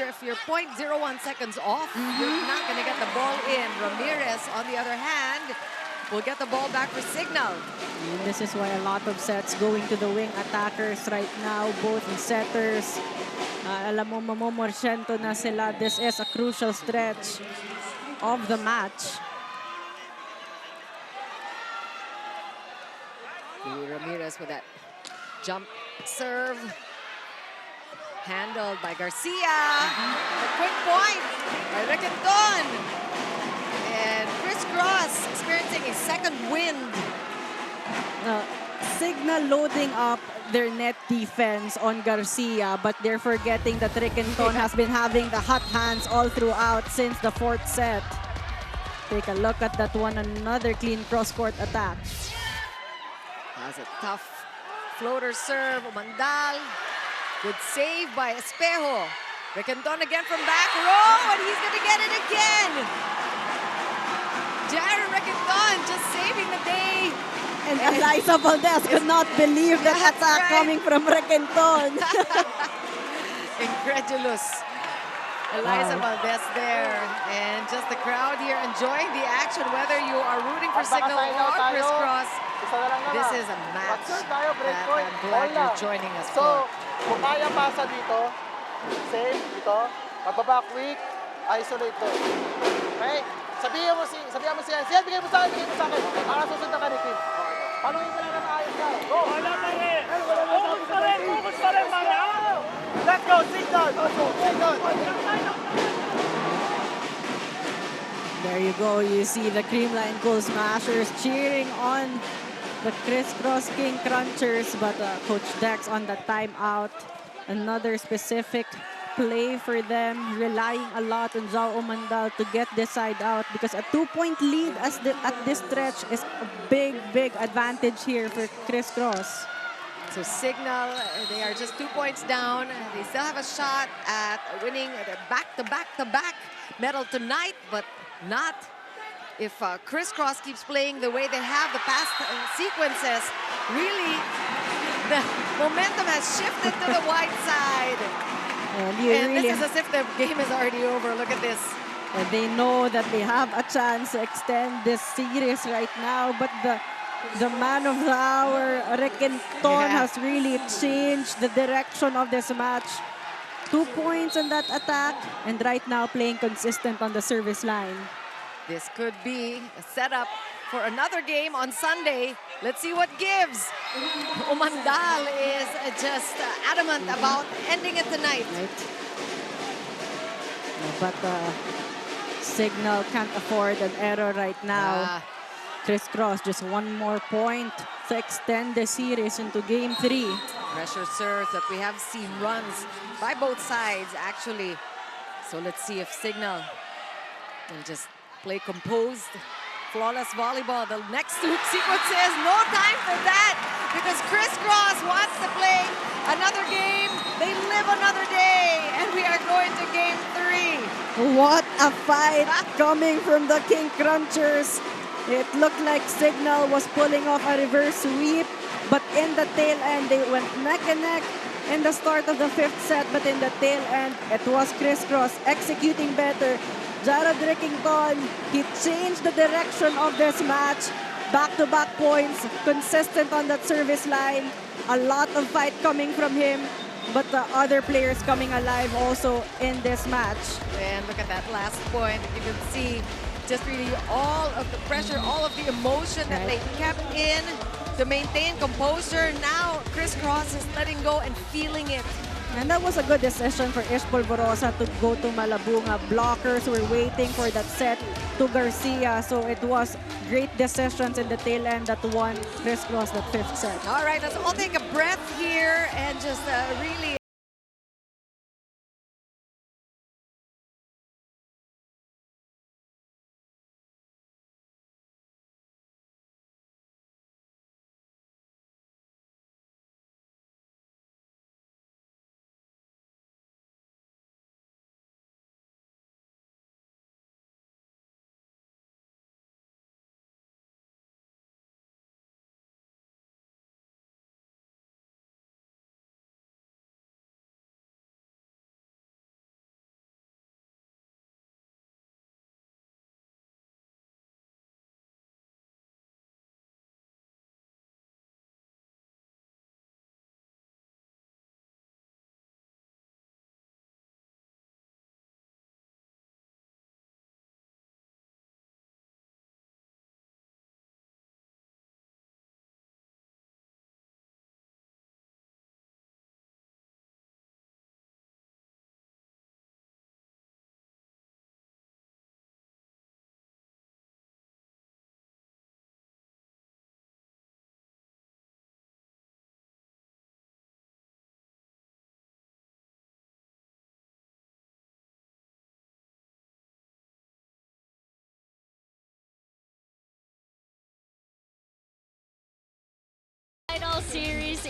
if you're 0.01 seconds off, you're not going to get the ball in. Ramirez, on the other hand, will get the ball back for Cignal. And this is why a lot of sets going to the wing attackers right now, both setters. Alam mo, mamomorsyento na sila. This is a crucial stretch of the match. Ramirez with that jump serve. Handled by Garcia. A quick point by Riquenton. And Criss Cross experiencing a second wind. Cignal loading up their net defense on Garcia, but they're forgetting that Riquenton has been having the hot hands all throughout since the fourth set. Take a look at that one, another clean cross-court attack. That's a tough floater serve. Umandal. Good save by Espejo. Riquenton again from back row, and he's going to get it again. Jaron Riquenton just saving the day. And Eliza Valdez could not believe that attack coming from Riquenton. Incredulous. Eliza Valdez there. And just the crowd here enjoying the action, whether you are rooting for Cignal or Criss Cross. This is a match that I'm glad you're joining us for. Kung kaya pasa dito, save dito, magbaba quick, isolate doon. Okay? Sabihan mo si Sian, bigay mo sa akin, para susundan ka ni Kim. Panuhin mo lang na maayos ka. Go! Wala pa rin! Focus pa rin, Mara! Let's go, Cignal! There you go. You see the Creamline Goal Smashers cheering on the Criss Cross King Crunchers, but Coach Dex on the timeout. Another specific play for them, relying a lot on Zhao Umandal to get this side out, because a 2-point lead at this stretch is a big, big advantage here for Criss Cross. So Cignal, they are just 2 points down. They still have a shot at winning the back-to-back medal tonight, but not if Criss Cross keeps playing the way they have the past sequences. Really, the momentum has shifted to the white side. And this is as if the game is already over. Look at this. And they know that they have a chance to extend this series right now, but the man of the hour, Riquenton, has really changed the direction of this match. 2 points in that attack, and right now playing consistent on the service line. This could be a setup for another game on Sunday. Let's see what gives. Umandal is just adamant about ending it tonight. Right. But Cignal can't afford an error right now. Criss Cross just 1 more point to extend the series into Game 3. Pressure serves that we have seen runs by both sides, actually. So let's see if Cignal can just play composed, flawless volleyball. The next two sequences, no time for that, because Criss Cross wants to play another game. They live another day, and we are going to Game 3. What a fight coming from the King Crunchers. It looked like Cignal was pulling off a reverse sweep, but in the tail end, they went neck and neck in the start of the 5th set, but in the tail end, it was Criss Cross executing better. Jaron Riquenton, he changed the direction of this match. Back-to-back points, consistent on that service line. A lot of fight coming from him, but the other players coming alive also in this match. And look at that last point. You can see just really all of the pressure, all of the emotion that they kept in to maintain composure. Now Criss Cross is letting go and feeling it. And that was a good decision for Ish Polvorosa to go to Malabunga. Blockers were waiting for that set to Garcia. So it was great decisions in the tail end that won Criss Cross that 5th set. All right, let's all take a breath here and just really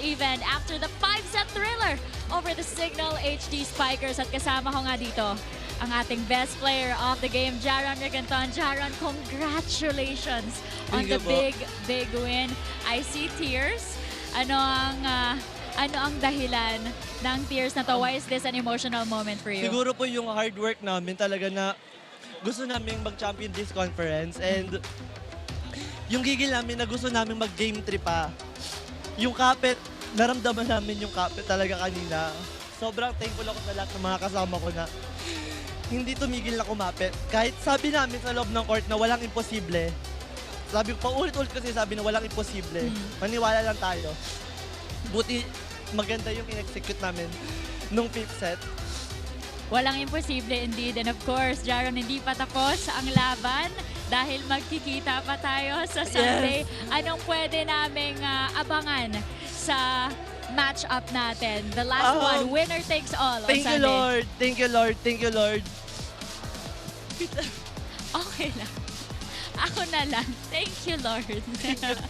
event after the 5-set thriller over the Cignal HD Spikers. At kasama ko nga dito ang ating best player of the game, Jaron Ricanton. Jaron, congratulations on the big win. I see tears. Ano ang dahilan ng tears na to? Why is this an emotional moment for you? Siguro po yung hard work namin talaga na gusto namin mag-champion this conference, and yung gigil namin na gusto namin mag-game 3 pa. Yung kapit, naramdaman namin yung kapit talaga kanina. Sobrang thankful ako sa lahat ng mga kasama ko na hindi tumigil na kumapit. Kahit sabi namin sa loob ng court na walang imposible. Sabi ko, paulit-ulit kasi sabi na walang imposible. Maniwala lang tayo. Buti maganda yung in-execute namin nung 5th set. Walang imposible indeed. And of course, Jaron, hindi pa tapos ang laban dahil magkikita pa tayo sa Sunday. Anong pwede naming abangan sa match-up natin? The last one, winner takes all on Sunday. Thank you, Lord. Thank you, Lord. Thank you, Lord. Okay lang. Ako na lang. Thank you, Lord.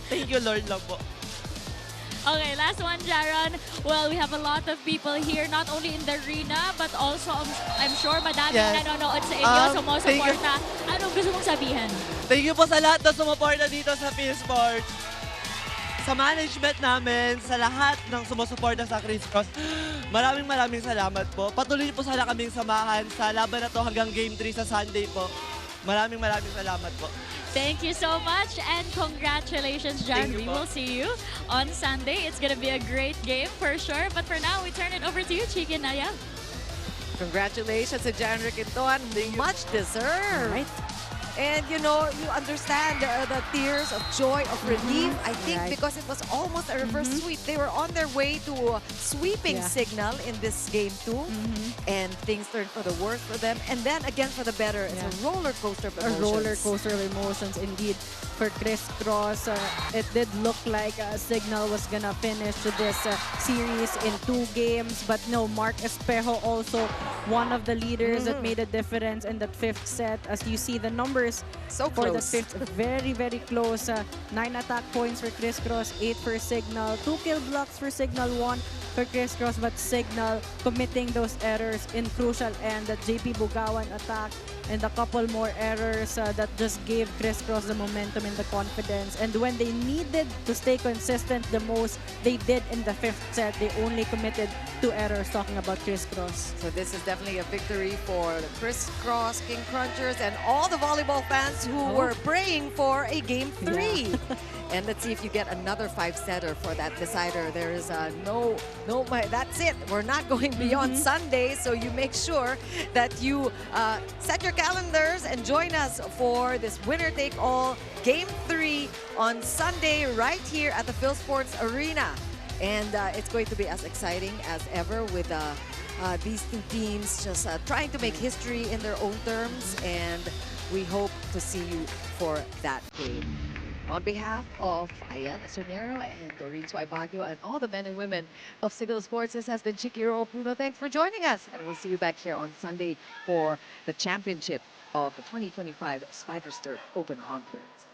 Thank you, Lord lang po. Okay, last one, Jaron. Well, we have a lot of people here, not only in the arena, but also, I'm sure, madaming nanonood sa inyo, sumusuporta. Anong gusto mong sabihin? Thank you po sa lahat na sumuporta dito sa PhilSports. Sa management namin, sa lahat ng sumusuporta sa Criss Cross, maraming salamat po. Patuloy po sana kaming samahan sa laban na to hanggang Game 3 sa Sunday po. Maraming salamat po. Thank you so much and congratulations, Jan. We will see you on Sunday. It's going to be a great game for sure. But for now, we turn it over to you, Chiki Naya. Congratulations to Jaron Ricanton. Much deserved. Right. And you know, you understand the tears of joy, of relief. I think because it was almost a reverse sweep. They were on their way to sweeping Cignal in this game 2. And things turned for the worse for them. And then again for the better. It's a roller coaster of emotions. A roller coaster of emotions indeed for Criss Cross. It did look like Cignal was gonna finish this series in 2 games. But no, Mark Espejo also one of the leaders that made a difference in that 5th set. As you see the numbers for the 5th, very close. 9 attack points for Criss Cross, 8 for Cignal, 2 kill blocks for Cignal, 1 for Criss Cross, but Cignal committing those errors in crucial end. That JP Bugawan attack and a couple more errors that just gave Criss Cross the momentum and the confidence. And when they needed to stay consistent the most, they did in the 5th set. They only committed 2 errors, talking about Criss Cross. So this is definitely a victory for the Criss Cross King Crunchers and all the volleyball fans who were praying for a Game 3. And let's see if you get another 5-setter for that decider. There is that's it. We're not going beyond Sunday, so you make sure that you set your calendars and join us for this winner-take-all Game 3 on Sunday right here at the PhilSports Arena. And it's going to be as exciting as ever with these 2 teams just trying to make history in their own terms. And we hope to see you for that game. On behalf of Ayan Esernero and Doreen Suaibagio and all the men and women of Cignal Sports, this has been Chikiro Bruno. Thanks for joining us. And we'll see you back here on Sunday for the championship of the 2025 Spikers Turf Open Conference.